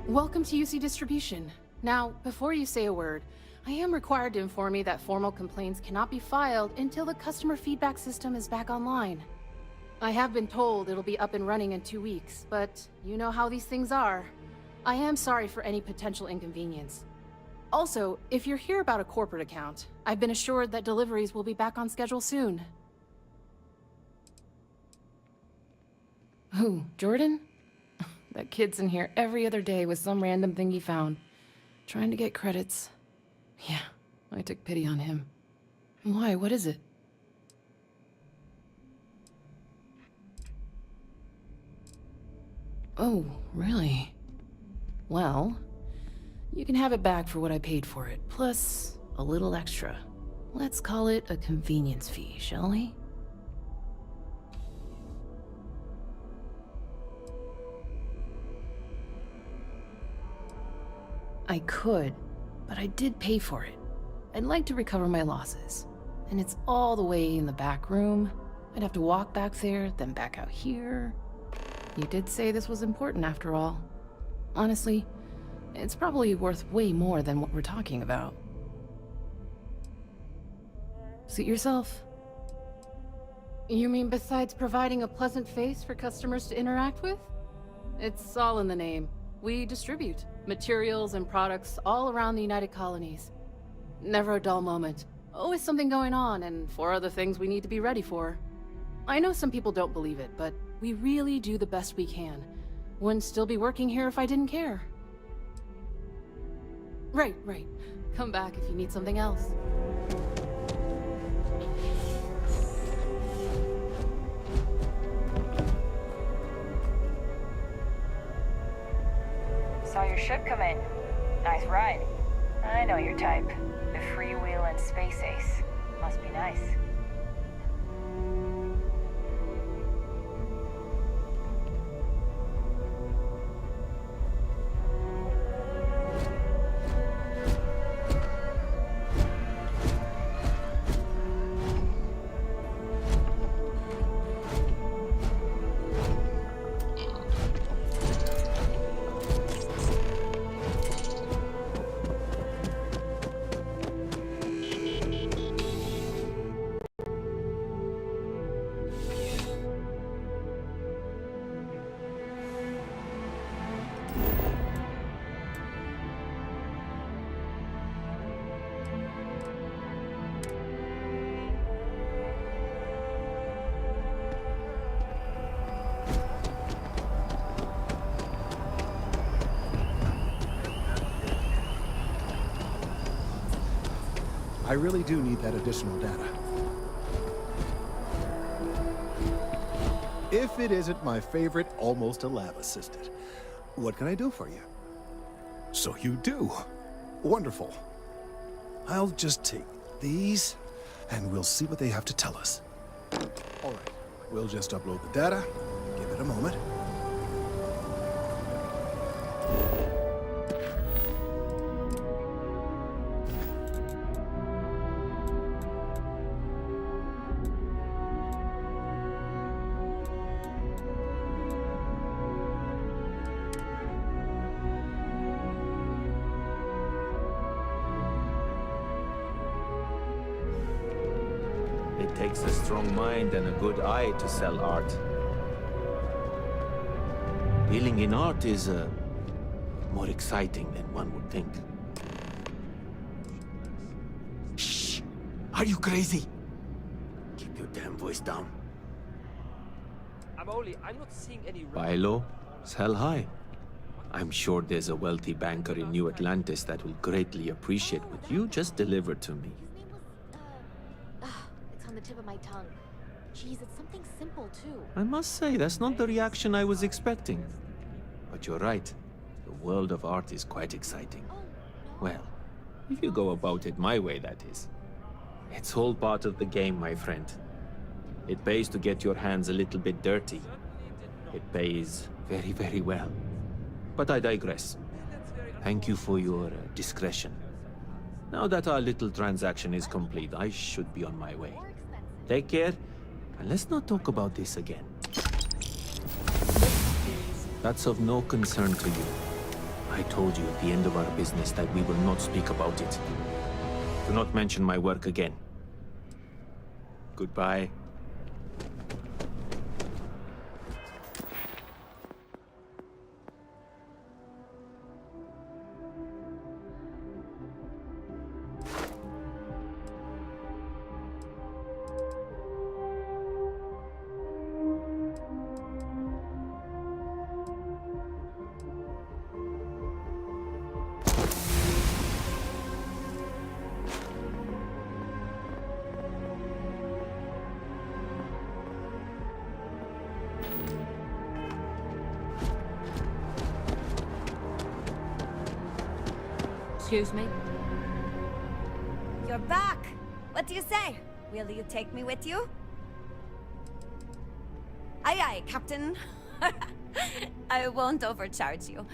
Welcome to UC Distribution. Now, before you say a word, I am required to inform you that formal complaints cannot be filed until the customer feedback system is back online. I have been told it'll be up and running in 2 weeks, but you know how these things are. I am sorry for any potential inconvenience. Also, if you're here about a corporate account, I've been assured that deliveries will be back on schedule soon. Who, Jordan? That kid's in here every other day with some random thing he found, trying to get credits. Yeah, I took pity on him. Why, what is it? Oh, really? Well, you can have it back for what I paid for it, plus a little extra. Let's call it a convenience fee, shall we? I could, but I did pay for it. I'd like to recover my losses. And it's all the way in the back room. I'd have to walk back there, then back out here. You did say this was important after all. Honestly, it's probably worth way more than what we're talking about. Suit yourself. You mean besides providing a pleasant face for customers to interact with? It's all in the name. We distribute materials and products all around the United Colonies. Never a dull moment. Always something going on, and 4 other things we need to be ready for. I know some people don't believe it, but we really do the best we can. Wouldn't still be working here if I didn't care. Right. Come back if you need something else. Saw your ship come in. Nice ride. I know your type. The freewheeling space ace. Must be nice. I really do need that additional data. If it isn't my favorite almost a lab assistant, what can I do for you? So you do. Wonderful. I'll just take these, and we'll see what they have to tell us. All right, we'll just upload the data. Give it a moment. takes a strong mind and a good eye to sell art. Dealing in art is more exciting than one would think. Shh! Are you crazy? Keep your damn voice down. I'm not seeing any... Buy low, sell high. I'm sure there's a wealthy banker in New Atlantis that will greatly appreciate what you just delivered to me. It's on the tip of my tongue. Jeez, it's something simple, too. I must say, that's not the reaction I was expecting. But you're right. The world of art is quite exciting. Well, if you go about it my way, that is. It's all part of the game, my friend. It pays to get your hands a little bit dirty. It pays very, very well. But I digress. Thank you for your discretion. Now that our little transaction is complete, I should be on my way. Take care, and let's not talk about this again. That's of no concern to you. I told you at the end of our business that we will not speak about it. Do not mention my work again. Goodbye. Excuse me? You're back! What do you say? Will you take me with you? Aye aye, Captain. I won't overcharge you.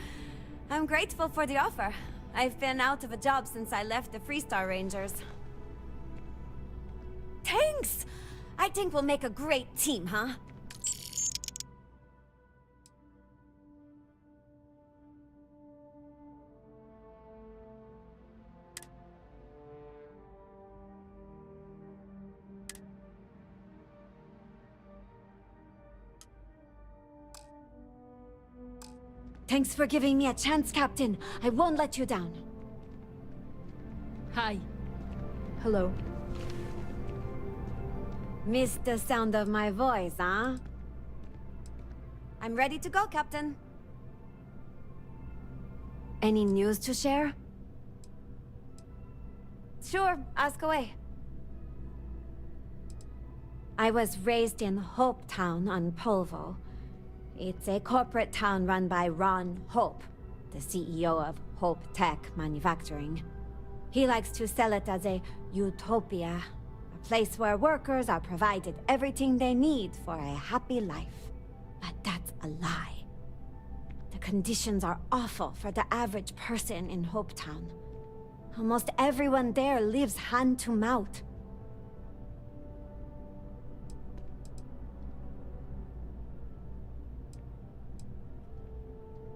I'm grateful for the offer. I've been out of a job since I left the Freestar Rangers. Thanks! I think we'll make a great team, huh? Thanks for giving me a chance, Captain. I won't let you down. Hi. Hello. Missed the sound of my voice, huh? I'm ready to go, Captain. Any news to share? Sure, ask away. I was raised in Hope Town on Polvo. It's a corporate town run by Ron Hope, the CEO of Hope Tech Manufacturing. He likes to sell it as a utopia, a place where workers are provided everything they need for a happy life. But that's a lie. The conditions are awful for the average person in Hope Town. Almost everyone there lives hand to mouth.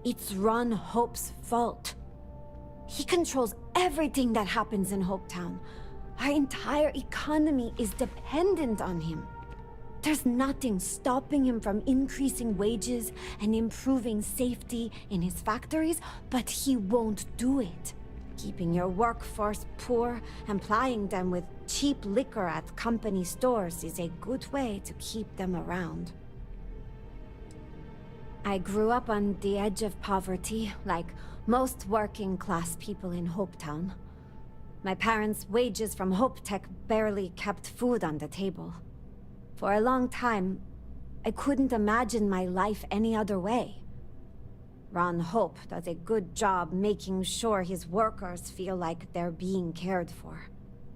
It's Ron Hope's fault. He controls everything that happens in Hope Town. Our entire economy is dependent on him. There's nothing stopping him from increasing wages and improving safety in his factories, but he won't do it. Keeping your workforce poor and plying them with cheap liquor at company stores is a good way to keep them around. I grew up on the edge of poverty, like most working-class people in Hope Town. My parents' wages from Hope Tech barely kept food on the table. For a long time, I couldn't imagine my life any other way. Ron Hope does a good job making sure his workers feel like they're being cared for.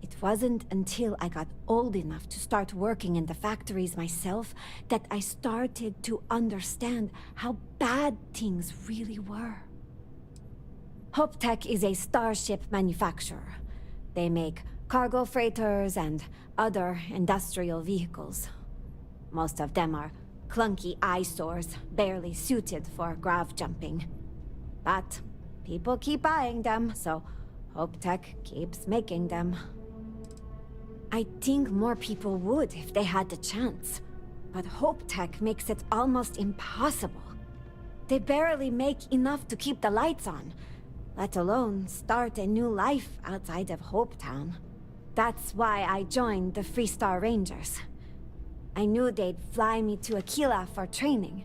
It wasn't until I got old enough to start working in the factories myself that I started to understand how bad things really were. Hope Tech is a starship manufacturer. They make cargo freighters and other industrial vehicles. Most of them are clunky eyesores, barely suited for grav jumping. But people keep buying them, so Hope Tech keeps making them. I think more people would if they had the chance. But Hope Tech makes it almost impossible. They barely make enough to keep the lights on, let alone start a new life outside of Hopetown. That's why I joined the Freestar Rangers. I knew they'd fly me to Aquila for training,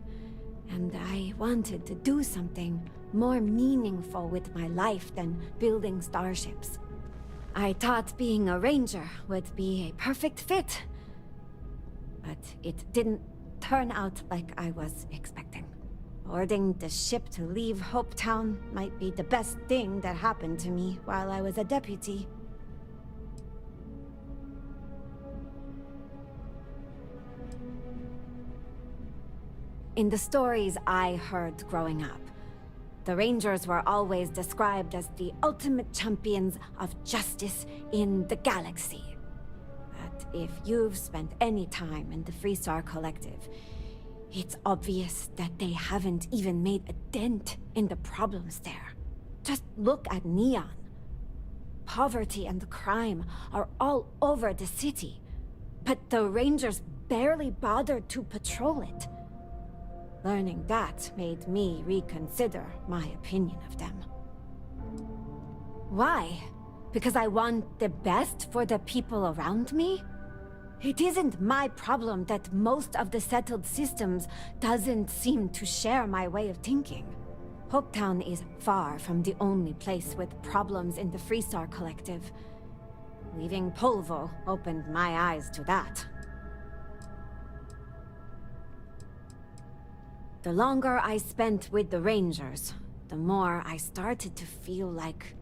and I wanted to do something more meaningful with my life than building starships. I thought being a ranger would be a perfect fit, but it didn't turn out like I was expecting. Boarding the ship to leave Hopetown might be the best thing that happened to me while I was a deputy. In the stories I heard growing up, the Rangers were always described as the ultimate champions of justice in the galaxy. But if you've spent any time in the Freestar Collective, it's obvious that they haven't even made a dent in the problems there. Just look at Neon. Poverty and crime are all over the city, but the Rangers barely bothered to patrol it. Learning that made me reconsider my opinion of them. Why? Because I want the best for the people around me? It isn't my problem that most of the settled systems doesn't seem to share my way of thinking. Hopetown is far from the only place with problems in the Freestar Collective. Leaving Polvo opened my eyes to that. The longer I spent with the Rangers, the more I started to feel like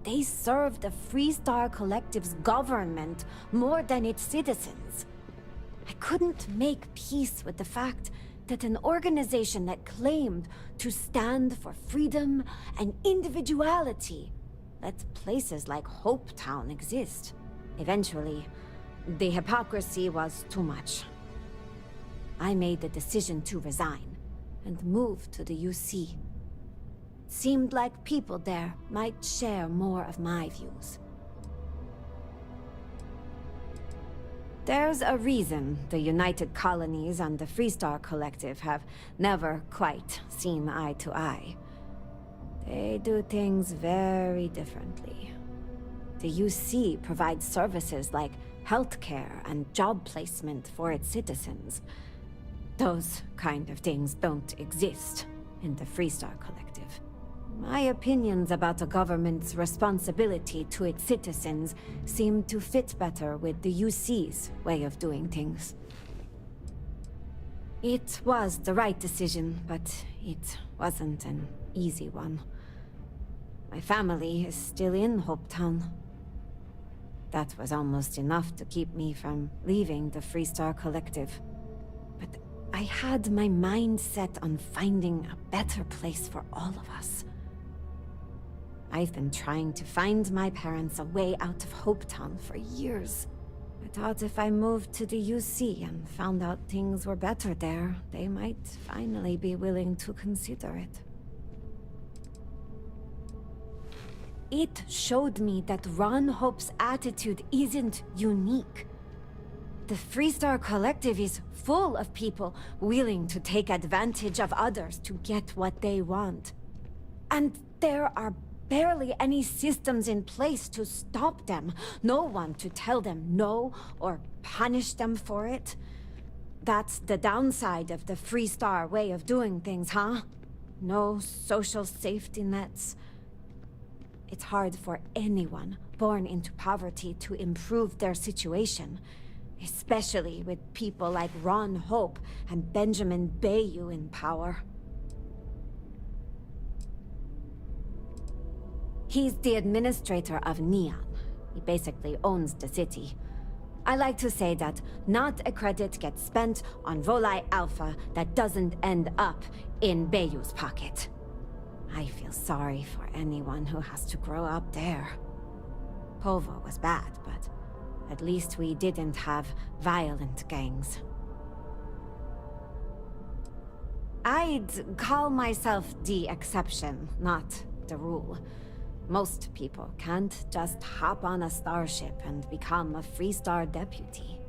they serve the Freestar Collective's government more than its citizens. I couldn't make peace with the fact that an organization that claimed to stand for freedom and individuality let places like Hopetown exist. Eventually, the hypocrisy was too much. I made the decision to resign and move to the UC. Seemed like people there might share more of my views. There's a reason the United Colonies and the Freestar Collective have never quite seen eye to eye. They do things very differently. The UC provides services like healthcare and job placement for its citizens. Those kind of things don't exist in the Freestar Collective. My opinions about the government's responsibility to its citizens seem to fit better with the UC's way of doing things. It was the right decision, but it wasn't an easy one. My family is still in Hopetown. That was almost enough to keep me from leaving the Freestar Collective. But I had my mind set on finding a better place for all of us. I've been trying to find my parents a way out of Hopetown for years. I thought if I moved to the UC and found out things were better there, they might finally be willing to consider it. It showed me that Ron Hope's attitude isn't unique. The Freestar Collective is full of people willing to take advantage of others to get what they want. And there are barely any systems in place to stop them. No one to tell them no or punish them for it. That's the downside of the Freestar way of doing things, huh? No social safety nets. It's hard for anyone born into poverty to improve their situation. Especially with people like Ron Hope and Benjamin Bayou in power. He's the administrator of Neon. He basically owns the city. I like to say that not a credit gets spent on Volai Alpha that doesn't end up in Bayou's pocket. I feel sorry for anyone who has to grow up there. Polvo was bad, but at least we didn't have violent gangs. I'd call myself the exception, not the rule. Most people can't just hop on a starship and become a Freestar deputy.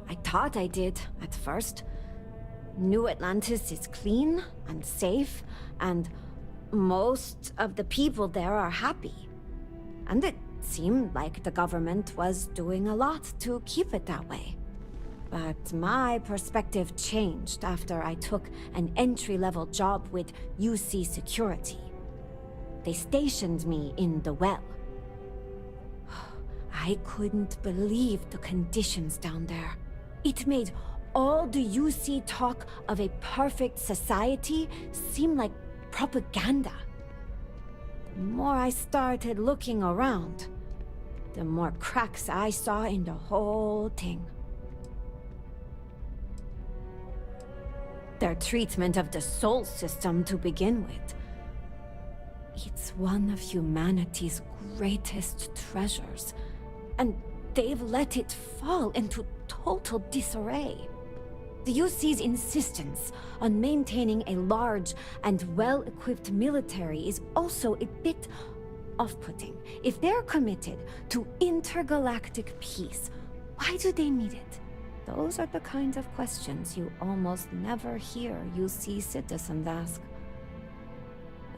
I thought I did at first. New Atlantis is clean and safe, and most of the people there are happy. And it seemed like the government was doing a lot to keep it that way. But my perspective changed after I took an entry-level job with UC Security. They stationed me in the well. I couldn't believe the conditions down there. It made all the UC talk of a perfect society seem like propaganda. The more I started looking around, the more cracks I saw in the whole thing. Their treatment of the Sol system to begin with. It's one of humanity's greatest treasures, and they've let it fall into total disarray. The UC's insistence on maintaining a large and well-equipped military is also a bit off-putting. If they're committed to intergalactic peace, why do they need it? Those are the kinds of questions you almost never hear UC citizens ask.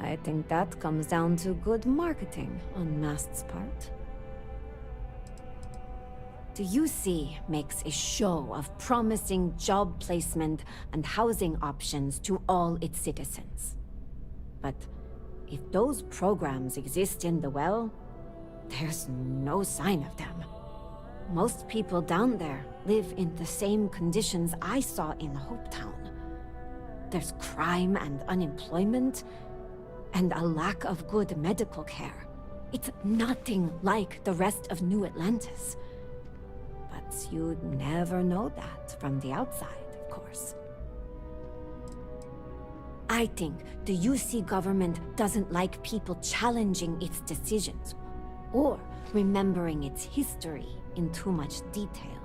I think that comes down to good marketing on Mast's part. The UC makes a show of promising job placement and housing options to all its citizens. But if those programs exist in the well, there's no sign of them. Most people down there live in the same conditions I saw in Hopetown. There's crime and unemployment, and a lack of good medical care. It's nothing like the rest of New Atlantis. But you'd never know that from the outside, of course. I think the UC government doesn't like people challenging its decisions, or remembering its history in too much detail.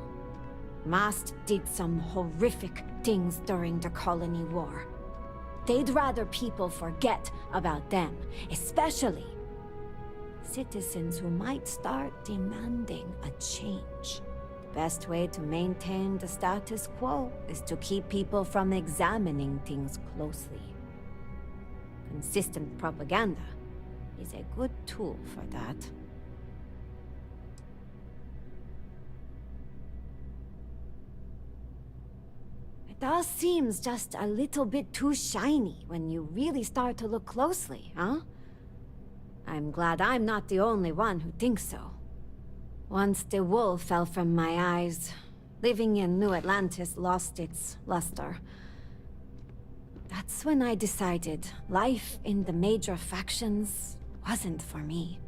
Mast did some horrific things during the Colony War. They'd rather people forget about them, especially citizens who might start demanding a change. The best way to maintain the status quo is to keep people from examining things closely. Consistent propaganda is a good tool for that. It all seems just a little bit too shiny when you really start to look closely, huh? I'm glad I'm not the only one who thinks so. Once the wool fell from my eyes, living in New Atlantis lost its luster. That's when I decided life in the major factions wasn't for me.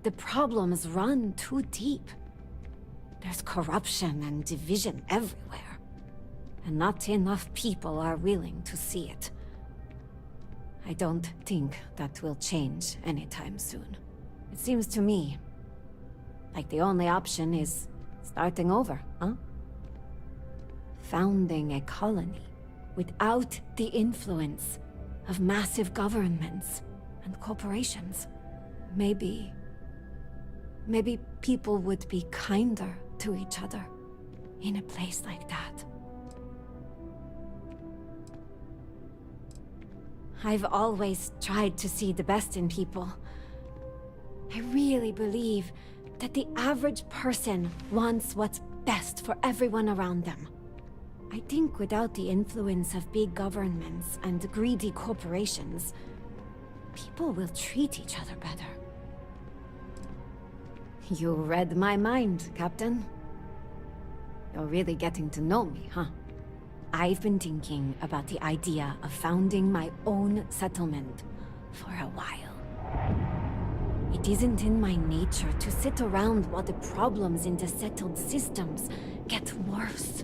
The problems run too deep. There's corruption and division everywhere. And not enough people are willing to see it. I don't think that will change anytime soon. It seems to me like the only option is starting over, huh? Founding a colony without the influence of massive governments and corporations. Maybe people would be kinder to each other in a place like that. I've always tried to see the best in people. I really believe that the average person wants what's best for everyone around them. I think without the influence of big governments and greedy corporations, people will treat each other better. You read my mind, Captain. You're really getting to know me, huh? I've been thinking about the idea of founding my own settlement for a while. It isn't in my nature to sit around while the problems in the settled systems get worse.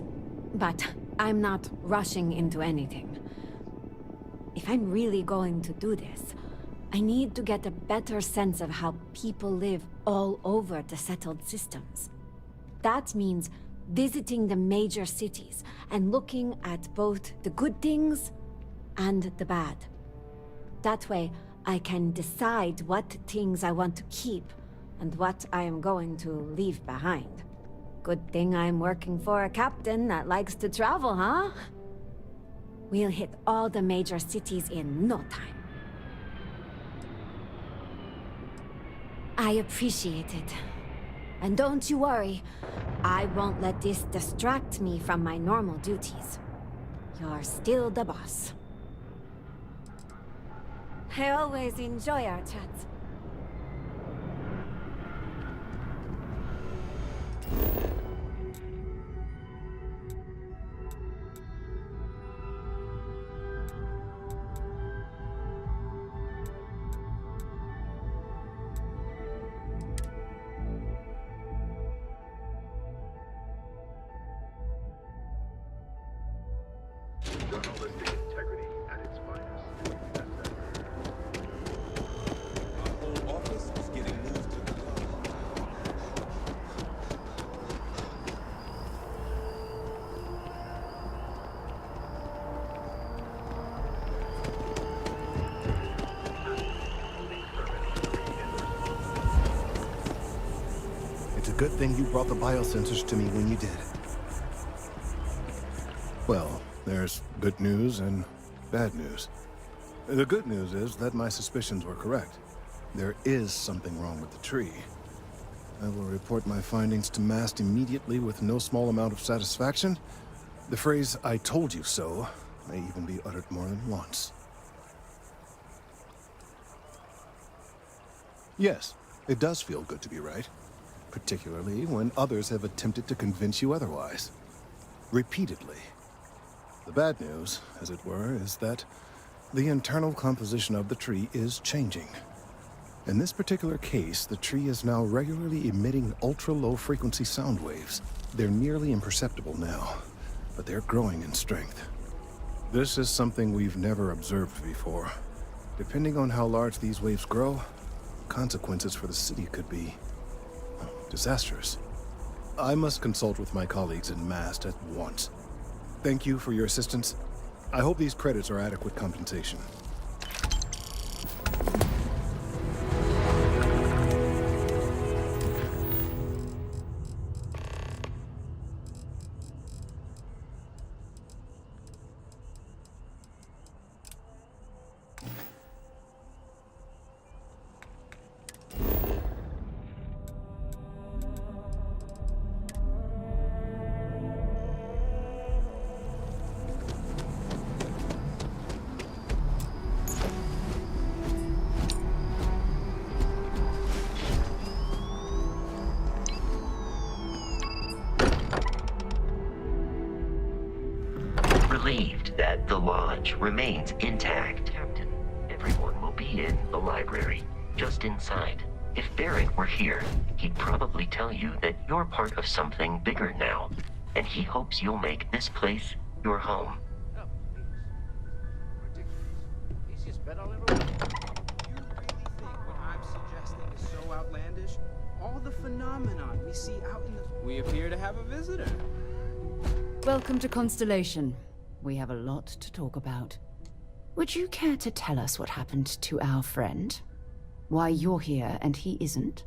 But I'm not rushing into anything. If I'm really going to do this, I need to get a better sense of how people live all over the settled systems. That means visiting the major cities and looking at both the good things and the bad. That way, I can decide what things I want to keep and what I am going to leave behind. Good thing I'm working for a captain that likes to travel, huh? We'll hit all the major cities in no time. I appreciate it. And don't you worry, I won't let this distract me from my normal duties. You're still the boss. I always enjoy our chats. Journalistic integrity at its finest. Our whole office is getting moved to the cloud. It's a good thing you brought the biosensors to me when you did. Well, there's good news and bad news. The good news is that my suspicions were correct. There is something wrong with the tree. I will report my findings to MAST immediately with no small amount of satisfaction. The phrase, "I told you so," may even be uttered more than once. Yes, it does feel good to be right. Particularly when others have attempted to convince you otherwise. Repeatedly. The bad news, as it were, is that the internal composition of the tree is changing. In this particular case, the tree is now regularly emitting ultra-low frequency sound waves. They're nearly imperceptible now, but they're growing in strength. This is something we've never observed before. Depending on how large these waves grow, consequences for the city could be disastrous. I must consult with my colleagues in MAST at once. Thank you for your assistance. I hope these credits are adequate compensation. Relieved that the lodge remains intact. Captain, everyone will be in the library, just inside. If Barrett were here, he'd probably tell you that you're part of something bigger now, and he hopes you'll make this place your home. Easiest bet I'll ever win. You really think what I'm suggesting is so outlandish? All the phenomenon we see out in the... We appear to have a visitor. Welcome to Constellation. We have a lot to talk about. Would you care to tell us what happened to our friend? Why you're here and he isn't?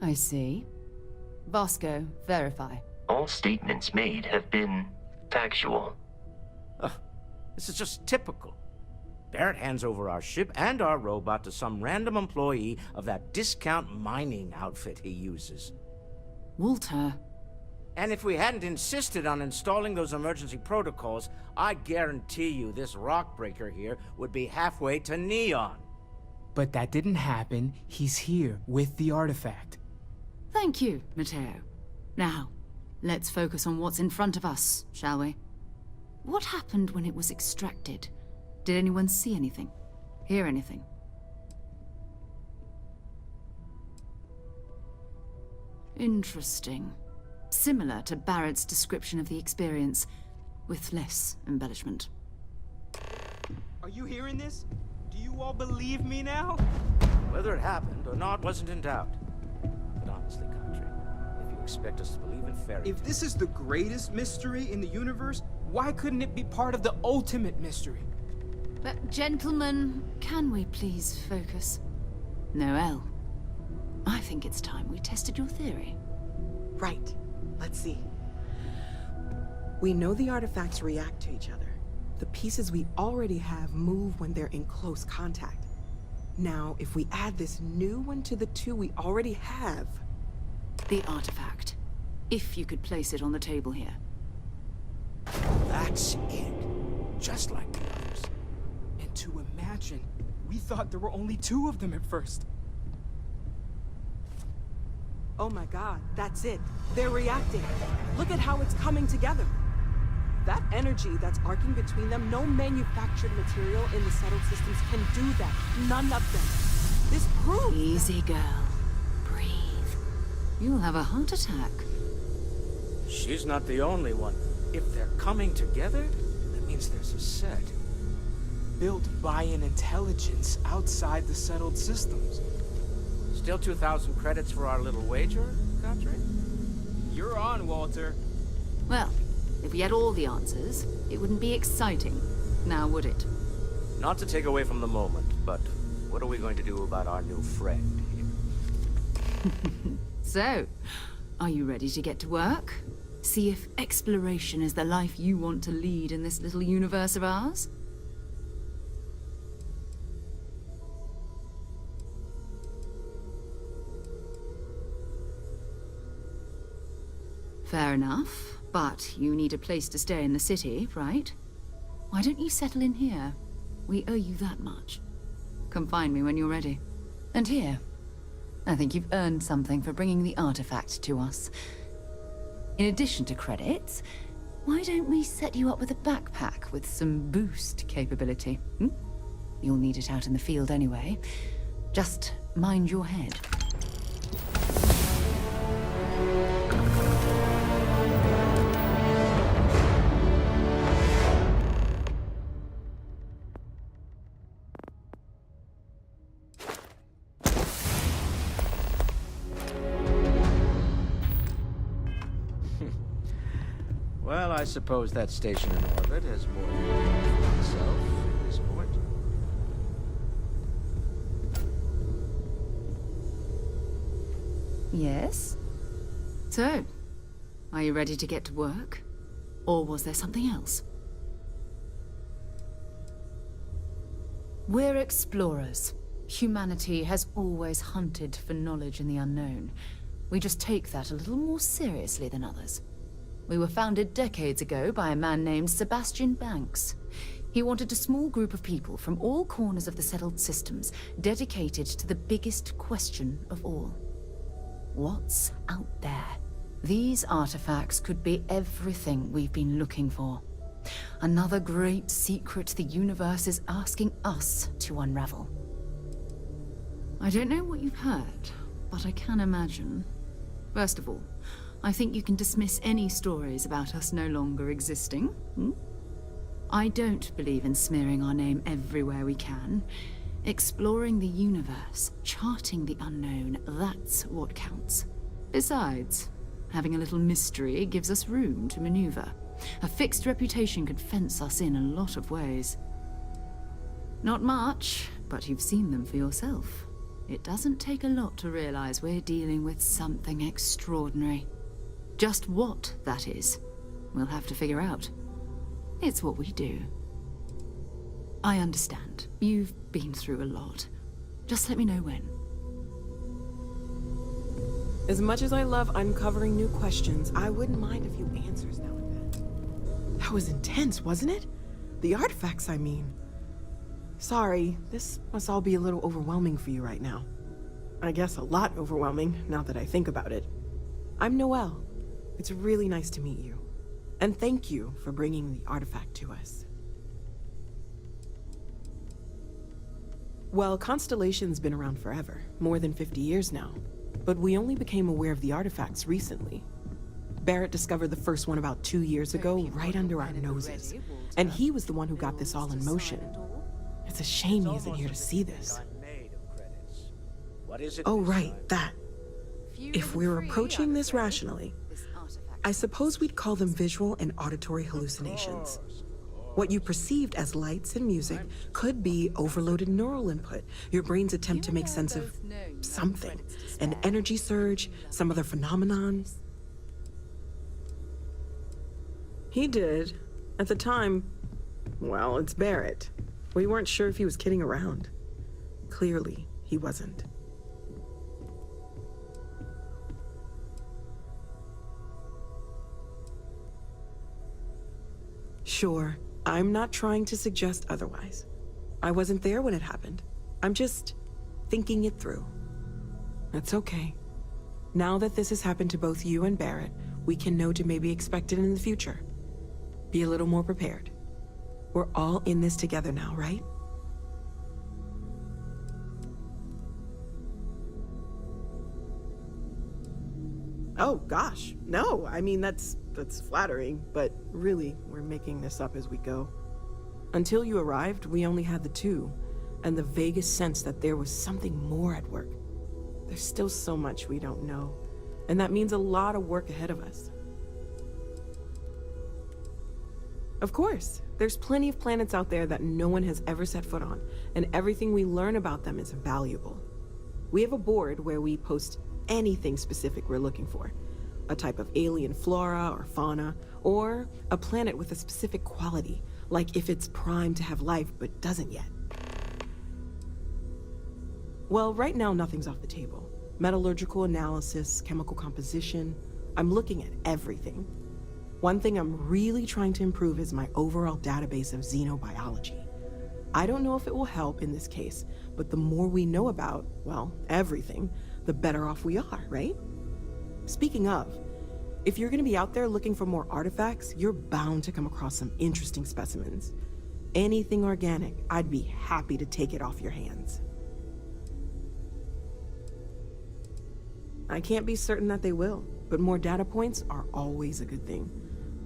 I see. Vasco, verify. All statements made have been factual. This is just typical. Barrett hands over our ship and our robot to some random employee of that discount mining outfit he uses. Walter. And if we hadn't insisted on installing those emergency protocols, I guarantee you this rock breaker here would be halfway to Neon. But that didn't happen. He's here with the artifact. Thank you, Matteo. Now, let's focus on what's in front of us, shall we? What happened when it was extracted? Did anyone see anything? Hear anything? Interesting. Similar to Barrett's description of the experience, with less embellishment. Are you hearing this? Do you all believe me now? Whether it happened or not wasn't in doubt. But honestly, Country, if you expect us to believe in fairy tales. If this is the greatest mystery in the universe, why couldn't it be part of the ultimate mystery? But, gentlemen, can we please focus? Noel, I think it's time we tested your theory. Right. Let's see. We know the artifacts react to each other. The pieces we already have move when they're in close contact. Now, if we add this new one to the two we already have... The artifact. If you could place it on the table here. That's it. Just like the others. And to imagine, we thought there were only 2 of them at first. Oh my god, that's it. They're reacting. Look at how it's coming together. That energy that's arcing between them, no manufactured material in the settled systems can do that. None of them. This proves... Easy, girl. Breathe. You'll have a heart attack. She's not the only one. If they're coming together, that means there's a set. Built by an intelligence outside the settled systems. Still 2,000 credits for our little wager, Godfrey? You're on, Walter. Well, if we had all the answers, it wouldn't be exciting, now would it? Not to take away from the moment, but what are we going to do about our new friend here? So, are you ready to get to work? See if exploration is the life you want to lead in this little universe of ours? Fair enough, but you need a place to stay in the city, right? Why don't you settle in here? We owe you that much. Come find me when you're ready. And here, I think you've earned something for bringing the artifact to us. In addition to credits, why don't we set you up with a backpack with some boost capability? You'll need it out in the field anyway. Just mind your head. Well, I suppose that station in orbit has more than enough for itself at this point. Yes? So, are you ready to get to work? Or was there something else? We're explorers. Humanity has always hunted for knowledge in the unknown. We just take that a little more seriously than others. We were founded decades ago by a man named Sebastian Banks. He wanted a small group of people from all corners of the settled systems dedicated to the biggest question of all. What's out there? These artifacts could be everything we've been looking for. Another great secret the universe is asking us to unravel. I don't know what you've heard, but I can imagine. First of all, I think you can dismiss any stories about us no longer existing. I don't believe in smearing our name everywhere we can. Exploring the universe, charting the unknown, that's what counts. Besides, having a little mystery gives us room to maneuver. A fixed reputation could fence us in a lot of ways. Not much, but you've seen them for yourself. It doesn't take a lot to realize we're dealing with something extraordinary. Just what that is, we'll have to figure out. It's what we do. I understand. You've been through a lot. Just let me know when. As much as I love uncovering new questions, I wouldn't mind a few answers now and then. That was intense, wasn't it? The artifacts, I mean. Sorry, this must all be a little overwhelming for you right now. I guess a lot overwhelming, now that I think about it. I'm Noelle. It's really nice to meet you. And thank you for bringing the artifact to us. Well, Constellation's been around forever, more than 50 years now. But we only became aware of the artifacts recently. Barrett discovered the first one about 2 years ago, right under our noses. And he was the one who got this all in motion. It's a shame he isn't here to see this. What is it? Oh, right, that. If we're approaching this rationally, I suppose we'd call them visual and auditory hallucinations. What you perceived as lights and music could be overloaded neural input, your brain's attempt to make sense of something, an energy surge, some other phenomenon. He did. At the time, well, it's Barrett. We weren't sure if he was kidding around. Clearly, he wasn't. Sure, I'm not trying to suggest otherwise. I wasn't there when it happened. I'm just thinking it through. That's okay. Now that this has happened to both you and Barrett, we can know to maybe expect it in the future. Be a little more prepared. We're all in this together now, right? Oh, gosh, no. I mean, that's flattering, but really, we're making this up as we go. Until you arrived, we only had the two, and the vaguest sense that there was something more at work. There's still so much we don't know, and that means a lot of work ahead of us. Of course, there's plenty of planets out there that no one has ever set foot on, and everything we learn about them is valuable. We have a board where we post anything specific we're looking for. A type of alien flora or fauna, or a planet with a specific quality, like if it's primed to have life but doesn't yet. Well, right now nothing's off the table. Metallurgical analysis, chemical composition, I'm looking at everything. One thing I'm really trying to improve is my overall database of xenobiology. I don't know if it will help in this case, but the more we know about, well, everything, the better off we are, right? Speaking of, if you're gonna be out there looking for more artifacts, you're bound to come across some interesting specimens. Anything organic, I'd be happy to take it off your hands. I can't be certain that they will, but more data points are always a good thing.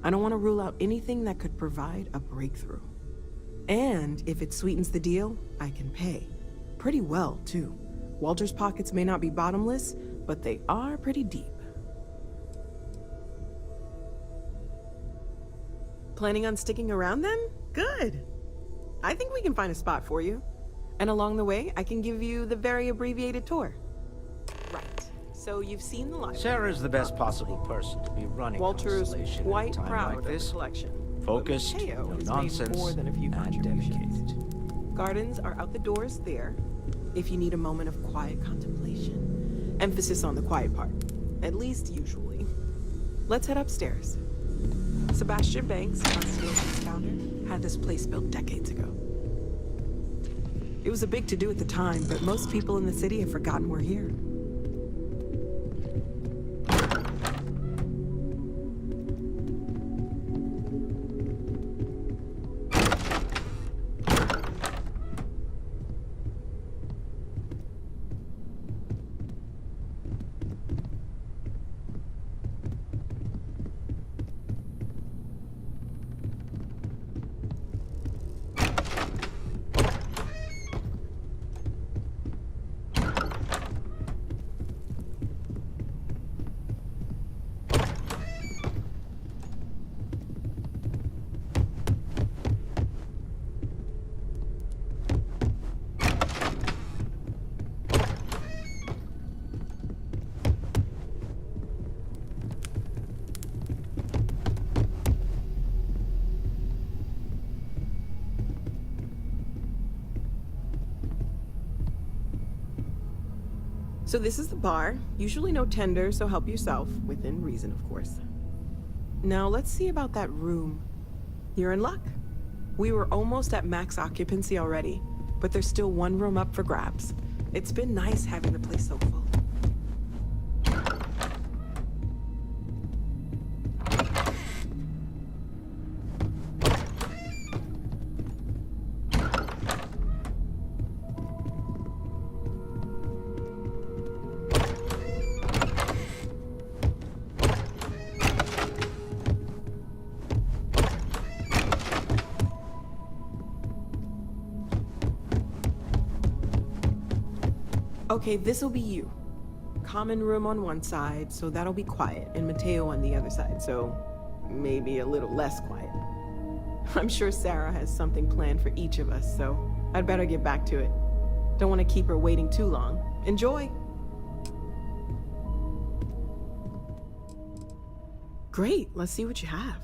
I don't want to rule out anything that could provide a breakthrough. And if it sweetens the deal, I can pay. Pretty well, too. Walter's pockets may not be bottomless, but they are pretty deep. Planning on sticking around then? Good. I think we can find a spot for you. And along the way, I can give you the very abbreviated tour. Right. So you've seen the library. Sarah's the best possible person to be running Walter's Constellation quite at a time proud like of the this. collection. Focused, Mateo no has made nonsense, more than a few and contributions. dedicated. Gardens are out the doors there, if you need a moment of quiet contemplation. Emphasis on the quiet part, at least usually. Let's head upstairs. Sebastian Banks, Constellation's founder, had this place built decades ago. It was a big to-do at the time, but most people in the city have forgotten we're here. So this is the bar. Usually no tender, so help yourself. Within reason, of course. Now let's see about that room. You're in luck. We were almost at max occupancy already, but there's still one room up for grabs. It's been nice having the place so full. Okay, this'll be you. common room on one side, so that'll be quiet, and Mateo on the other side, so maybe a little less quiet. I'm sure Sarah has something planned for each of us, so I'd better get back to it. Don't want to keep her waiting too long. Enjoy! Great, let's see what you have.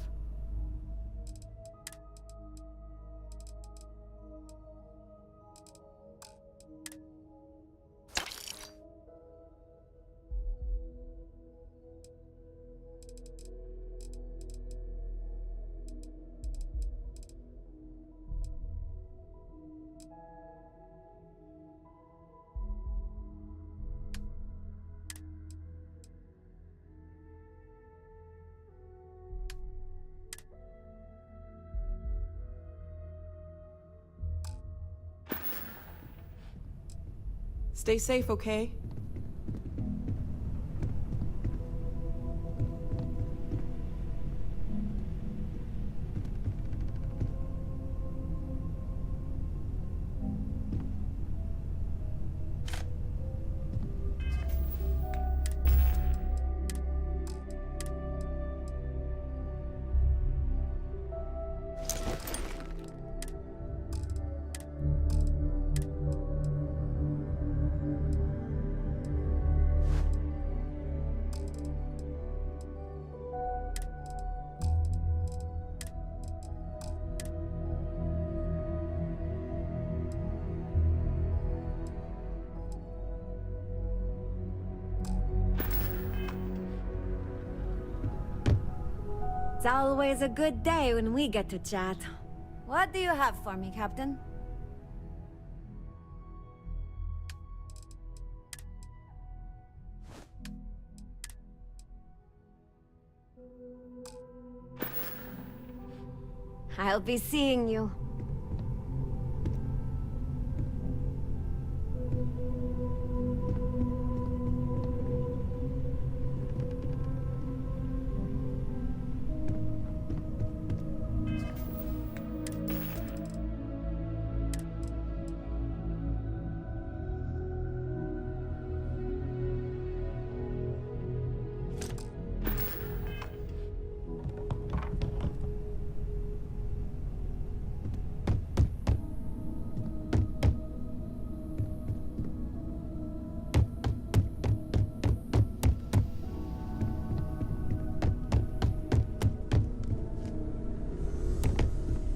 Stay safe, okay? It's always a good day when we get to chat. What do you have for me, Captain? I'll be seeing you.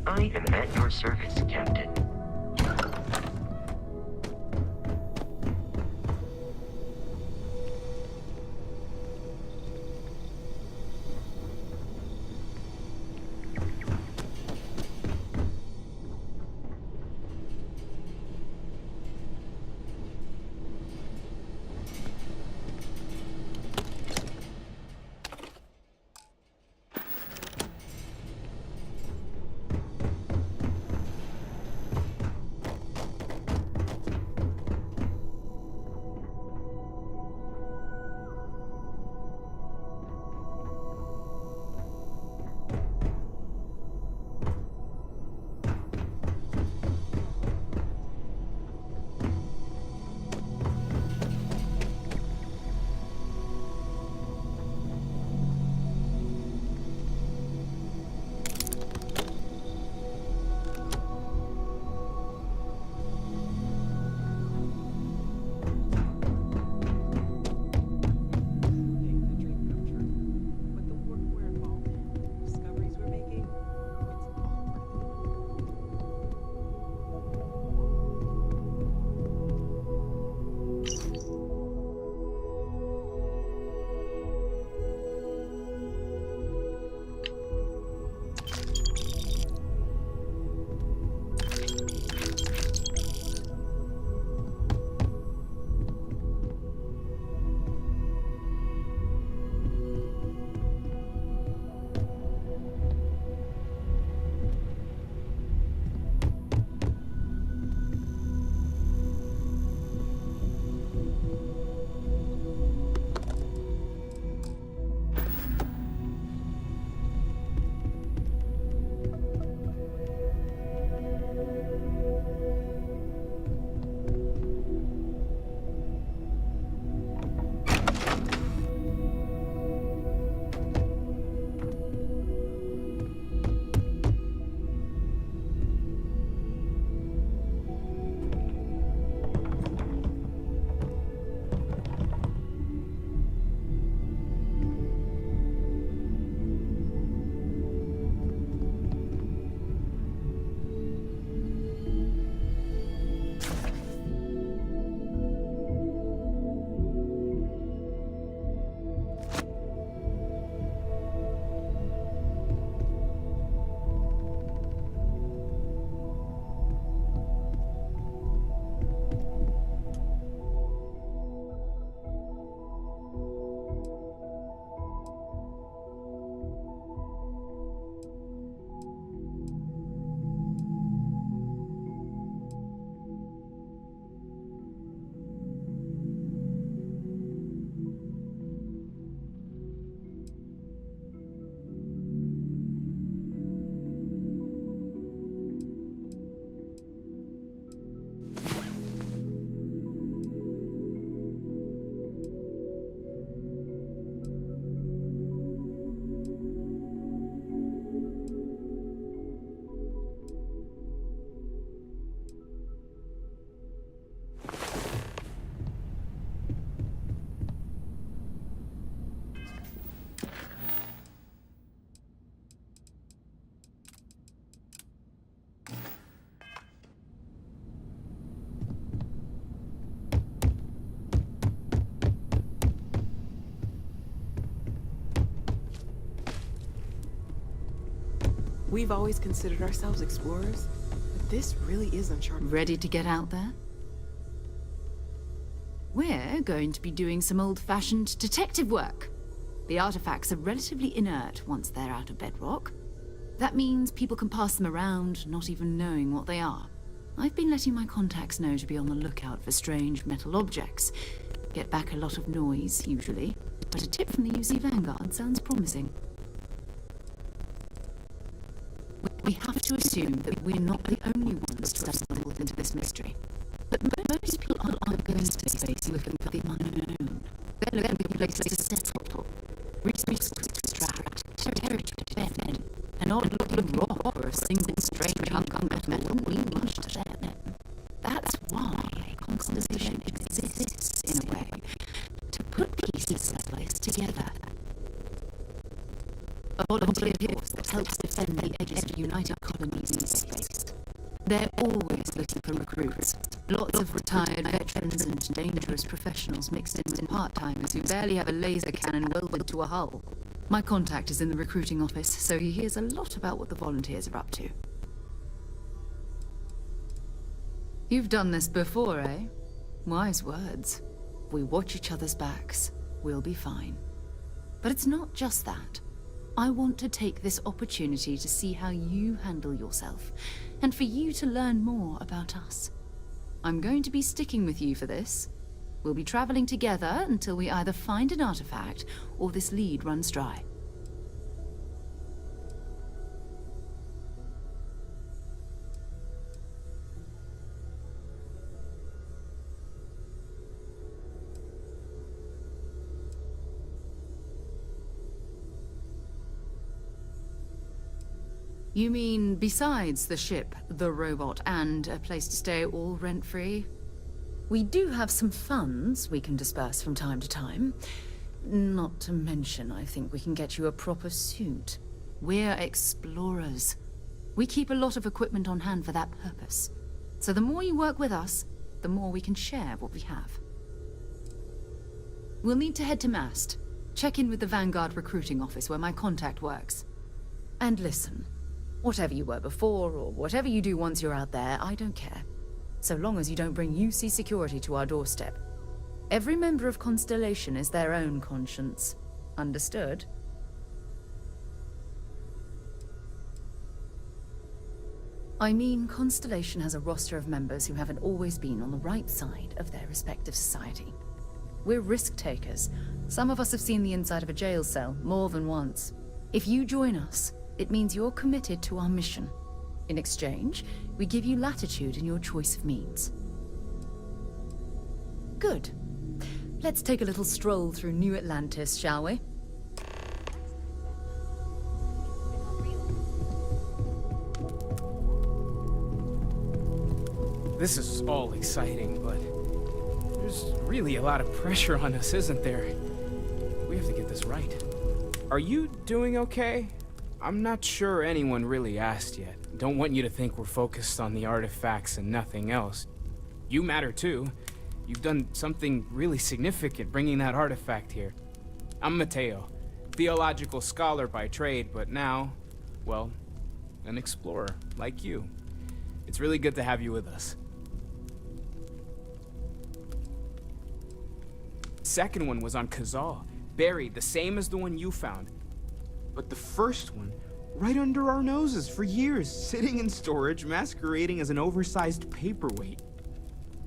I am at your service, Captain. We've always considered ourselves explorers, but this really is uncharted. Ready to get out there? We're going to be doing some old-fashioned detective work. The artifacts are relatively inert once they're out of bedrock. That means people can pass them around, not even knowing what they are. I've been letting my contacts know to be on the lookout for strange metal objects. Get back a lot of noise, usually, but a tip from the UC Vanguard sounds promising. We have to assume that we're not the only ones to have stumbled into this mystery. But most people aren't going to space looking for the unknown. They're looking for places to settle, resources to extract, territory to defend. An odd-looking rock or a single strange hunk of metal wouldn't mean much to them. That's why Constellation exists, in a way, to put pieces of place together. A volunteer force that helps defend the edges of United Colonies in space. They're always looking for recruits. Lots of retired veterans and dangerous professionals mixed in with part-timers who barely have a laser cannon welded to a hull. My contact is in the recruiting office, so he hears a lot about what the volunteers are up to. You've done this before, eh? Wise words. If we watch each other's backs, we'll be fine. But it's not just that. I want to take this opportunity to see how you handle yourself, and for you to learn more about us. I'm going to be sticking with you for this. We'll be traveling together until we either find an artifact or this lead runs dry. You mean besides the ship, the robot, and a place to stay all rent-free? We do have some funds we can disperse from time to time. Not to mention, I think we can get you a proper suit. We're explorers. We keep a lot of equipment on hand for that purpose. So the more you work with us, the more we can share what we have. We'll need to head to Mast. Check in with the Vanguard recruiting office where my contact works. And listen, whatever you were before, or whatever you do once you're out there, I don't care. So long as you don't bring UC security to our doorstep. Every member of Constellation is their own conscience. Understood? I mean, Constellation has a roster of members who haven't always been on the right side of their respective society. We're risk-takers. Some of us have seen the inside of a jail cell more than once. If you join us, it means you're committed to our mission. In exchange, we give you latitude in your choice of means. Good. Let's take a little stroll through New Atlantis, shall we? This is all exciting, but there's really a lot of pressure on us, isn't there? We have to get this right. Are you doing okay? I'm not sure anyone really asked yet. Don't want you to think we're focused on the artifacts and nothing else. You matter too. You've done something really significant bringing that artifact here. I'm Mateo, theological scholar by trade, but now, well, an explorer like you. It's really good to have you with us. Second one was on Kazal, buried, the same as the one you found. But the first one, right under our noses for years, sitting in storage, masquerading as an oversized paperweight.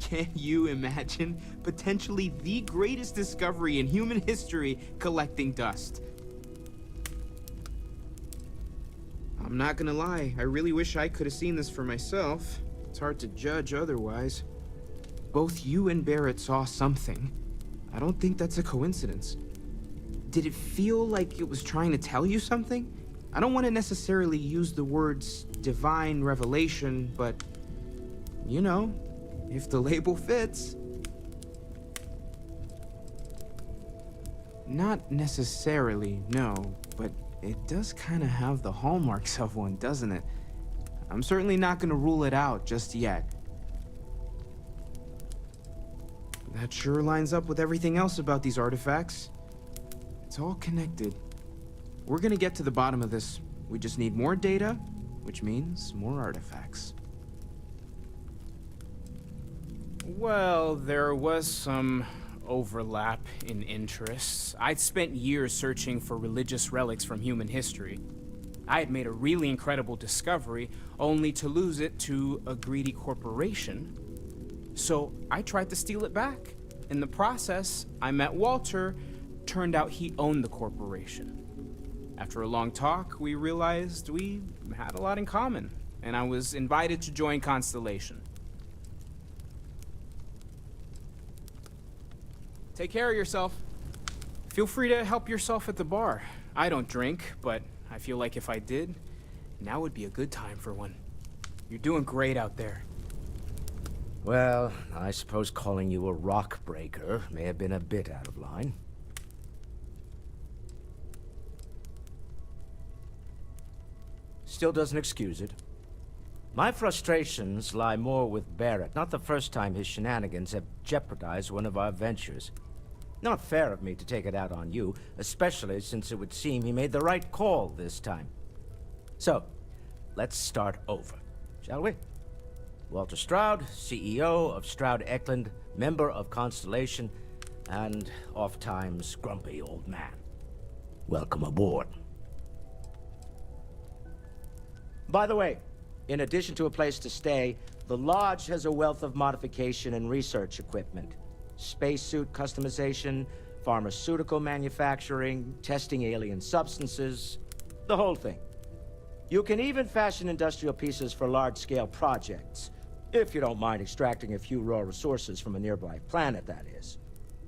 Can you imagine potentially the greatest discovery in human history collecting dust? I'm not gonna lie, I really wish I could have seen this for myself. It's hard to judge otherwise. Both you and Barrett saw something. I don't think that's a coincidence. Did it feel like it was trying to tell you something? I don't want to necessarily use the words divine revelation, but, you know, if the label fits. Not necessarily, no, but it does kind of have the hallmarks of one, doesn't it? I'm certainly not going to rule it out just yet. That sure lines up with everything else about these artifacts. It's all connected. We're gonna get to the bottom of this. We just need more data, which means more artifacts. Well, there was some overlap in interests. I'd spent years searching for religious relics from human history. I had made a really incredible discovery, only to lose it to a greedy corporation. So I tried to steal it back. In the process, I met Walter. Turned out he owned the corporation. After a long talk, we realized we had a lot in common, and I was invited to join Constellation. Take care of yourself. Feel free to help yourself at the bar. I don't drink, but I feel like if I did, now would be a good time for one. You're doing great out there. Well, I suppose calling you a rock breaker may have been a bit out of line. Still doesn't excuse it. My frustrations lie more with Barrett. Not the first time his shenanigans have jeopardized one of our ventures. Not fair of me to take it out on you, especially since it would seem he made the right call this time. So, let's start over, shall we? Walter Stroud, CEO of Stroud Eklund, member of Constellation, and oft-times grumpy old man. Welcome aboard. By the way, in addition to a place to stay, the Lodge has a wealth of modification and research equipment. Spacesuit customization, pharmaceutical manufacturing, testing alien substances, the whole thing. You can even fashion industrial pieces for large-scale projects, if you don't mind extracting a few raw resources from a nearby planet, that is.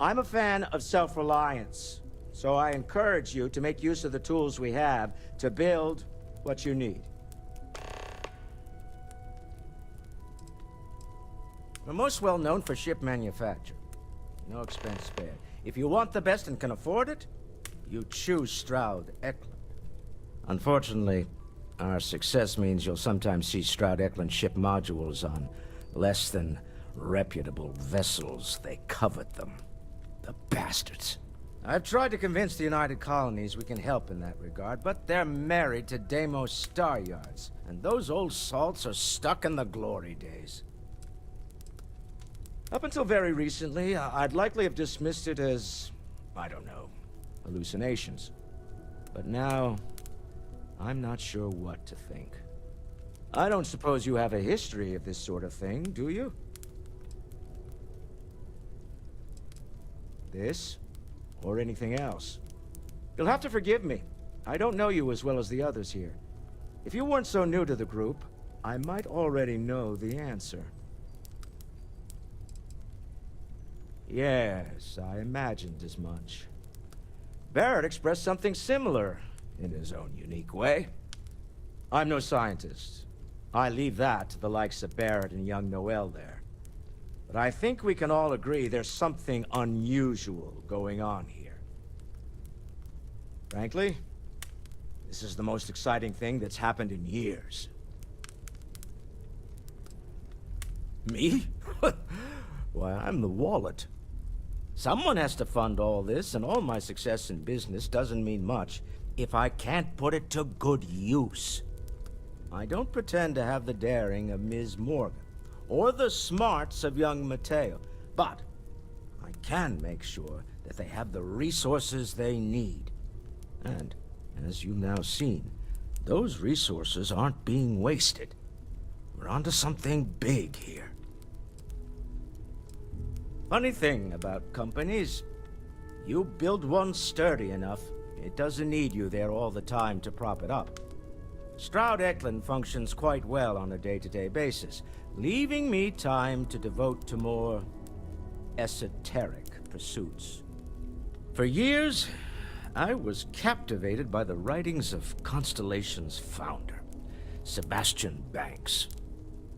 I'm a fan of self-reliance, so I encourage you to make use of the tools we have to build what you need. We're most well known for ship manufacture. No expense spared. If you want the best and can afford it, you choose Stroud Eklund. Unfortunately, our success means you'll sometimes see Stroud Eklund ship modules on less than reputable vessels. They covet them. The bastards. I've tried to convince the United Colonies we can help in that regard, but they're married to Deimos Star Yards, and those old salts are stuck in the glory days. Up until very recently, I'd likely have dismissed it as, I don't know, hallucinations. But now, I'm not sure what to think. I don't suppose you have a history of this sort of thing, do you? This, or anything else? You'll have to forgive me. I don't know you as well as the others here. If you weren't so new to the group, I might already know the answer. Yes, I imagined as much. Barrett expressed something similar, in his own unique way. I'm no scientist. I leave that to the likes of Barrett and young Noel there. But I think we can all agree there's something unusual going on here. Frankly, this is the most exciting thing that's happened in years. Me? Why, I'm the wallet. Someone has to fund all this, and all my success in business doesn't mean much if I can't put it to good use. I don't pretend to have the daring of Ms. Morgan, or the smarts of young Mateo, but I can make sure that they have the resources they need. And, as you've now seen, those resources aren't being wasted. We're onto something big here. Funny thing about companies, you build one sturdy enough, it doesn't need you there all the time to prop it up. Stroud Eklund functions quite well on a day-to-day basis, leaving me time to devote to more esoteric pursuits. For years, I was captivated by the writings of Constellation's founder, Sebastian Banks.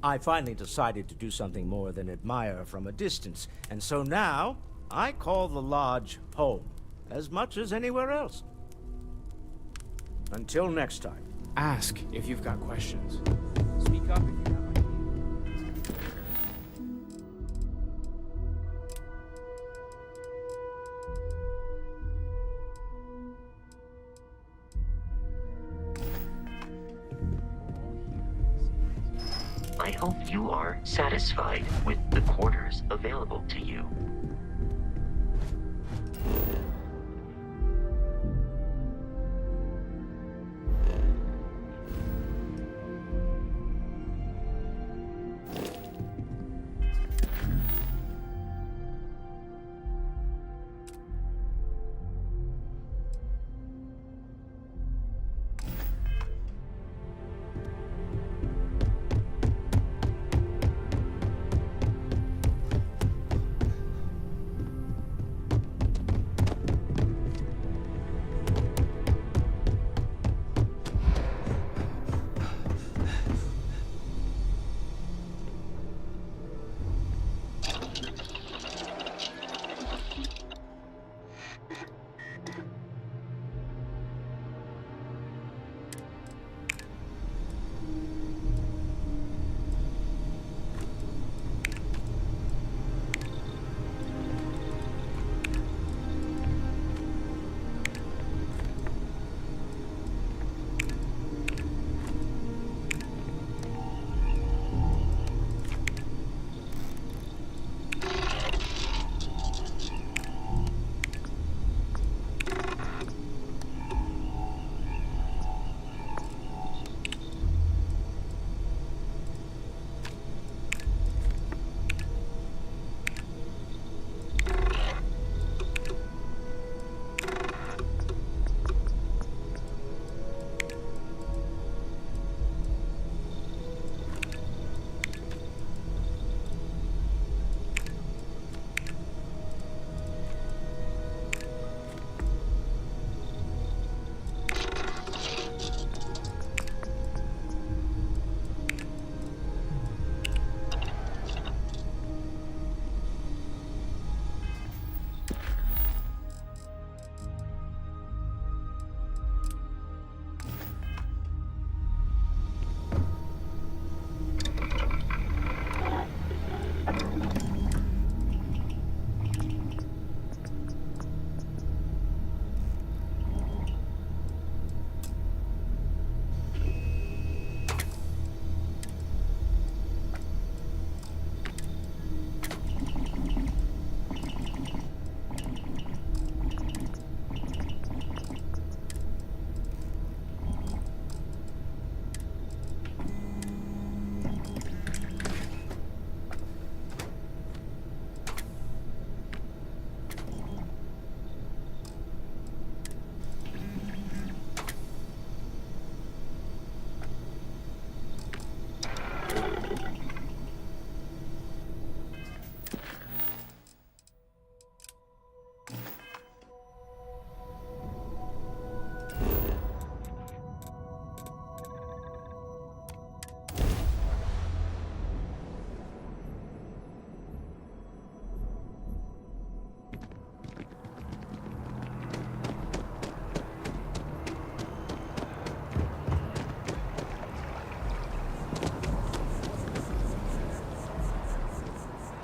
I finally decided to do something more than admire from a distance, and so now I call the Lodge home, as much as anywhere else. Until next time. Ask if you've got questions. Speak up if you have ideas. I hope you are satisfied with the quarters available to you.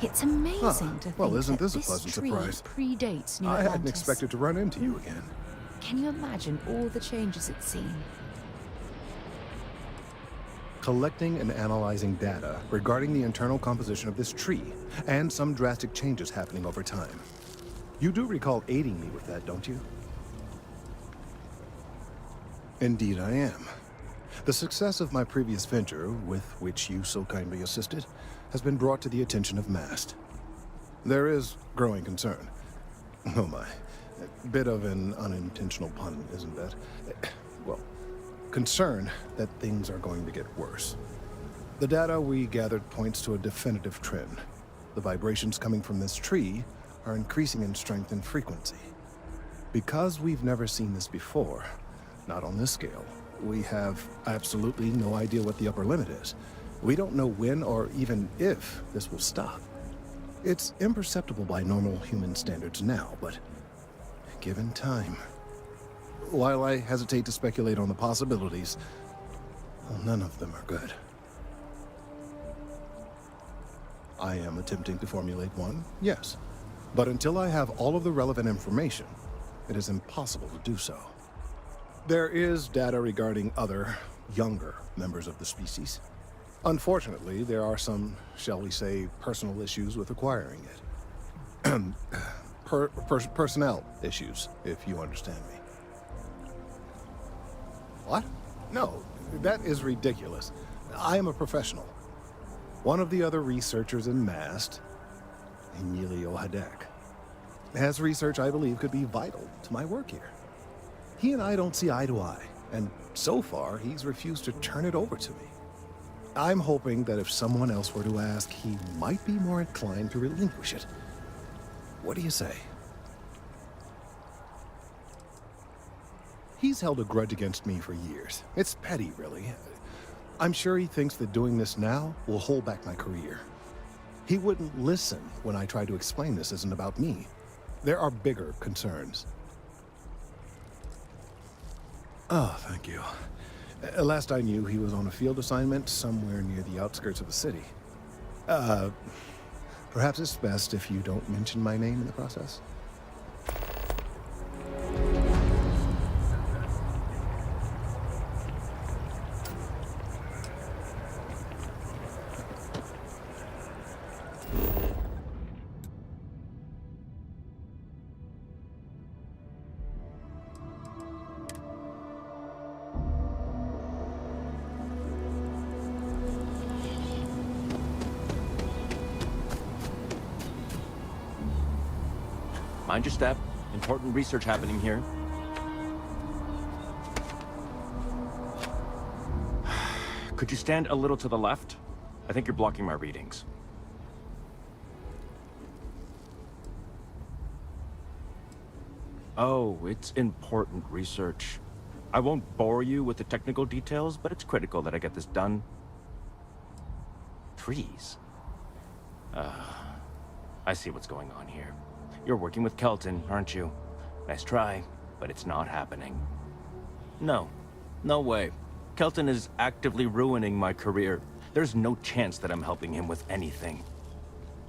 It's amazing to think well, isn't that this a this pleasant tree surprise? predates New I hadn't Atlantis. expected to run into you again. Can you imagine all the changes it's seen? Collecting and analyzing data regarding the internal composition of this tree, and some drastic changes happening over time. You do recall aiding me with that, don't you? Indeed I am. The success of my previous venture, with which you so kindly assisted, has been brought to the attention of MAST. There is growing concern. Oh my. A bit of an unintentional pun, isn't that? Well, concern that things are going to get worse. The data we gathered points to a definitive trend. The vibrations coming from this tree are increasing in strength and frequency. Because we've never seen this before, not on this scale, we have absolutely no idea what the upper limit is. We don't know when or even if this will stop. It's imperceptible by normal human standards now, but given time. While I hesitate to speculate on the possibilities, well, none of them are good. I am attempting to formulate one, yes. But until I have all of the relevant information, it is impossible to do so. There is data regarding other, younger members of the species. Unfortunately, there are some, shall we say, personal issues with acquiring it. Personnel issues, if you understand me. What? No, that is ridiculous. I am a professional. One of the other researchers in MAST, Emilio Hadek, has research I believe could be vital to my work here. He and I don't see eye to eye, and so far he's refused to turn it over to me. I'm hoping that if someone else were to ask, he might be more inclined to relinquish it. What do you say? He's held a grudge against me for years. It's petty, really. I'm sure he thinks that doing this now will hold back my career. He wouldn't listen when I tried to explain this isn't about me. There are bigger concerns. Oh, thank you. Last I knew, he was on a field assignment somewhere near the outskirts of the city. Perhaps it's best if you don't mention my name in the process. Mind your step. Important research happening here. Could you stand a little to the left? I think you're blocking my readings. Oh, it's important research. I won't bore you with the technical details, but it's critical that I get this done. Trees? I see what's going on here. You're working with Kelton, aren't you? Nice try, but it's not happening. No. No way. Kelton is actively ruining my career. There's no chance that I'm helping him with anything.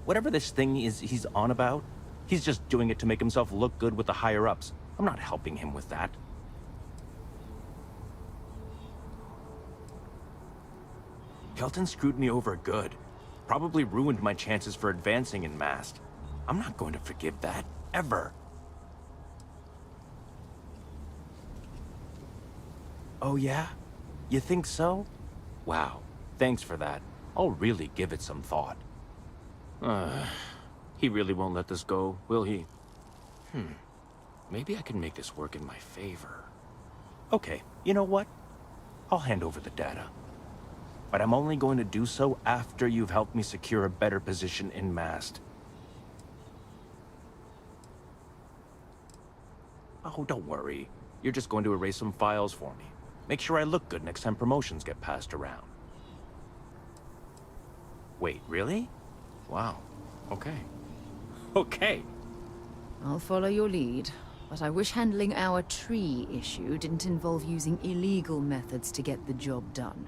Whatever this thing is he's on about, he's just doing it to make himself look good with the higher-ups. I'm not helping him with that. Kelton screwed me over good. Probably ruined my chances for advancing in MAST. I'm not going to forgive that, ever. Oh yeah? You think so? Wow, thanks for that. I'll really give it some thought. He really won't let this go, will he? Maybe I can make this work in my favor. Okay, you know what? I'll hand over the data. But I'm only going to do so after you've helped me secure a better position in MAST. Oh, don't worry. You're just going to erase some files for me. Make sure I look good next time promotions get passed around. Wait, really? Wow. Okay. Okay. I'll follow your lead, but I wish handling our tree issue didn't involve using illegal methods to get the job done.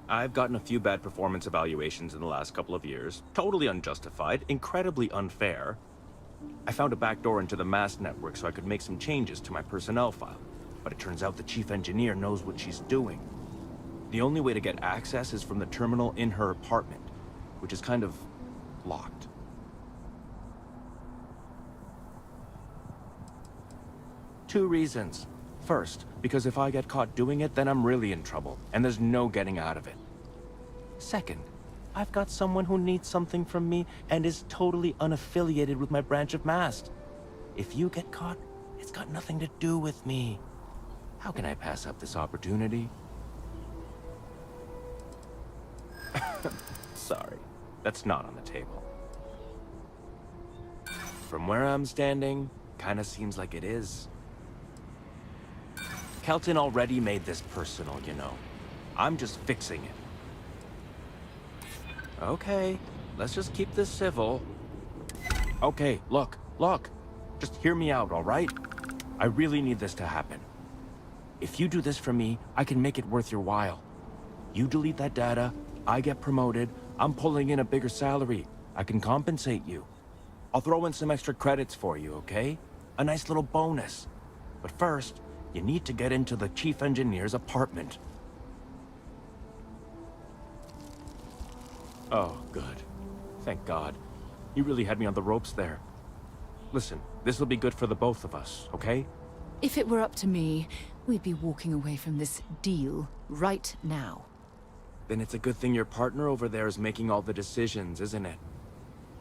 I've gotten a few bad performance evaluations in the last couple of years. Totally unjustified, incredibly unfair. I found a backdoor into the MAST network so I could make some changes to my personnel file. But it turns out the chief engineer knows what she's doing. The only way to get access is from the terminal in her apartment, which is kind of locked. Two reasons. First, because if I get caught doing it, then I'm really in trouble, and there's no getting out of it. Second, I've got someone who needs something from me and is totally unaffiliated with my branch of MAST. If you get caught, it's got nothing to do with me. How can I pass up this opportunity? Sorry, that's not on the table. From where I'm standing, kinda seems like it is. Kelton already made this personal, you know. I'm just fixing it. Okay, let's just keep this civil. Okay, look. Just hear me out, all right? I really need this to happen. If you do this for me, I can make it worth your while. You delete that data, I get promoted, I'm pulling in a bigger salary. I can compensate you. I'll throw in some extra credits for you, okay? A nice little bonus. But first, you need to get into the chief engineer's apartment. Oh, good. Thank God. You really had me on the ropes there. Listen, this will be good for the both of us, okay? If it were up to me, we'd be walking away from this deal right now. Then it's a good thing your partner over there is making all the decisions, isn't it?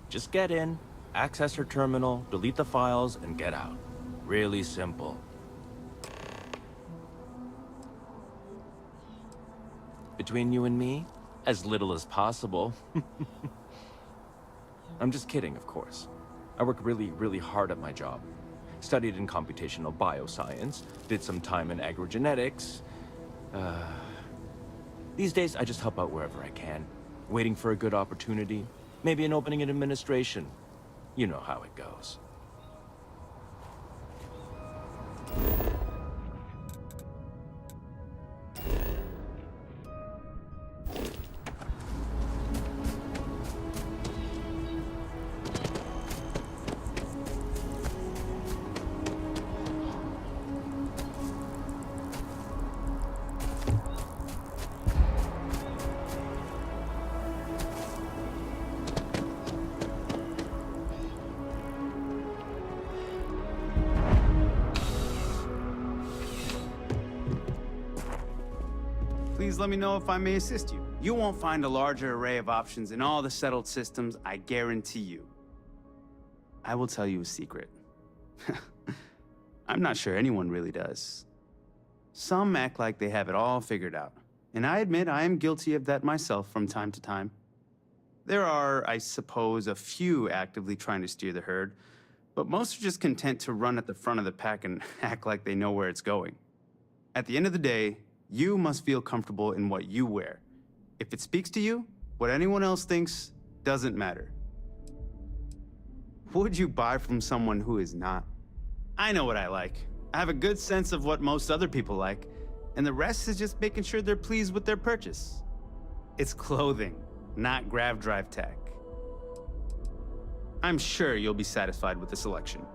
Just get in, access her terminal, delete the files, and get out. Really simple. Between you and me, as little as possible. I'm just kidding, of course. I work really, really hard at my job. Studied in computational bioscience, did some time in agrogenetics. These days, I just help out wherever I can. Waiting for a good opportunity. Maybe an opening in administration. You know how it goes. Please let me know if I may assist you. You won't find a larger array of options in all the settled systems, I guarantee you. I will tell you a secret. I'm not sure anyone really does. Some act like they have it all figured out, and I admit I am guilty of that myself from time to time. There are, I suppose, a few actively trying to steer the herd, but most are just content to run at the front of the pack and act like they know where it's going. At the end of the day, you must feel comfortable in what you wear. If it speaks to you, what anyone else thinks doesn't matter. Would you buy from someone who is not? I know what I like. I have a good sense of what most other people like, and the rest is just making sure they're pleased with their purchase. It's clothing, not grav drive tech. I'm sure you'll be satisfied with the selection.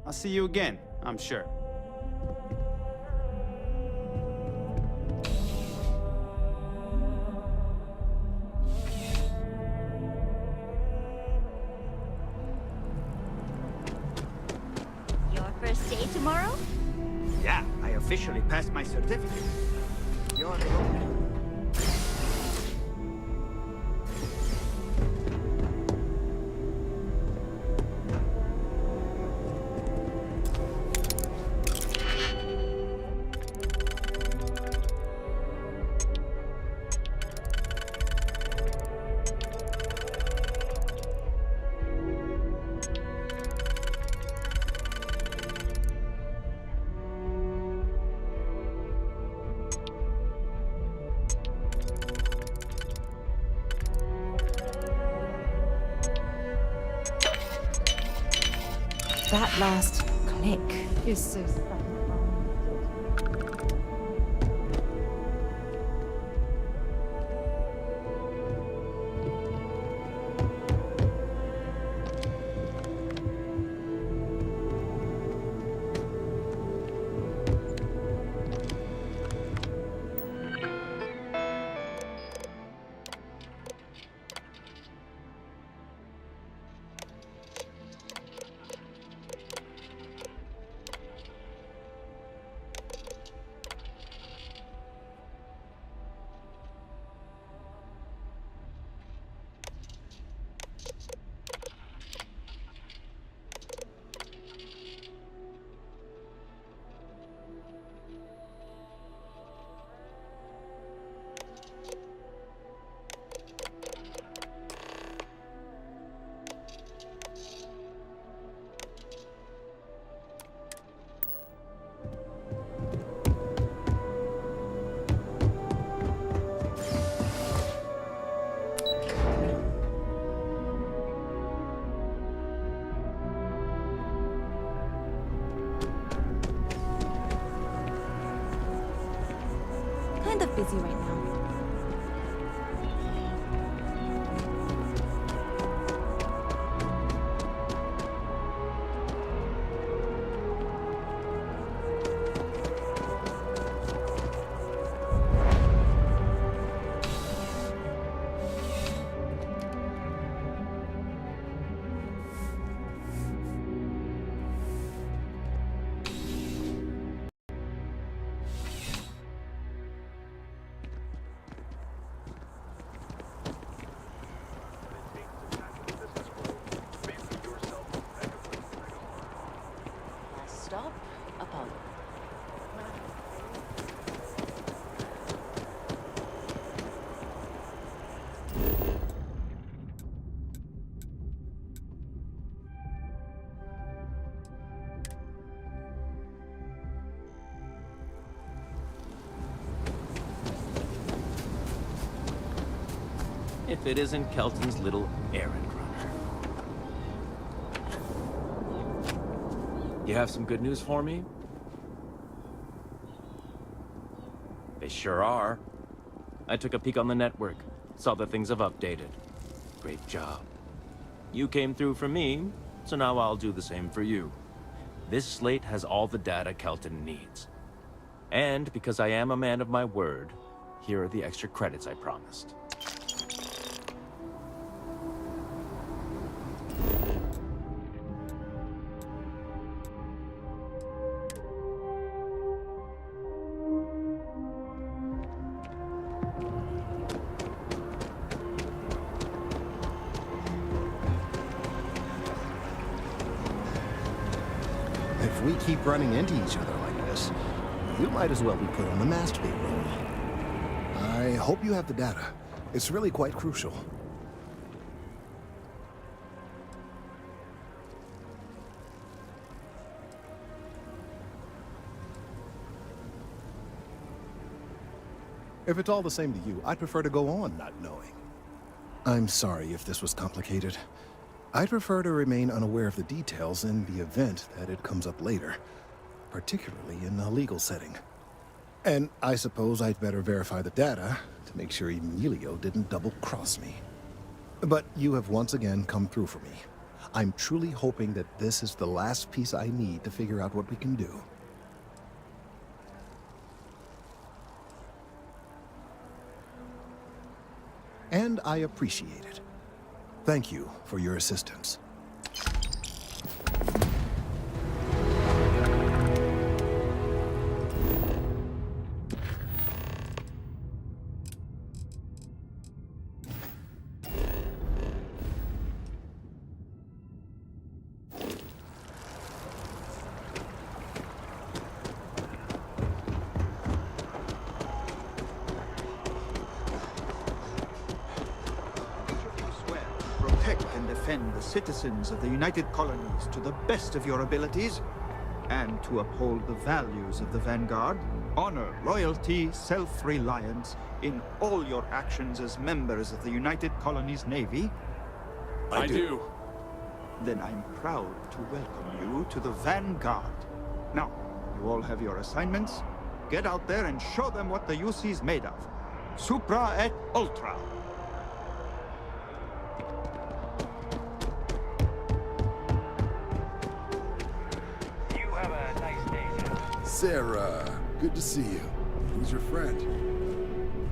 I'll see you again, I'm sure. Your first day tomorrow? Yeah, I officially passed my certificate. You're the That last click is so busy right now. Stop. Apollo. If it isn't Kelton's little errand runner. You have some good news for me? They sure are. I took a peek on the network, saw that things have updated. Great job. You came through for me, so now I'll do the same for you. This slate has all the data Kelton needs. And because I am a man of my word, here are the extra credits I promised. If we keep running into each other like this, you might as well be put on the mast payroll. I hope you have the data. It's really quite crucial. If it's all the same to you, I'd prefer to go on not knowing. I'm sorry if this was complicated. I'd prefer to remain unaware of the details in the event that it comes up later, particularly in a legal setting. And I suppose I'd better verify the data to make sure Emilio didn't double-cross me. But you have once again come through for me. I'm truly hoping that this is the last piece I need to figure out what we can do. And I appreciate it. Thank you for your assistance. Protect and defend the citizens of the United Colonies to the best of your abilities, and to uphold the values of the Vanguard, honor, loyalty, self-reliance in all your actions as members of the United Colonies Navy? I do. Then I'm proud to welcome you to the Vanguard. Now, you all have your assignments. Get out there and show them what the UC's made of. Supra et Ultra. Sarah, good to see you. Who's your friend?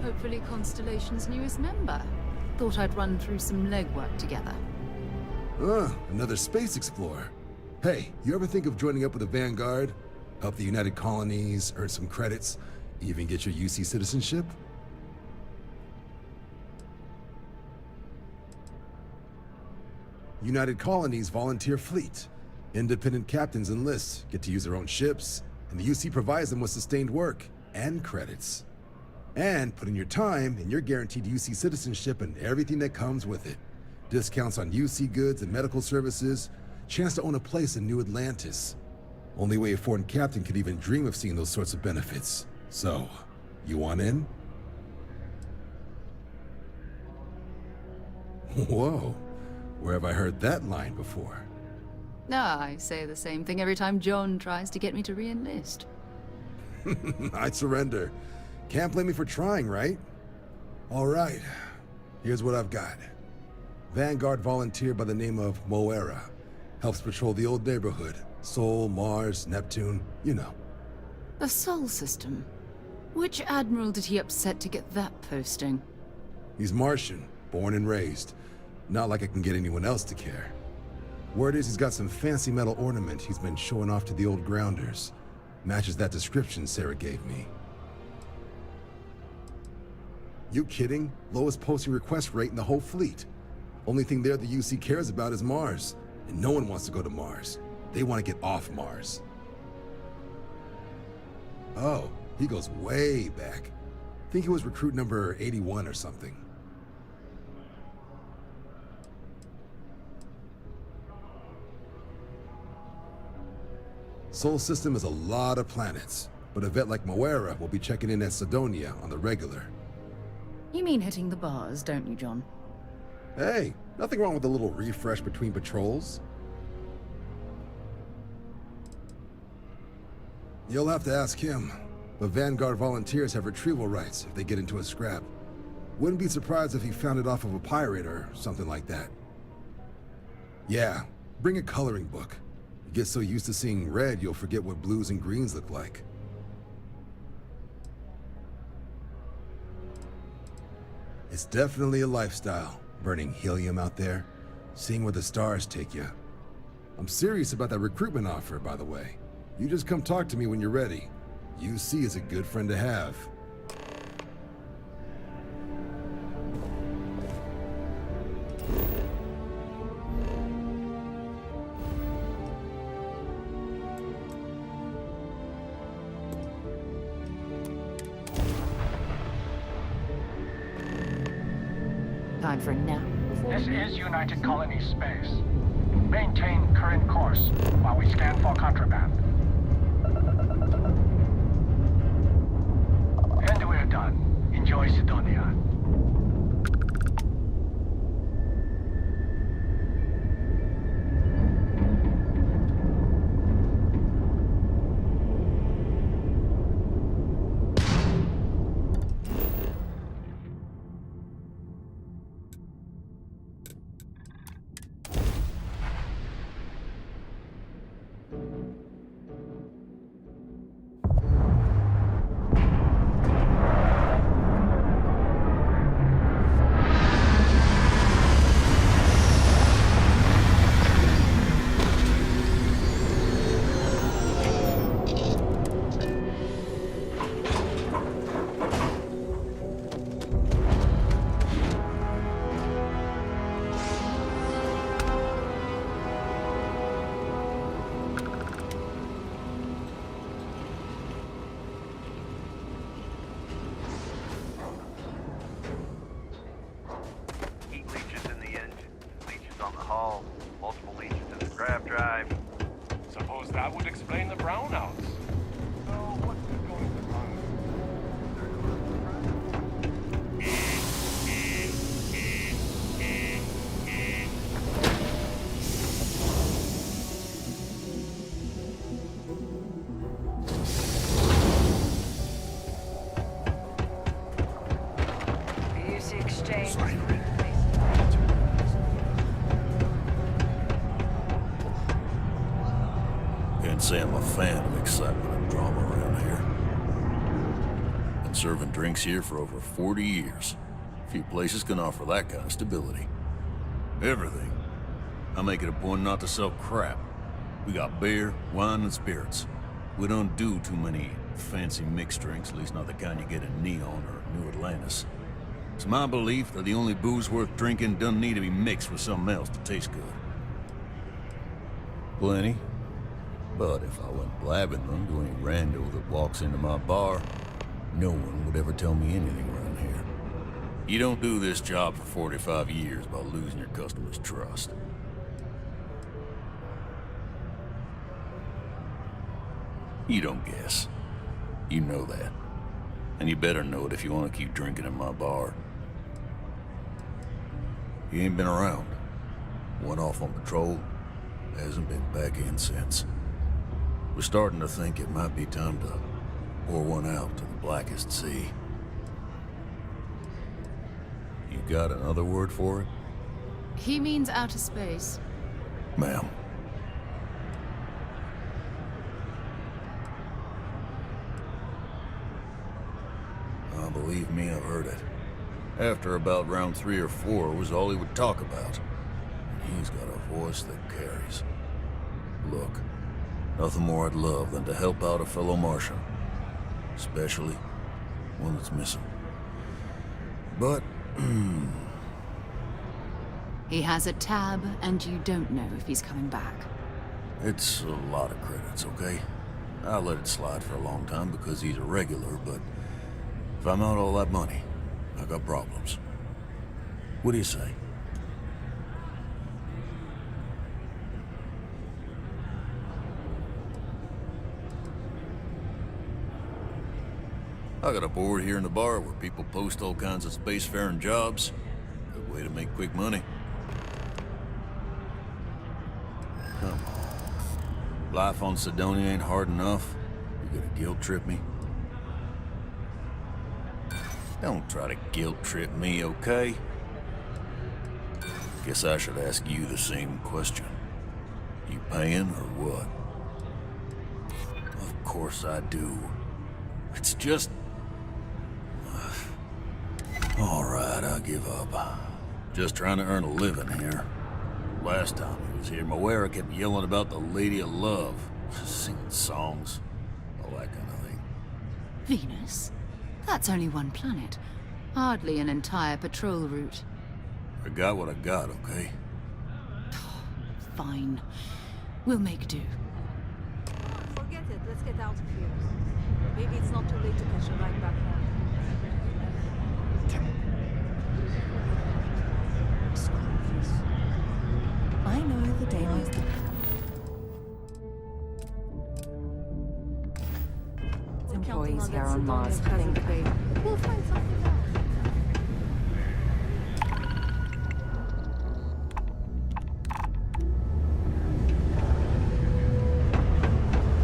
Hopefully Constellation's newest member. Thought I'd run through some legwork together. Another space explorer. Hey, you ever think of joining up with the Vanguard? Help the United Colonies, earn some credits, even get your UC citizenship? United Colonies volunteer fleet. Independent captains enlist, get to use their own ships, and the UC provides them with sustained work and credits. And put in your time, and you're guaranteed UC citizenship and everything that comes with it. Discounts on UC goods and medical services, chance to own a place in New Atlantis. Only way a foreign captain could even dream of seeing those sorts of benefits. So, you want in? Whoa, where have I heard that line before? I say the same thing every time John tries to get me to re-enlist. I'd surrender. Can't blame me for trying, right? All right, here's what I've got. Vanguard volunteer by the name of Moera. Helps patrol the old neighborhood. Sol, Mars, Neptune, you know. The Sol system. Which admiral did he upset to get that posting? He's Martian, born and raised. Not like I can get anyone else to care. Word is he's got some fancy metal ornament he's been showing off to the old grounders. Matches that description Sarah gave me. You kidding? Lowest posting request rate in the whole fleet. Only thing there the UC cares about is Mars. And no one wants to go to Mars. They want to get off Mars. Oh, he goes way back. Think he was recruit number 81 or something. Sol system is a lot of planets, but a vet like Moera will be checking in at Sidonia on the regular. You mean hitting the bars, don't you, John? Hey, nothing wrong with a little refresh between patrols. You'll have to ask him, but Vanguard volunteers have retrieval rights if they get into a scrap. Wouldn't be surprised if he found it off of a pirate or something like that. Yeah, bring a coloring book. You get so used to seeing red, you'll forget what blues and greens look like. It's definitely a lifestyle, burning helium out there, seeing where the stars take you. I'm serious about that recruitment offer, by the way. You just come talk to me when you're ready. UC is a good friend to have. Time for a nap. This is United Colony space. Maintain current course while we scan for contraband. And we're done. Enjoy Sidonia. Suppose that would explain the brownouts. So what's been going wrong? Use exchange. Can't say I'm a fan of excitement and drama around here. Been serving drinks here for over 40 years. Few places can offer that kind of stability. Everything. I make it a point not to sell crap. We got beer, wine, and spirits. We don't do too many fancy mixed drinks, at least not the kind you get in Neon or New Atlantis. It's my belief that the only booze worth drinking doesn't need to be mixed with something else to taste good. Plenty. But if I went blabbing them to any rando that walks into my bar, no one would ever tell me anything around here. You don't do this job for 45 years by losing your customers' trust. You don't guess. You know that. And you better know it if you want to keep drinking in my bar. You ain't been around. Went off on patrol. Hasn't been back in since. We're starting to think it might be time to Pour one out to the blackest sea. You got another word for it? He means outer space. Ma'am. Believe me, I've heard it. After about round 3 or 4 was all he would talk about. And he's got a voice that carries. Look, nothing more I'd love than to help out a fellow Martian. Especially one that's missing. But, He has a tab, and you don't know if he's coming back. it's a lot of credits, okay? I let it slide for a long time because he's a regular, but if I'm out all that money, I got problems. What do you say? I got a board here in the bar where people post all kinds of spacefaring jobs. Good way to make quick money. Come on. Life on Sidonia ain't hard enough. You gonna guilt trip me? Don't try to guilt trip me, okay? Guess I should ask you the same question. You paying or what? Of course I do. It's just... All right, I give up. Just trying to earn a living here. Last time he was here, Moira kept yelling about the Lady of Love, singing songs, all that kind of thing. Venus? That's only one planet. Hardly an entire patrol route. I got what I got, okay? Fine. We'll make do. Forget it. Let's get out of here. Maybe it's not too late to catch a ride back home. I know the day was employees here on Mars think we'll find something else.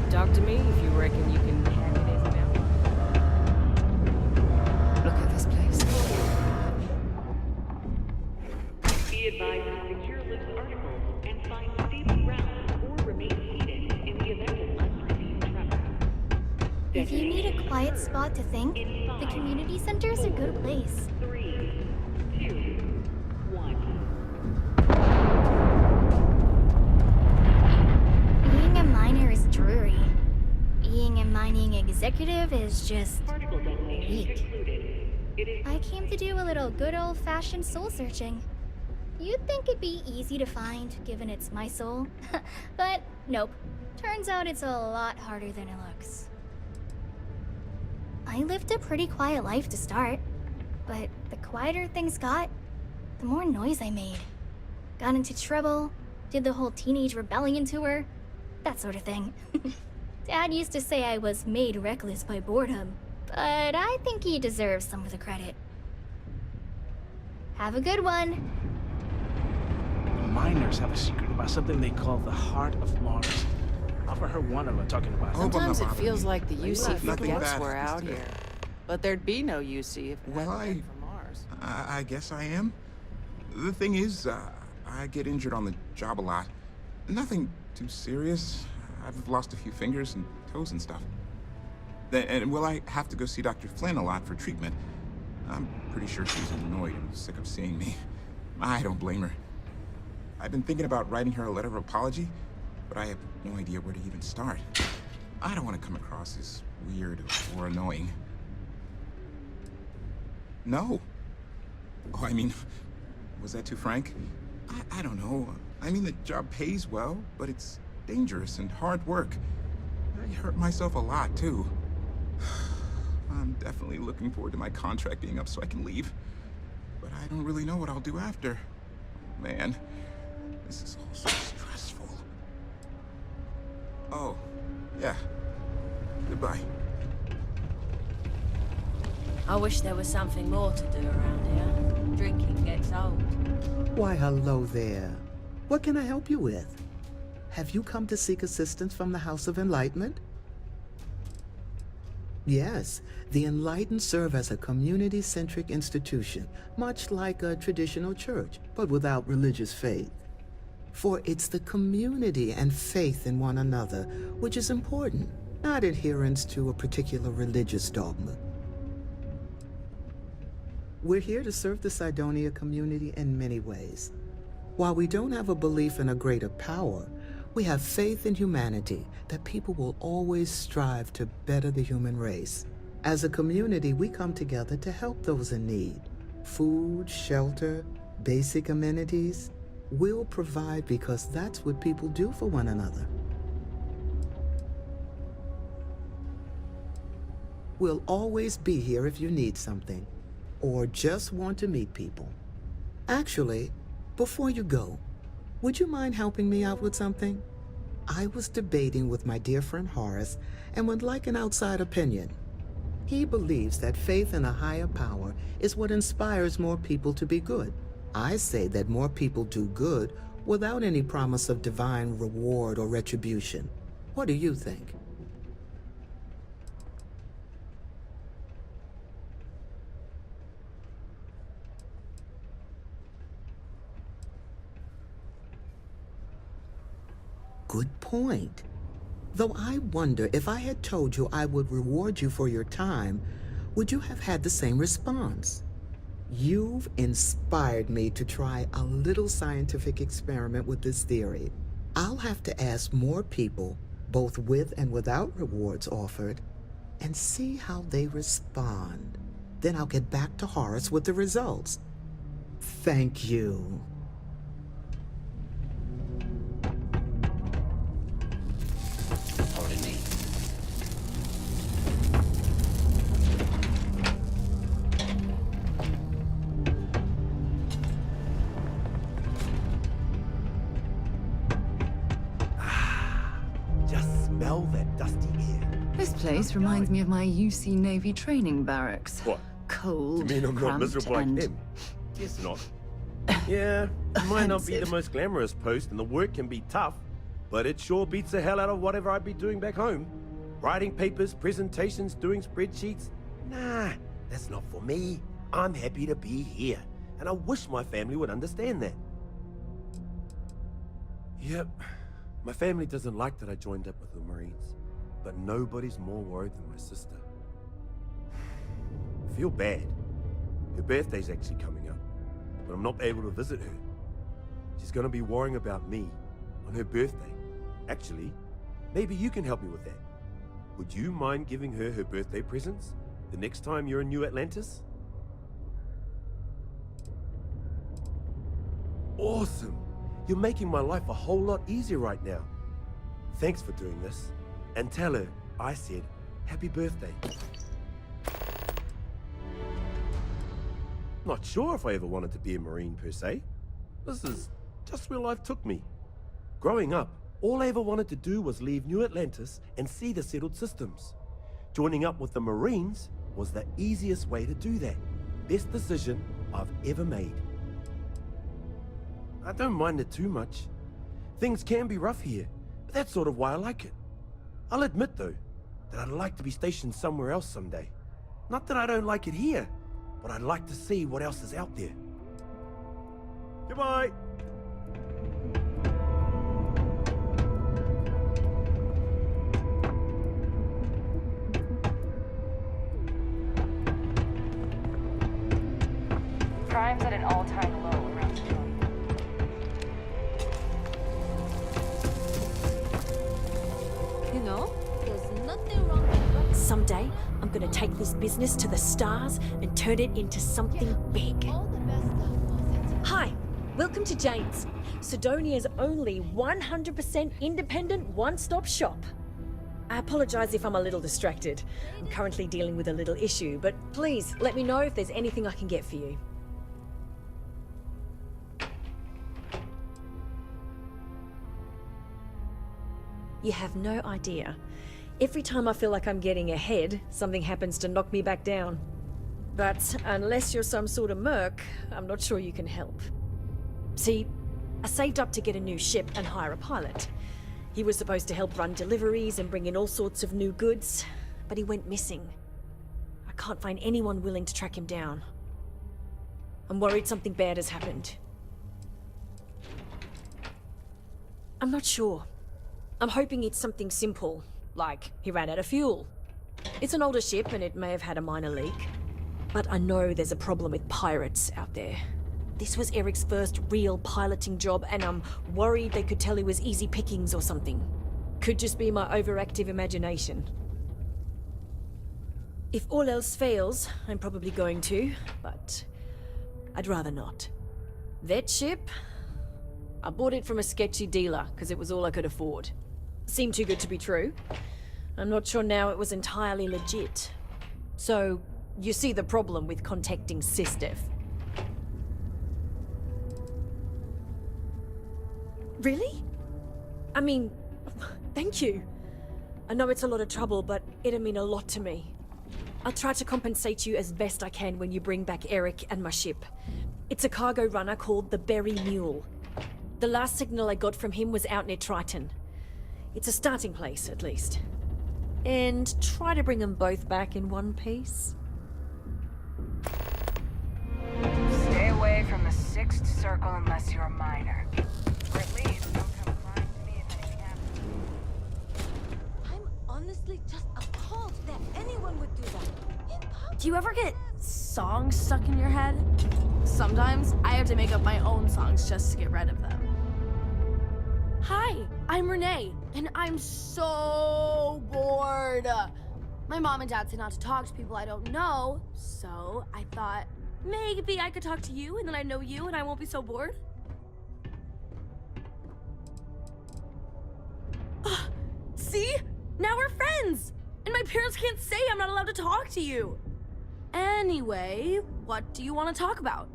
Talk to me if you reckon you can hand it in now. Look at this place. Be advised to secure list articles and find stable ground or remain seated in the event of unforeseen tremor. If you need a quiet spot to think, the community center is a good place. 3, 2, 1. Being a miner is dreary. Being a mining executive is just weak. I came to do a little good old-fashioned soul searching. You'd think it'd be easy to find, given it's my soul. But nope. Turns out it's a lot harder than it looks. I lived a pretty quiet life to start. But the quieter things got, the more noise I made. Got into trouble, did the whole teenage rebellion tour, that sort of thing. Dad used to say I was made reckless by boredom, but I think he deserves some of the credit. Have a good one. Miners have a secret about something they call the heart of Mars. I've heard one of them talking about it. Sometimes it feels like the UC Nothing forgets bad we're happens out today. here. But there'd be no UC if it Well, hadn't been for Mars. I guess I am. The thing is, I get injured on the job a lot. Nothing too serious. I've lost a few fingers and toes and stuff. And will I have to go see Dr. Flynn a lot for treatment? I'm pretty sure she's annoyed and sick of seeing me. I don't blame her. I've been thinking about writing her a letter of apology, but I have no idea where to even start. I don't want to come across as weird or annoying. No. Oh, I mean, was that too frank? I don't know. I mean, the job pays well, but it's dangerous and hard work. I hurt myself a lot, too. I'm definitely looking forward to my contract being up so I can leave. But I don't really know what I'll do after. Man, this is all so stressful. Oh, yeah. Goodbye. I wish there was something more to do around here. Drinking gets old. Why, hello there. What can I help you with? Have you come to seek assistance from the House of Enlightenment? Yes, the Enlightened serve as a community-centric institution, much like a traditional church, but without religious faith. For it's the community and faith in one another which is important, not adherence to a particular religious dogma. We're here to serve the Cydonia community in many ways. While we don't have a belief in a greater power, we have faith in humanity, that people will always strive to better the human race. As a community, we come together to help those in need. Food, shelter, basic amenities. We'll provide because that's what people do for one another. We'll always be here if you need something, or just want to meet people. Actually, before you go, would you mind helping me out with something? I was debating with my dear friend Horace and would like an outside opinion. He believes that faith in a higher power is what inspires more people to be good. I say that more people do good without any promise of divine reward or retribution. What do you think? Good point. Though I wonder if I had told you I would reward you for your time, would you have had the same response? You've inspired me to try a little scientific experiment with this theory. I'll have to ask more people, both with and without rewards offered, and see how they respond. Then I'll get back to Horace with the results. Thank you. This place reminds me of my UC Navy training barracks. What? Cold, You mean I'm not cramped, miserable like and... them? Guess not. Yeah, it might not be the most glamorous post and the work can be tough, but it sure beats the hell out of whatever I'd be doing back home. Writing papers, presentations, doing spreadsheets. Nah, that's not for me. I'm happy to be here, and I wish my family would understand that. Yep, my family doesn't like that I joined up with the Marines, but nobody's more worried than my sister. I feel bad. Her birthday's actually coming up, but I'm not able to visit her. She's gonna be worrying about me on her birthday. Actually, maybe you can help me with that. Would you mind giving her her birthday presents the next time you're in New Atlantis? Awesome! You're making my life a whole lot easier right now. Thanks for doing this. And tell her I said happy birthday. Not sure if I ever wanted to be a Marine per se. This is just where life took me. Growing up, all I ever wanted to do was leave New Atlantis and see the settled systems. Joining up with the Marines was the easiest way to do that. Best decision I've ever made. I don't mind it too much. Things can be rough here, but that's sort of why I like it. I'll admit, though, that I'd like to be stationed somewhere else someday. Not that I don't like it here, but I'd like to see what else is out there. Goodbye! Crime's at an all-time low around the joint. You know, there's nothing wrong with... Someday, I'm gonna take this business to the stars and turn it into something big. Hi, welcome to Jane's, Cydonia's only 100% independent one-stop shop. I apologize if I'm a little distracted. I'm currently dealing with a little issue, but please let me know if there's anything I can get for you. You have no idea. Every time I feel like I'm getting ahead, something happens to knock me back down. But unless you're some sort of merc, I'm not sure you can help. See, I saved up to get a new ship and hire a pilot. He was supposed to help run deliveries and bring in all sorts of new goods. but he went missing. I can't find anyone willing to track him down. I'm worried something bad has happened. I'm not sure. I'm hoping it's something simple, like he ran out of fuel. It's an older ship and it may have had a minor leak. But I know there's a problem with pirates out there. This was Eric's first real piloting job and I'm worried they could tell he was easy pickings or something. Could just be my overactive imagination. If all else fails, I'm probably going to, but I'd rather not. That ship? I bought it from a sketchy dealer because it was all I could afford. Seemed too good to be true. I'm not sure now it was entirely legit. So, you see the problem with contacting Sistev. Really? I mean, thank you. I know it's a lot of trouble, but it'll mean a lot to me. I'll try to compensate you as best I can when you bring back Eric and my ship. It's a cargo runner called the Berry Mule. The last signal I got from him was out near Triton. It's a starting place, at least. And try to bring them both back in one piece. Stay away from the Sixth Circle unless you're a minor. Or at least don't come crying to me if anything happens. I'm honestly just appalled that anyone would do that. Do you ever get songs stuck in your head? Sometimes I have to make up my own songs just to get rid of them. Hi, I'm Renee, and I'm so bored. My mom and dad say not to talk to people I don't know, so I thought maybe I could talk to you and then I know you and I won't be so bored. See? Now we're friends! And my parents can't say I'm not allowed to talk to you. Anyway, what do you want to talk about?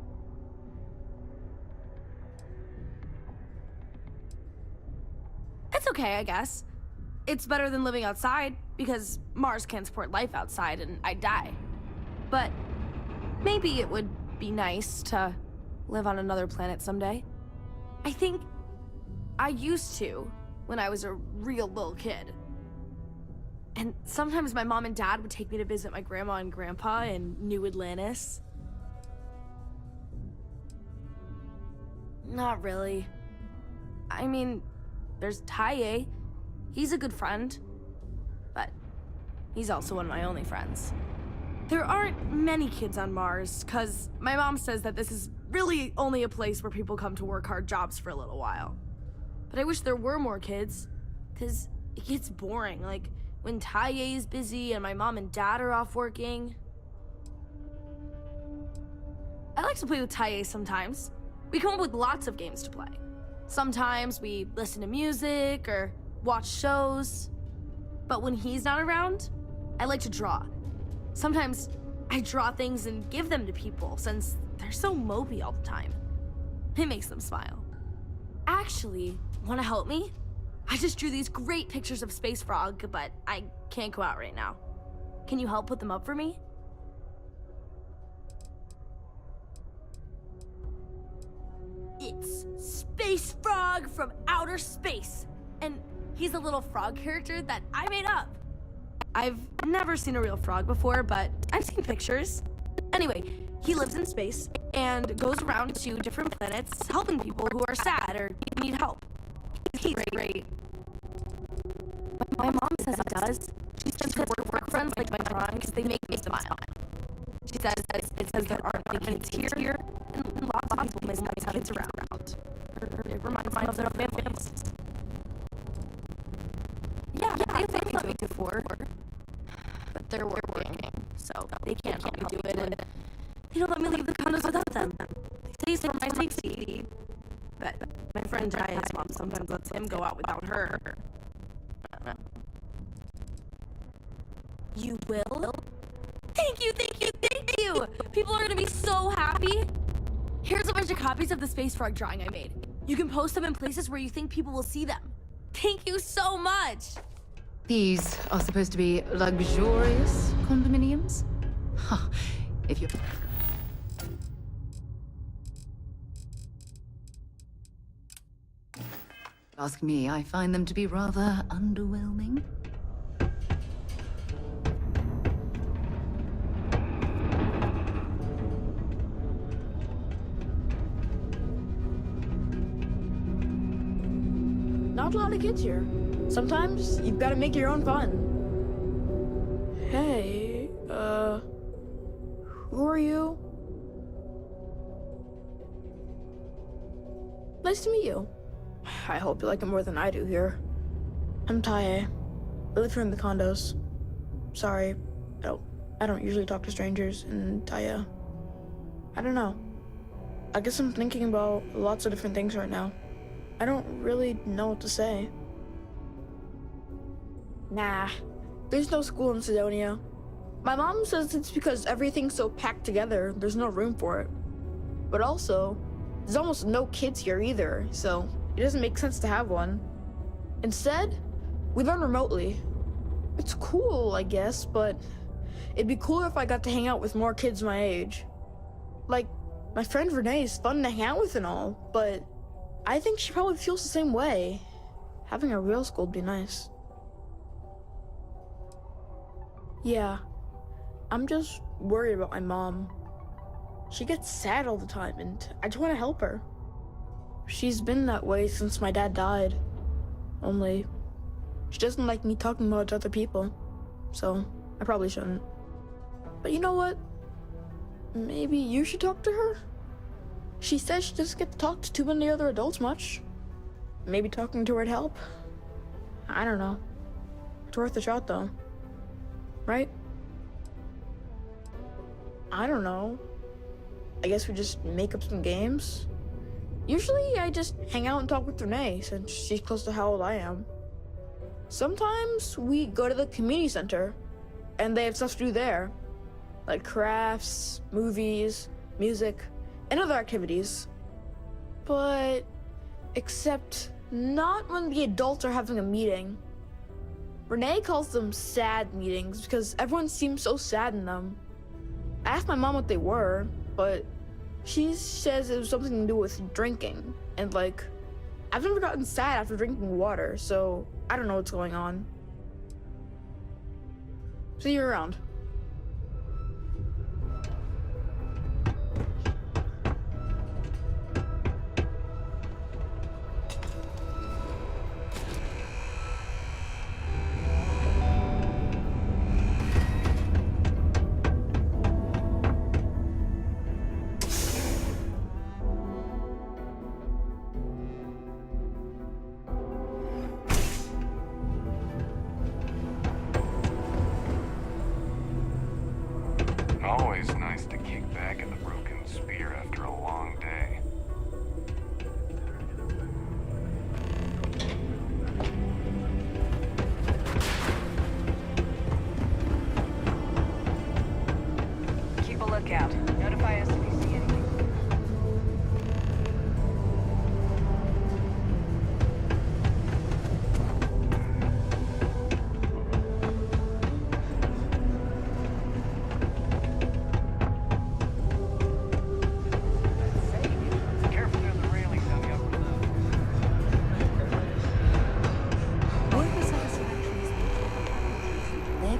It's okay, I guess. It's better than living outside, because Mars can't support life outside and I'd die. But maybe it would be nice to live on another planet someday. I think I used to when I was a real little kid. And sometimes my mom and dad would take me to visit my grandma and grandpa in New Atlantis. Not really. I mean, there's Taye. He's a good friend. But he's also one of my only friends. There aren't many kids on Mars, because my mom says that this is really only a place where people come to work hard jobs for a little while. But I wish there were more kids, because it gets boring, like when Taye is busy and my mom and dad are off working. I like to play with Taye sometimes. We come up with lots of games to play. Sometimes we listen to music or watch shows. But when he's not around, I like to draw. Sometimes I draw things and give them to people since they're so mopey all the time. It makes them smile. Actually, want to help me? I just drew these great pictures of Space Frog, but I can't go out right now. Can you help put them up for me? It's Space Frog from outer space. And he's a little frog character that I made up. I've never seen a real frog before, but I've seen pictures. Anyway, he lives in space and goes around to different planets helping people who are sad or need help. He's great. My mom says it does. She says her work friends like my drawing because they make me smile. She says that it says there aren't any kids here and lots of people miss having kids around. It reminds them of their families. Yeah, they've let me do 4. But they're working, so they can't help me do it, and they don't let me leave the condos without them. They say it's for my safety. But my friend Jaya's mom sometimes lets him go out without her. You will? Thank you! People are gonna be so happy. Here's a bunch of copies of the Space Frog drawing I made. You can post them in places where you think people will see them. Thank you so much! These are supposed to be luxurious condominiums? Huh. If you... Ask me, I find them to be rather underwhelming. not a lot of kids here. Sometimes you've got to make your own fun. Hey, who are you? Nice to meet you. I hope you like it more than I do here. I'm Tae. I live here in the condos. Sorry, I don't usually talk to strangers, and I don't know. I guess I'm thinking about lots of different things right now. I don't really know what to say. Nah, there's no school in Sidonia. My mom says it's because everything's so packed together, there's no room for it. But also, there's almost no kids here either, so it doesn't make sense to have one. Instead, we learn remotely. It's cool, I guess, but it'd be cooler if I got to hang out with more kids my age. Like, my friend Renee is fun to hang out with and all, but I think she probably feels the same way. Having a real school would be nice. Yeah, I'm just worried about my mom. She gets sad all the time, and I just want to help her. She's been that way since my dad died. Only, she doesn't like me talking about it to other people, so I probably shouldn't. But you know what? Maybe you should talk to her? She says she doesn't get to talk to too many other adults much. Maybe talking to her'd help. I don't know. It's worth a shot, though. Right? I don't know. I guess we just make up some games? Usually I just hang out and talk with Renee, since she's close to how old I am. Sometimes we go to the community center, and they have stuff to do there. Like crafts, movies, music, and other activities. But except not when the adults are having a meeting. Renee calls them sad meetings because everyone seems so sad in them. I asked my mom what they were, but she says it was something to do with drinking. And like, I've never gotten sad after drinking water, so I don't know what's going on. See you around. Always nice to kick back in the broken spear after a long day. Keep a lookout. Notify us if you see anything.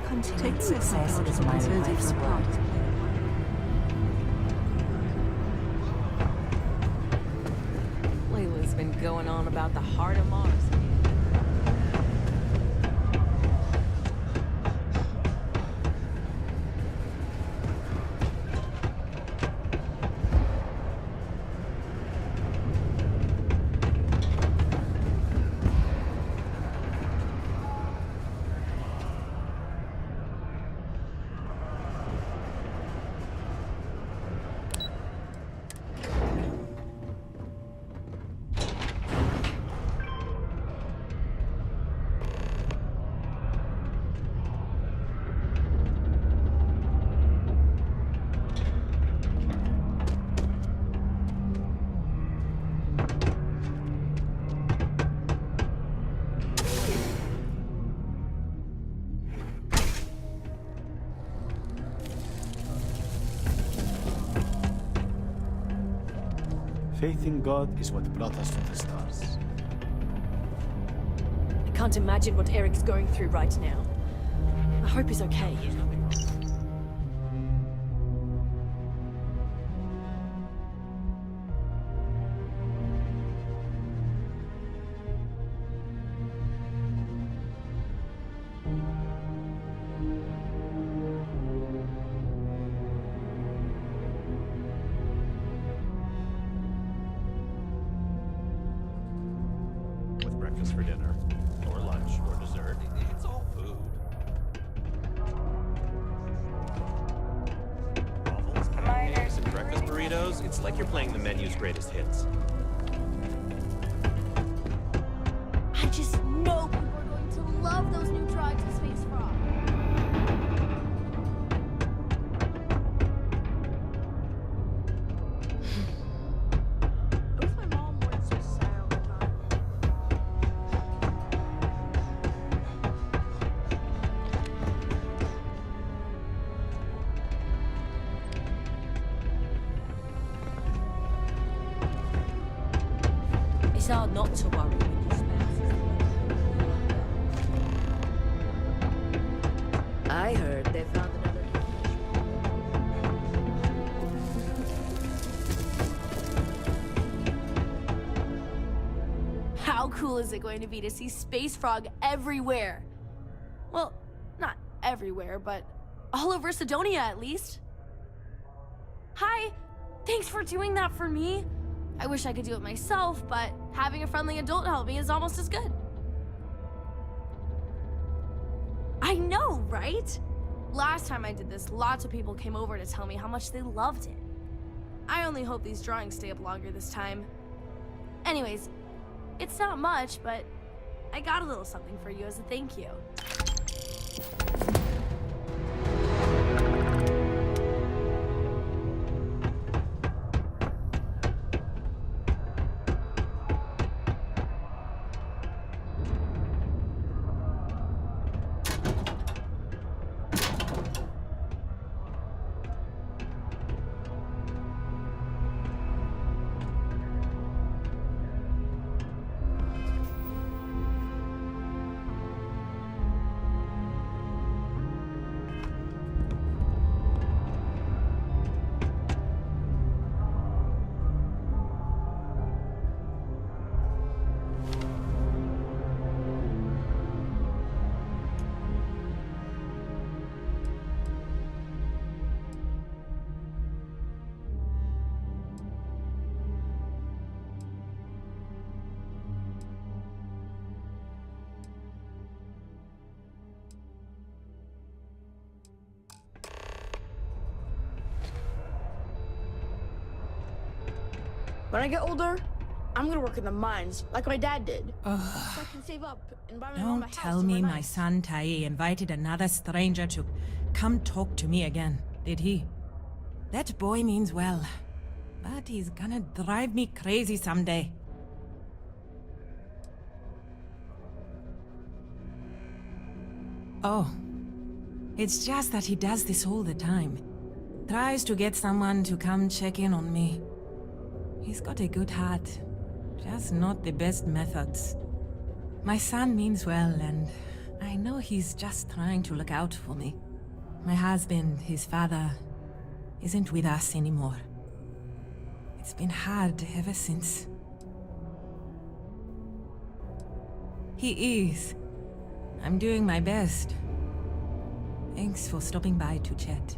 Continued success is my life's work. Layla's been going on about the heart of Mars. Faith in God is what brought us to the stars. I can't imagine what Eric's going through right now. I hope he's okay. dinner, or lunch, or dessert. It's all food. Waffles, pancakes, and breakfast burritos. It's like you're playing the menu's greatest hits. I just know people are going to love those new drawings of Space Frog. I wish my mom weren't so sad all the time. It's hard not to worry when you spend. I heard they found another. How cool is it going to be to see Space Frog everywhere? Well, not everywhere, but all over Sidonia at least. Hi, thanks for doing that for me. I wish I could do it myself, but having a friendly adult help me is almost as good. I know, right? Last time I did this, lots of people came over to tell me how much they loved it. I only hope these drawings stay up longer this time. Anyways, it's not much, but I got a little something for you as a thank you. When I get older, I'm gonna work in the mines, like my dad did. So Ugh. I can save up and buy my mom a Don't house tell me somewhere my nice. son Tai invited another stranger to come talk to me again, did he? That boy means well, but he's gonna drive me crazy someday. Oh, it's just that he does this all the time. Tries to get someone to come check in on me. He's got a good heart, just not the best methods. My son means well, and I know he's just trying to look out for me. My husband, his father, isn't with us anymore. It's been hard ever since. He is. I'm doing my best. Thanks for stopping by to chat.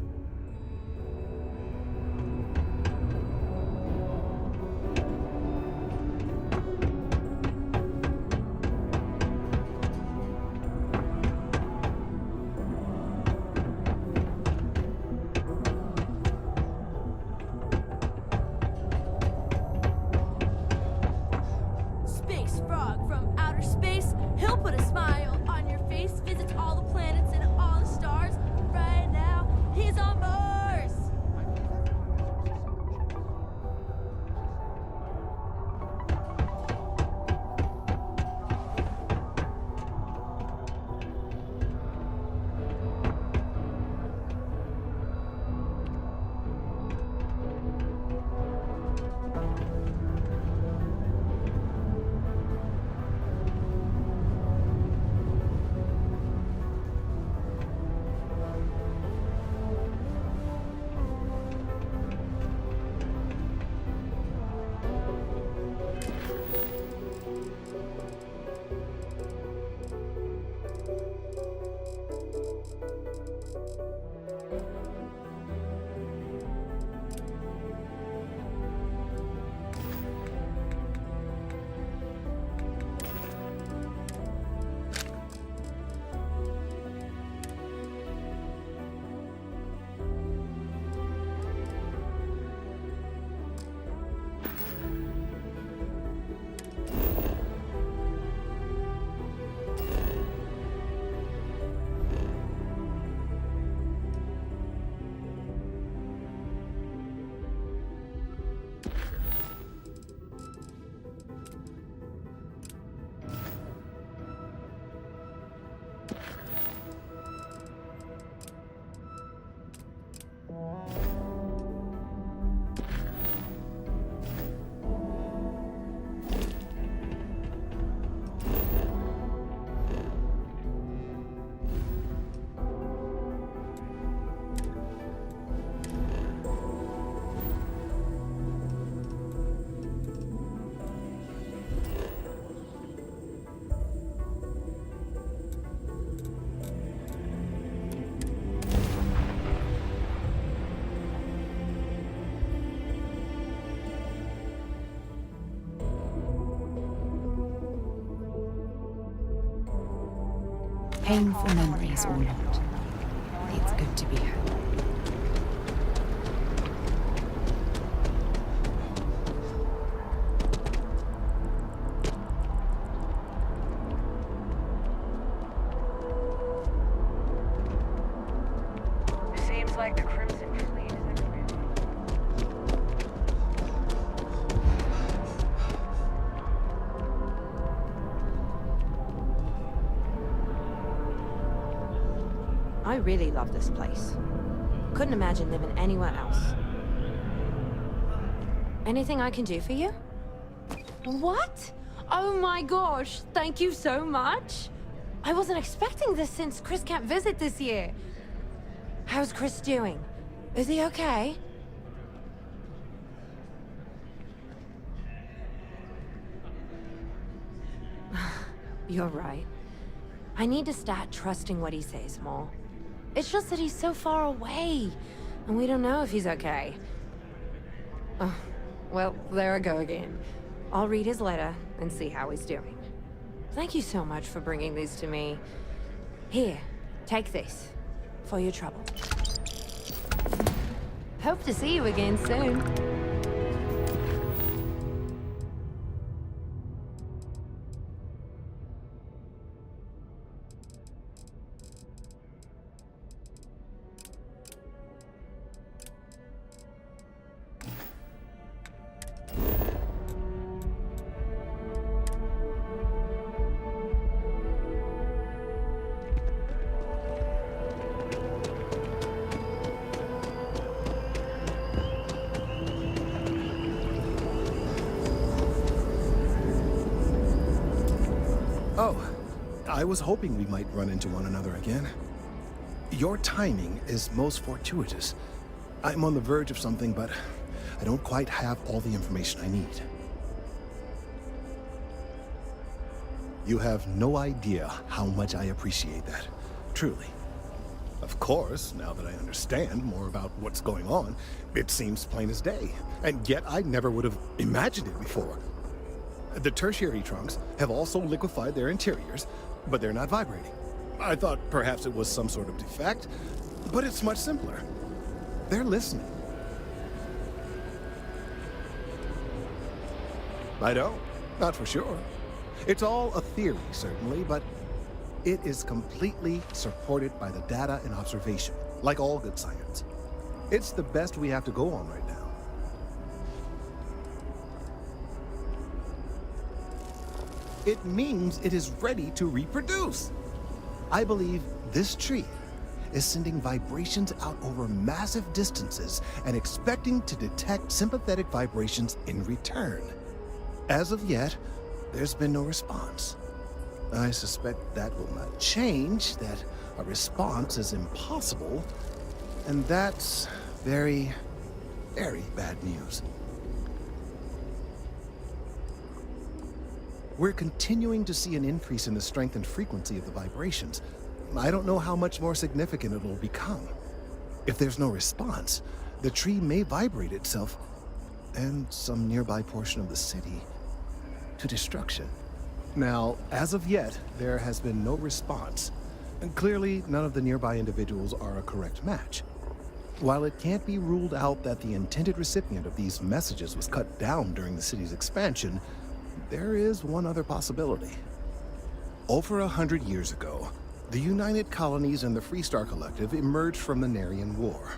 Space Frog from outer space, he'll put a smile on your face, visits all the planets and all the stars. Right now, he's on Painful memories or not, it's good to be home. Seems like the Crimson Fleet is everywhere. I really love this place. Couldn't imagine living anywhere else. Anything I can do for you? What? Oh my gosh, thank you so much. I wasn't expecting this since Chris can't visit this year. How's Chris doing? Is he okay? You're right. I need to start trusting what he says more. It's just that he's so far away, and we don't know if he's okay. Oh, well, there I go again. I'll read his letter and see how he's doing. Thank you so much for bringing these to me. Here, take this for your trouble. Hope to see you again soon. Oh, I was hoping we might run into one another again. Your timing is most fortuitous. I'm on the verge of something, but I don't quite have all the information I need. You have no idea how much I appreciate that. Truly. Of course, now that I understand more about what's going on, it seems plain as day. And yet I never would have imagined it before. The tertiary trunks have also liquefied their interiors, but they're not vibrating. I thought perhaps it was some sort of defect, but it's much simpler. They're listening. I don't. Not for sure. It's all a theory, certainly, but it is completely supported by the data and observation, like all good science. It's the best we have to go on right now. It means it is ready to reproduce. I believe this tree is sending vibrations out over massive distances and expecting to detect sympathetic vibrations in return. As of yet, there's been no response. I suspect that will not change, that a response is impossible, and that's very, very bad news. We're continuing to see an increase in the strength and frequency of the vibrations. I don't know how much more significant it'll become. If there's no response, the tree may vibrate itself, and some nearby portion of the city, to destruction. Now, as of yet, there has been no response, and clearly none of the nearby individuals are a correct match. While it can't be ruled out that the intended recipient of these messages was cut down during the city's expansion, there is one other possibility. Over 100 years ago, the United Colonies and the Freestar Collective emerged from the Narian War.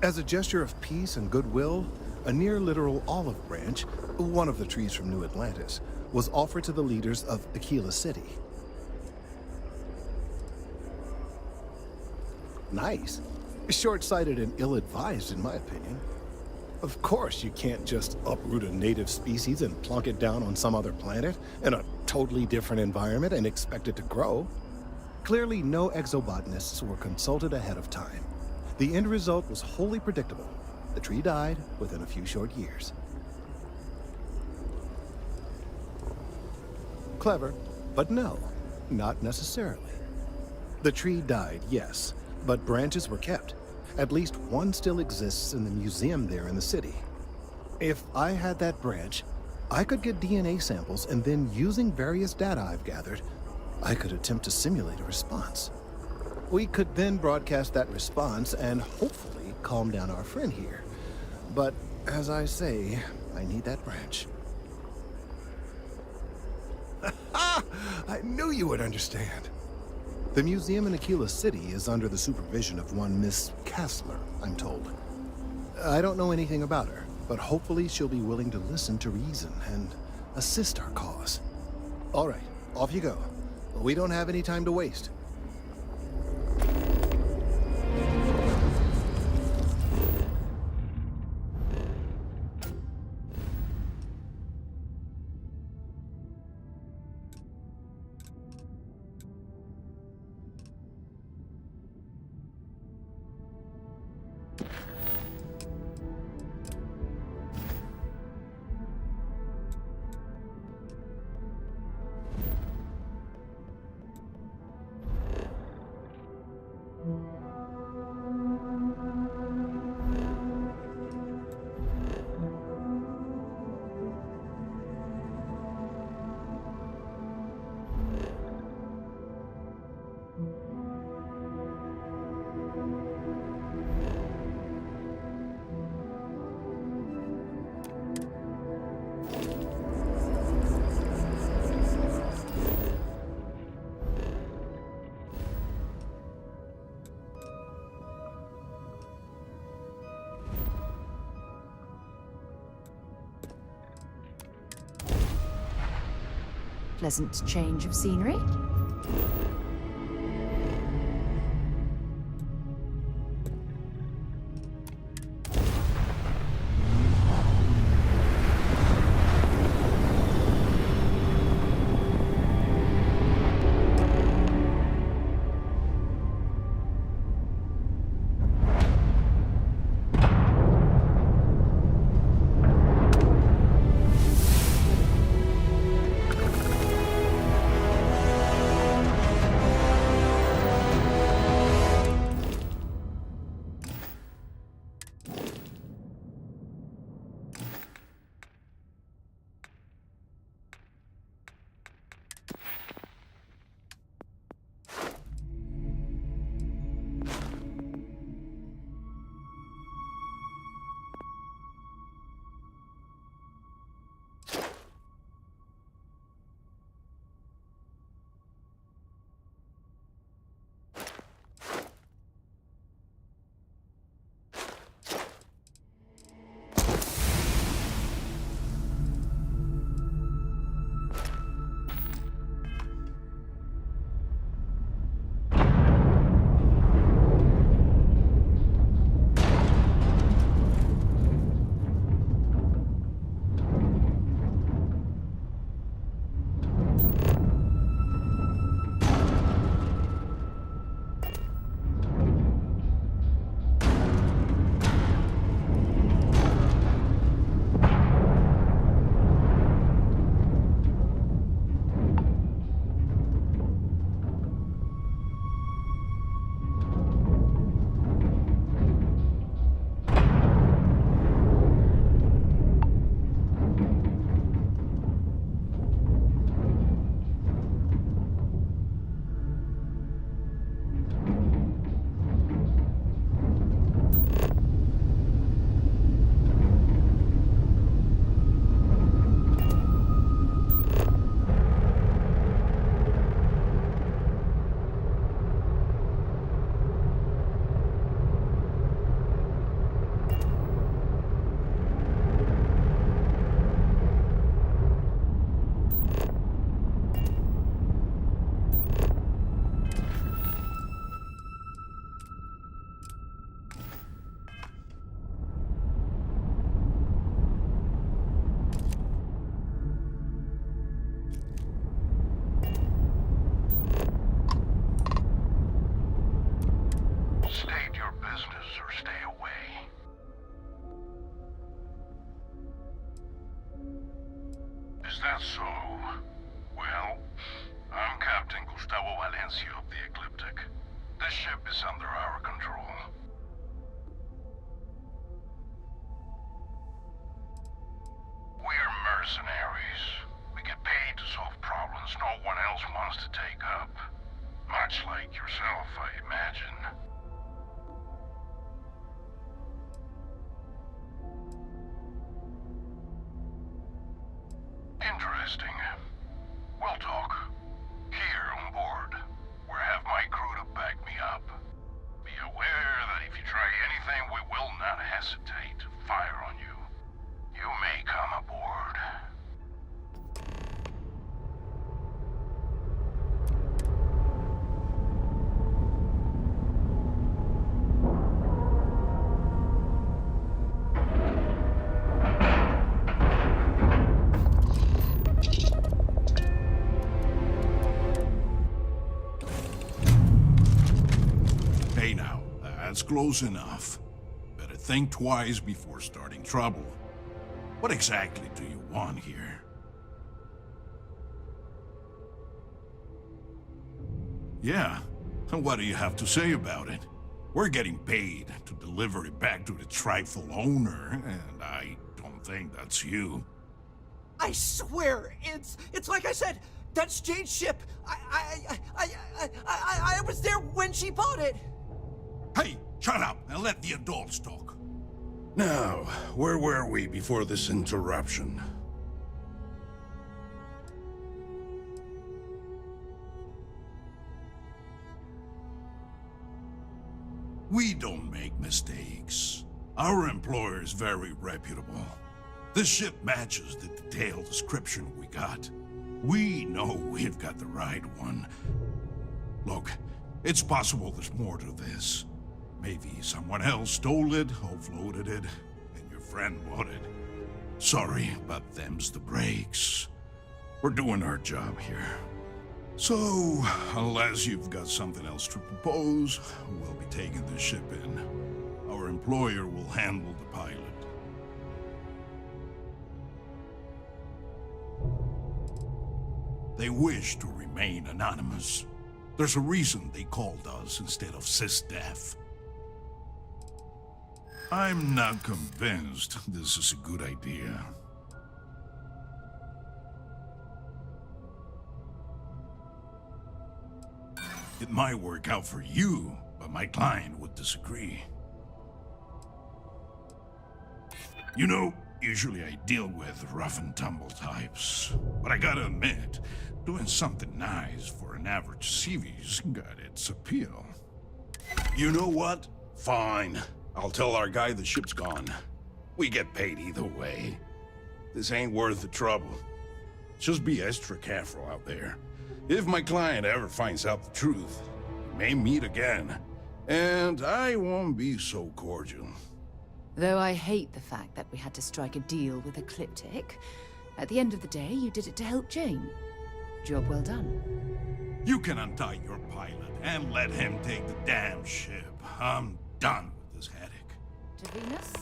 As a gesture of peace and goodwill, a near-literal olive branch, one of the trees from New Atlantis, was offered to the leaders of Aquila City. Nice. Short-sighted and ill-advised, in my opinion. Of course, you can't just uproot a native species and plunk it down on some other planet in a totally different environment and expect it to grow. Clearly, no exobotanists were consulted ahead of time. The end result was wholly predictable. The tree died within a few short years. Clever, but no, not necessarily. The tree died, yes, but branches were kept. At least one still exists in the museum there in the city. If I had that branch, I could get DNA samples and then, using various data I've gathered, I could attempt to simulate a response. We could then broadcast that response and hopefully calm down our friend here. But as I say, I need that branch. I knew you would understand. The museum in Aquila City is under the supervision of one Miss Kessler, I'm told. I don't know anything about her, but hopefully she'll be willing to listen to reason and assist our cause. All right, off you go. We don't have any time to waste. Pleasant change of scenery. Mercenaries. We get paid to solve problems no one else wants to take up. Much like yourself, I imagine. Interesting. We'll talk. Here on board, where I have my crew to back me up. Be aware that if you try anything, we will not hesitate to fire on you. You may come aboard. Hey now, that's close enough. Better think twice before starting trouble. What exactly do you want here? Yeah, and what do you have to say about it? We're getting paid to deliver it back to the trifle owner, and I don't think that's you. I swear, it's like I said. That's Jade's ship. I was there when she bought it. Hey, shut up and let the adults talk. Now, where were we before this interruption? We don't make mistakes. Our employer is very reputable. This ship matches the detailed description we got. We know we've got the right one. Look, it's possible there's more to this. Maybe someone else stole it, offloaded it, and your friend bought it. Sorry, but them's the breaks. We're doing our job here. So, unless you've got something else to propose, we'll be taking the ship in. Our employer will handle the pilot. They wish to remain anonymous. There's a reason they called us instead of SysDef. I'm not convinced this is a good idea. It might work out for you, but my client would disagree. You know, usually I deal with rough and tumble types, but I gotta admit, doing something nice for an average CV's got its appeal. You know what? Fine. I'll tell our guy the ship's gone. We get paid either way. This ain't worth the trouble. Just be extra careful out there. If my client ever finds out the truth, we may meet again. And I won't be so cordial. Though I hate the fact that we had to strike a deal with Ecliptic, at the end of the day, you did it to help Jane. Job well done. You can untie your pilot and let him take the damn ship. I'm done with this headache. To Venus?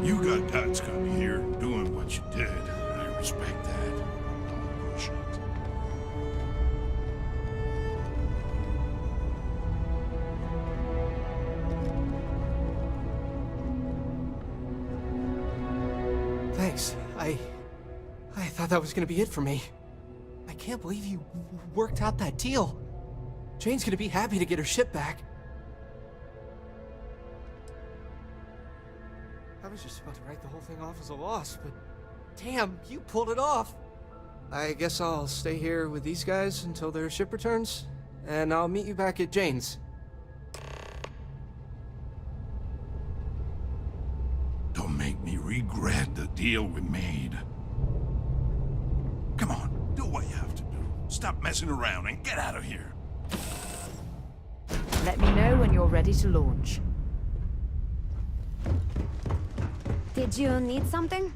You got guts coming here and doing what you did. I respect that. Don't push it. Thanks. I thought that was gonna be it for me. I can't believe you worked out that deal. Jane's gonna be happy to get her ship back. I was just about to write the whole thing off as a loss, but damn, you pulled it off. I guess I'll stay here with these guys until their ship returns, and I'll meet you back at Jane's. Don't make me regret the deal we made. Come on, do what you have to do. Stop messing around and get out of here. Let me know when you're ready to launch. Did you need something?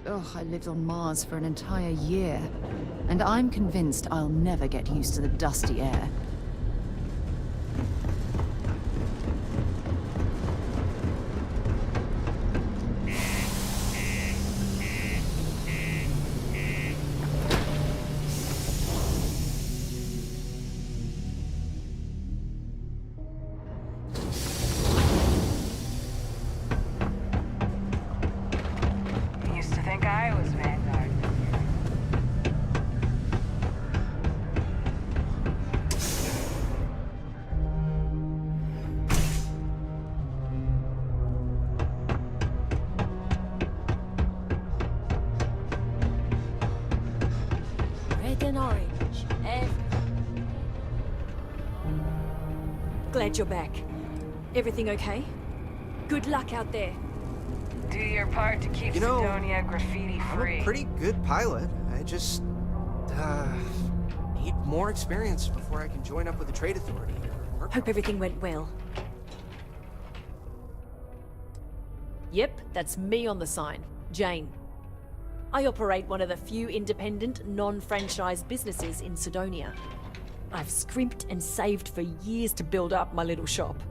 I lived on Mars for an entire year, and I'm convinced I'll never get used to the dusty air. Used to think I was Vanguard. Red and orange. Glad you're back. Everything okay? Good luck out there. Do your part to keep You know, Sidonia graffiti-free. I'm a pretty good pilot. I just, need more experience before I can join up with the Trade Authority. Hope everything went well. Yep, that's me on the sign. Jane. I operate one of the few independent, non-franchised businesses in Sidonia. I've scrimped and saved for years to build up my little shop.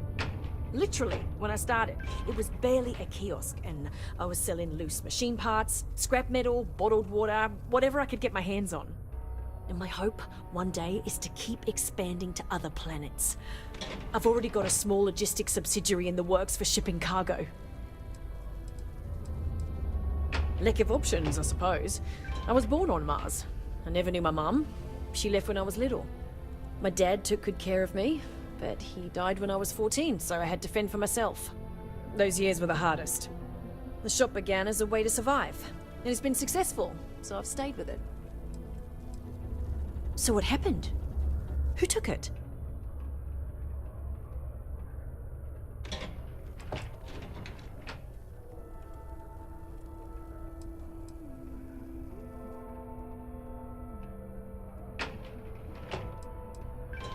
Literally, when I started, it was barely a kiosk, and I was selling loose machine parts, scrap metal, bottled water, whatever I could get my hands on. And my hope one day is to keep expanding to other planets. I've already got a small logistics subsidiary in the works for shipping cargo. Lack of options, I suppose. I was born on Mars. I never knew my mum. She left when I was little. My dad took good care of me, but he died when I was 14, so I had to fend for myself. Those years were the hardest. The shop began as a way to survive, and it's been successful, so I've stayed with it. So what happened? Who took it?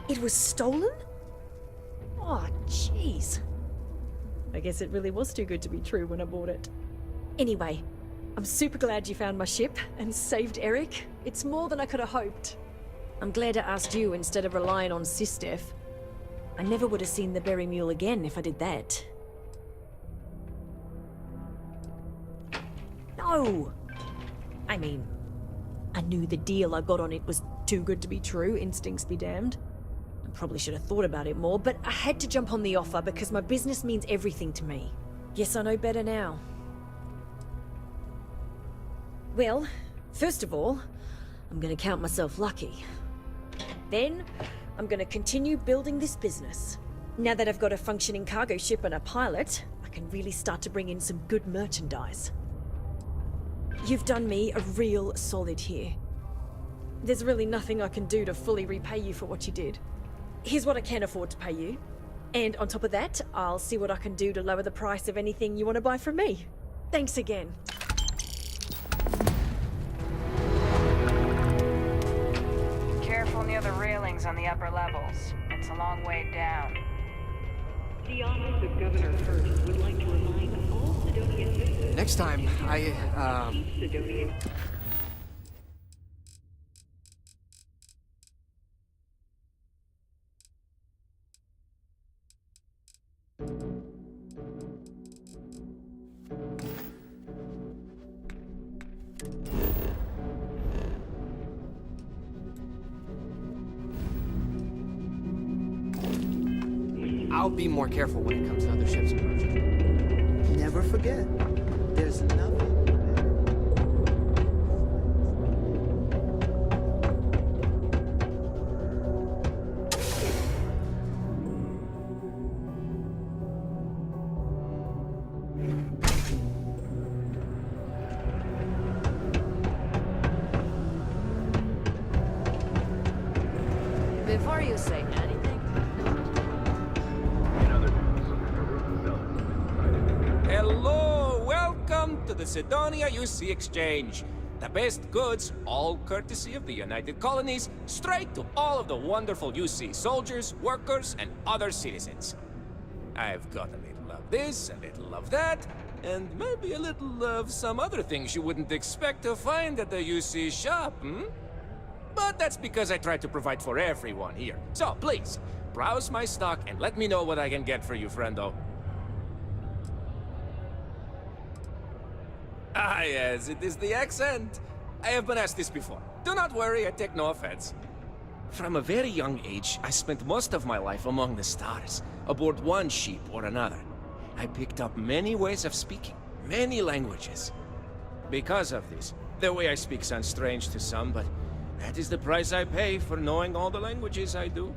It was stolen? Oh, jeez. I guess it really was too good to be true when I bought it. Anyway, I'm super glad you found my ship and saved Eric. It's more than I could have hoped. I'm glad I asked you instead of relying on Sistef. I never would have seen the Berry Mule again if I did that. No! I mean, I knew the deal I got on it was too good to be true, instincts be damned. I probably should have thought about it more, but I had to jump on the offer because my business means everything to me. Guess I know better now. Well, first of all, I'm gonna count myself lucky. Then, I'm gonna continue building this business. Now that I've got a functioning cargo ship and a pilot, I can really start to bring in some good merchandise. You've done me a real solid here. There's really nothing I can do to fully repay you for what you did. Here's what I can afford to pay you. And on top of that, I'll see what I can do to lower the price of anything you want to buy from me. Thanks again. Careful near the railings on the upper levels. It's a long way down. The Office of Governor Hurst would like to remind all Sidonia citizens... Next time, Sidonia... I'll be more careful when it comes to other ships approaching. Never forget, there's nothing. Before you say anything, Hello! Welcome to the Sidonia UC Exchange. The best goods, all courtesy of the United Colonies, straight to all of the wonderful UC soldiers, workers, and other citizens. I've got a little of this, a little of that, and maybe a little of some other things you wouldn't expect to find at the UC shop, But that's because I try to provide for everyone here. So, please, browse my stock and let me know what I can get for you, friendo. Ah, yes, it is the accent. I have been asked this before. Do not worry, I take no offense. From a very young age, I spent most of my life among the stars, aboard one ship or another. I picked up many ways of speaking, many languages. Because of this, the way I speak sounds strange to some, but that is the price I pay for knowing all the languages I do.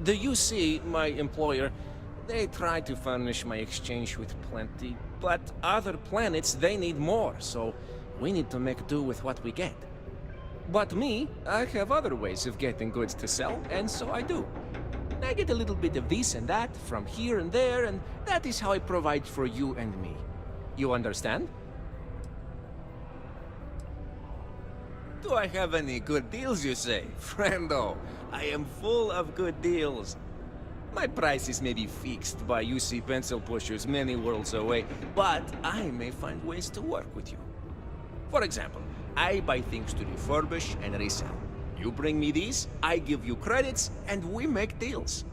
The UC, my employer, they try to furnish my exchange with plenty, but other planets, they need more, so we need to make do with what we get. But me, I have other ways of getting goods to sell, and so I do. I get a little bit of this and that from here and there, and that is how I provide for you and me. You understand? Do I have any good deals, you say? Friendo, I am full of good deals. My prices may be fixed by UC pencil pushers many worlds away, but I may find ways to work with you. For example, I buy things to refurbish and resell. You bring me these, I give you credits, and we make deals.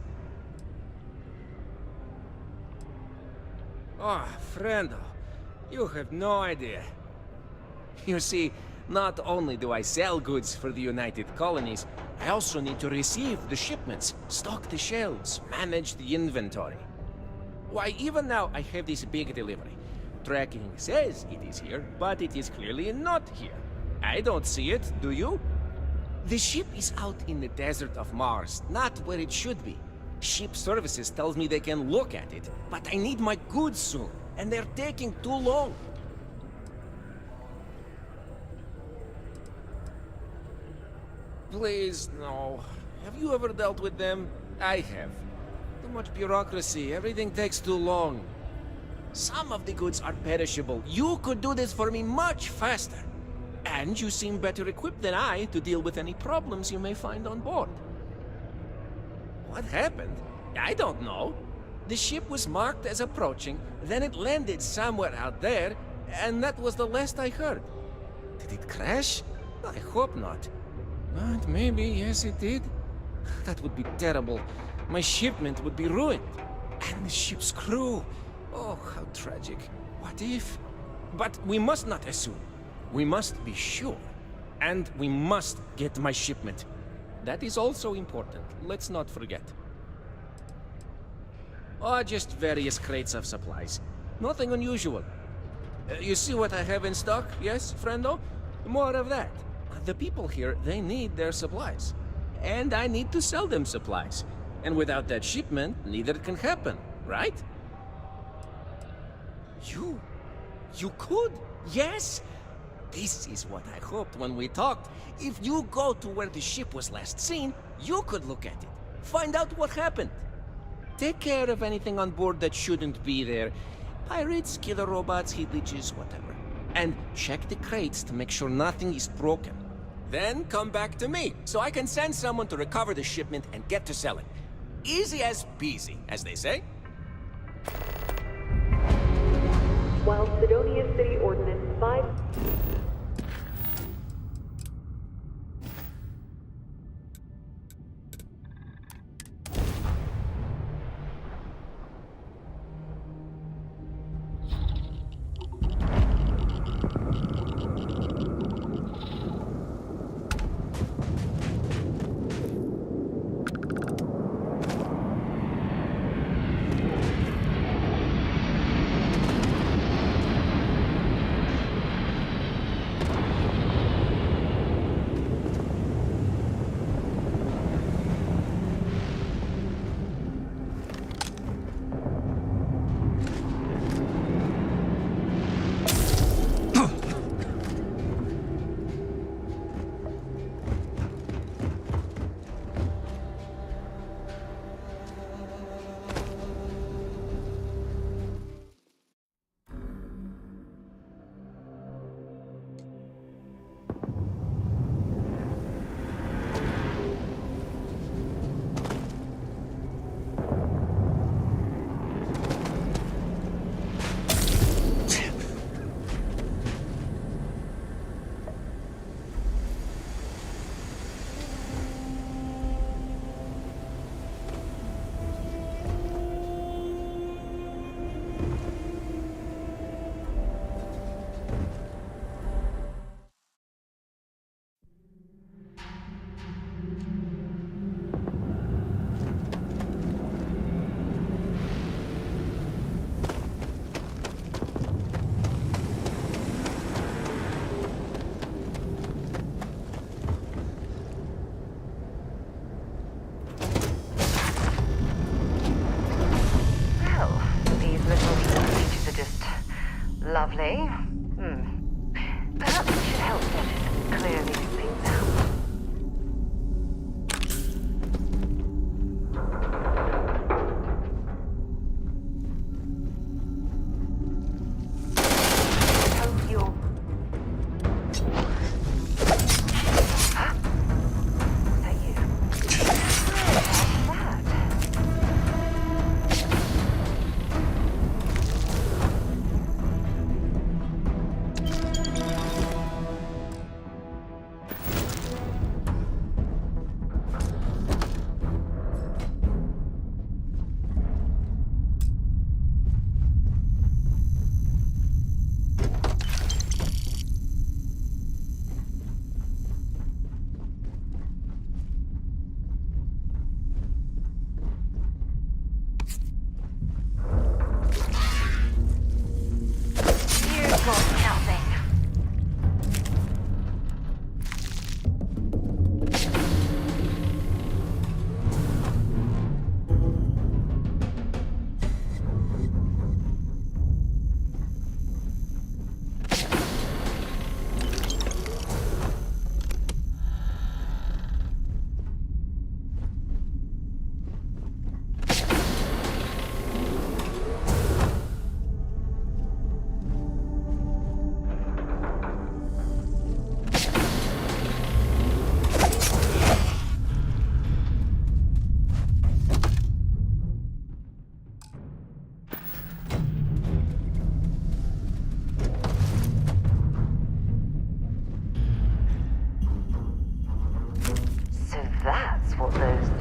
Oh, friendo, you have no idea. You see, not only do I sell goods for the United Colonies, I also need to receive the shipments, stock the shelves, manage the inventory. Why, even now I have this big delivery. Tracking says it is here, but it is clearly not here. I don't see it, do you? The ship is out in the desert of Mars, not where it should be. Ship services tells me they can look at it, but I need my goods soon, and they're taking too long. Please, no. Have you ever dealt with them? I have. Too much bureaucracy, everything takes too long. Some of the goods are perishable. You could do this for me much faster. And you seem better equipped than I to deal with any problems you may find on board. What happened? I don't know. The ship was marked as approaching, then it landed somewhere out there, and that was the last I heard. Did it crash? I hope not. But maybe, yes it did. That would be terrible. My shipment would be ruined. And the ship's crew. Oh, how tragic. What if? But we must not assume. We must be sure. And we must get my shipment. That is also important. Let's not forget. Oh, just various crates of supplies. Nothing unusual. You see what I have in stock? Yes, friendo? More of that. The people here, they need their supplies. And I need to sell them supplies. And without that shipment, neither can happen, right? You could? Yes? This is what I hoped when we talked. If you go to where the ship was last seen, you could look at it. Find out what happened. Take care of anything on board that shouldn't be there. Pirates, killer robots, heat leeches, whatever. And check the crates to make sure nothing is broken. Then come back to me, so I can send someone to recover the shipment and get to sell it. Easy as peasy, as they say. While Sidonia City Ordinance 5...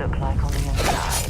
look like on the inside?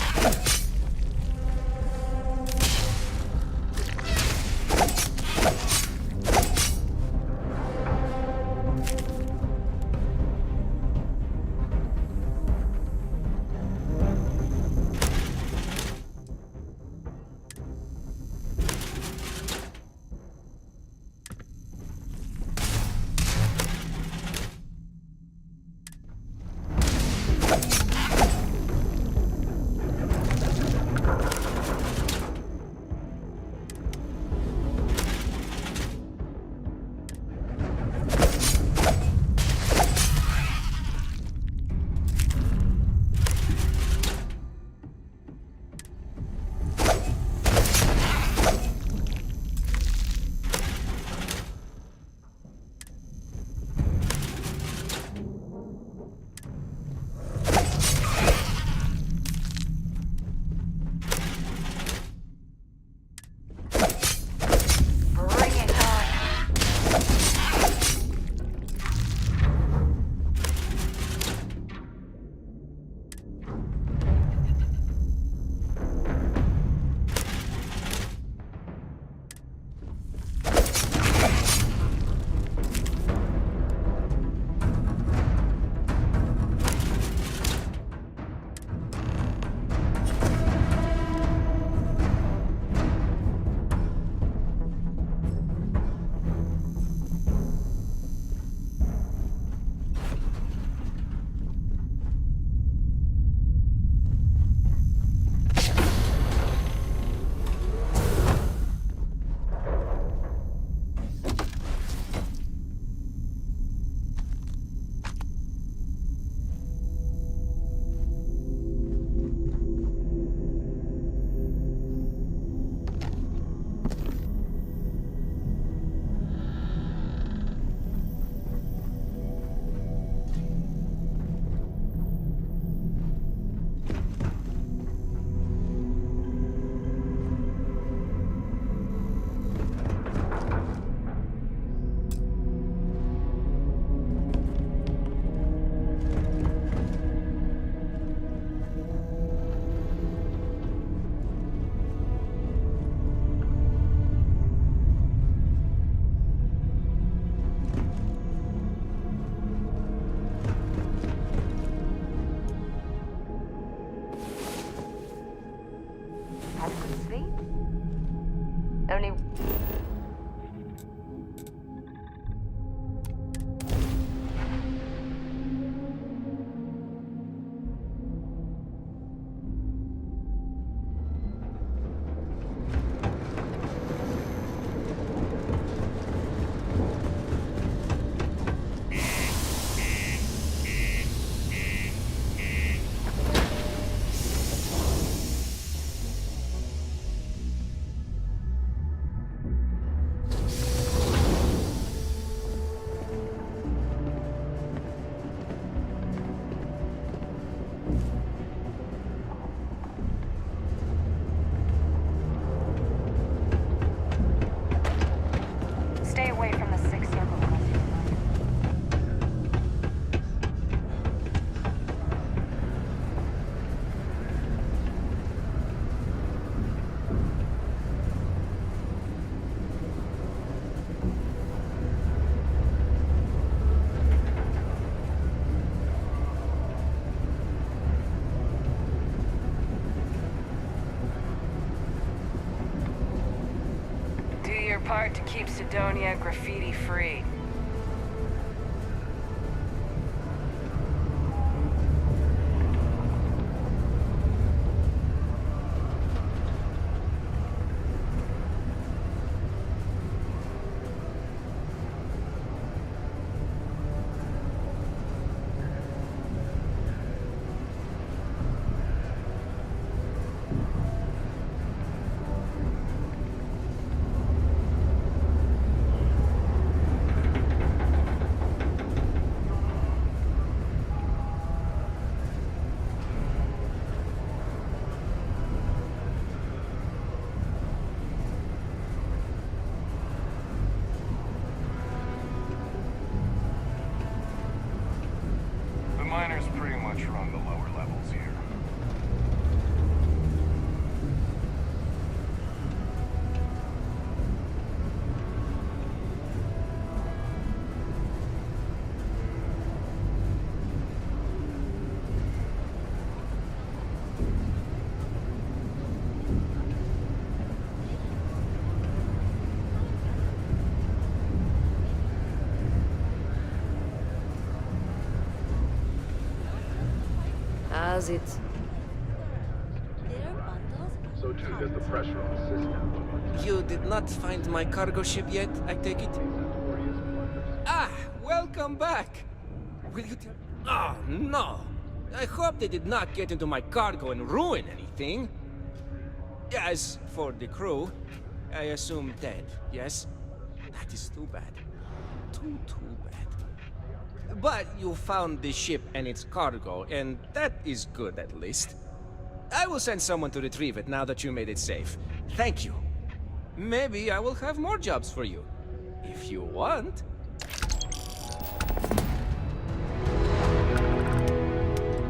Part to keep Sidonia graffiti-free. The miners pretty much run the lower levels here. How's it? So too does the pressure on the system. You did not find my cargo ship yet, I take it? Ah, welcome back! Will you tell... Oh, no! I hope they did not get into my cargo and ruin anything. As for the crew, I assume dead, yes? That is too bad. Too bad. But you found the ship and its cargo, and that is good at least. I will send someone to retrieve it now that you made it safe. Thank you. Maybe I will have more jobs for you. If you want.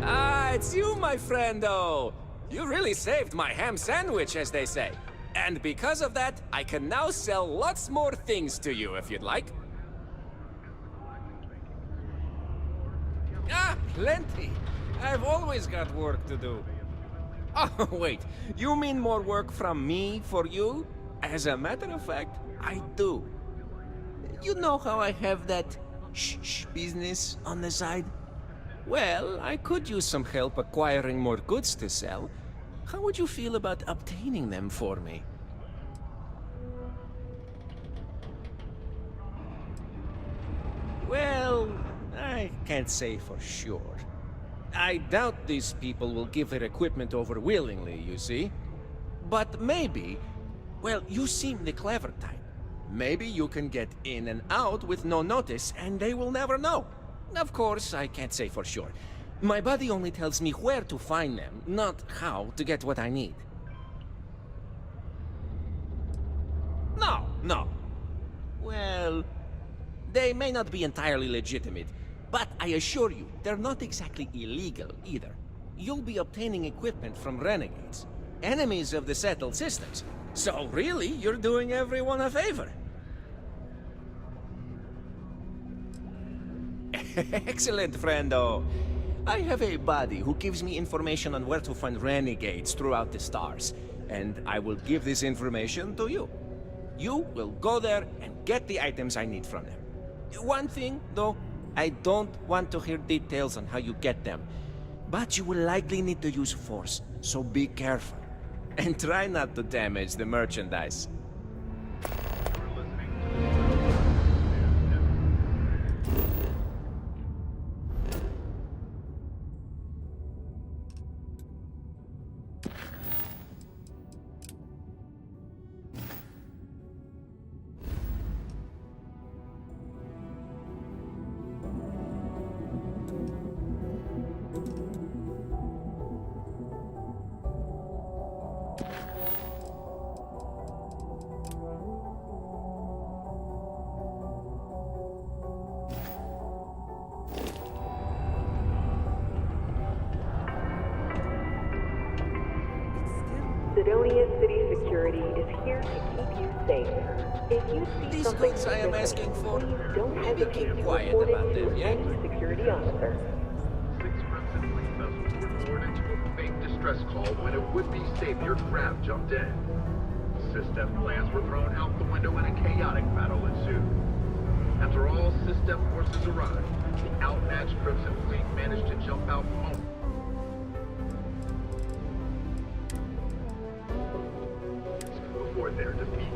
Ah, it's you, my friendo. You really saved my ham sandwich, as they say. And because of that, I can now sell lots more things to you, if you'd like. Ah, plenty. I've always got work to do. Oh, wait. You mean more work from me for you? As a matter of fact, I do. You know how I have that shh business on the side? Well, I could use some help acquiring more goods to sell. How would you feel about obtaining them for me? Well, I can't say for sure. I doubt these people will give their equipment over willingly, you see. But maybe, well, you seem the clever type. Maybe you can get in and out with no notice, and they will never know. Of course, I can't say for sure. My body only tells me where to find them, not how to get what I need. No. Well, they may not be entirely legitimate, but I assure you, they're not exactly illegal either. You'll be obtaining equipment from renegades, enemies of the settled systems. So really, you're doing everyone a favor. Excellent, friendo. I have a buddy who gives me information on where to find renegades throughout the stars, and I will give this information to you. You will go there and get the items I need from them. One thing, though, I don't want to hear details on how you get them, but you will likely need to use force, so be careful. And try not to damage the merchandise. Sidonia City Security is here to keep you safe. If you see These something goods I am asking for, please don't maybe hesitate keep to quiet report it about to them, yeah? any security officer. 6 Crimson Fleet vessels were lured into a fake distress call when a would-be savior craft jumped in. System plans were thrown out the window and a chaotic battle ensued. After all system forces arrived, the outmatched Crimson Fleet managed to jump out moments before their defeat.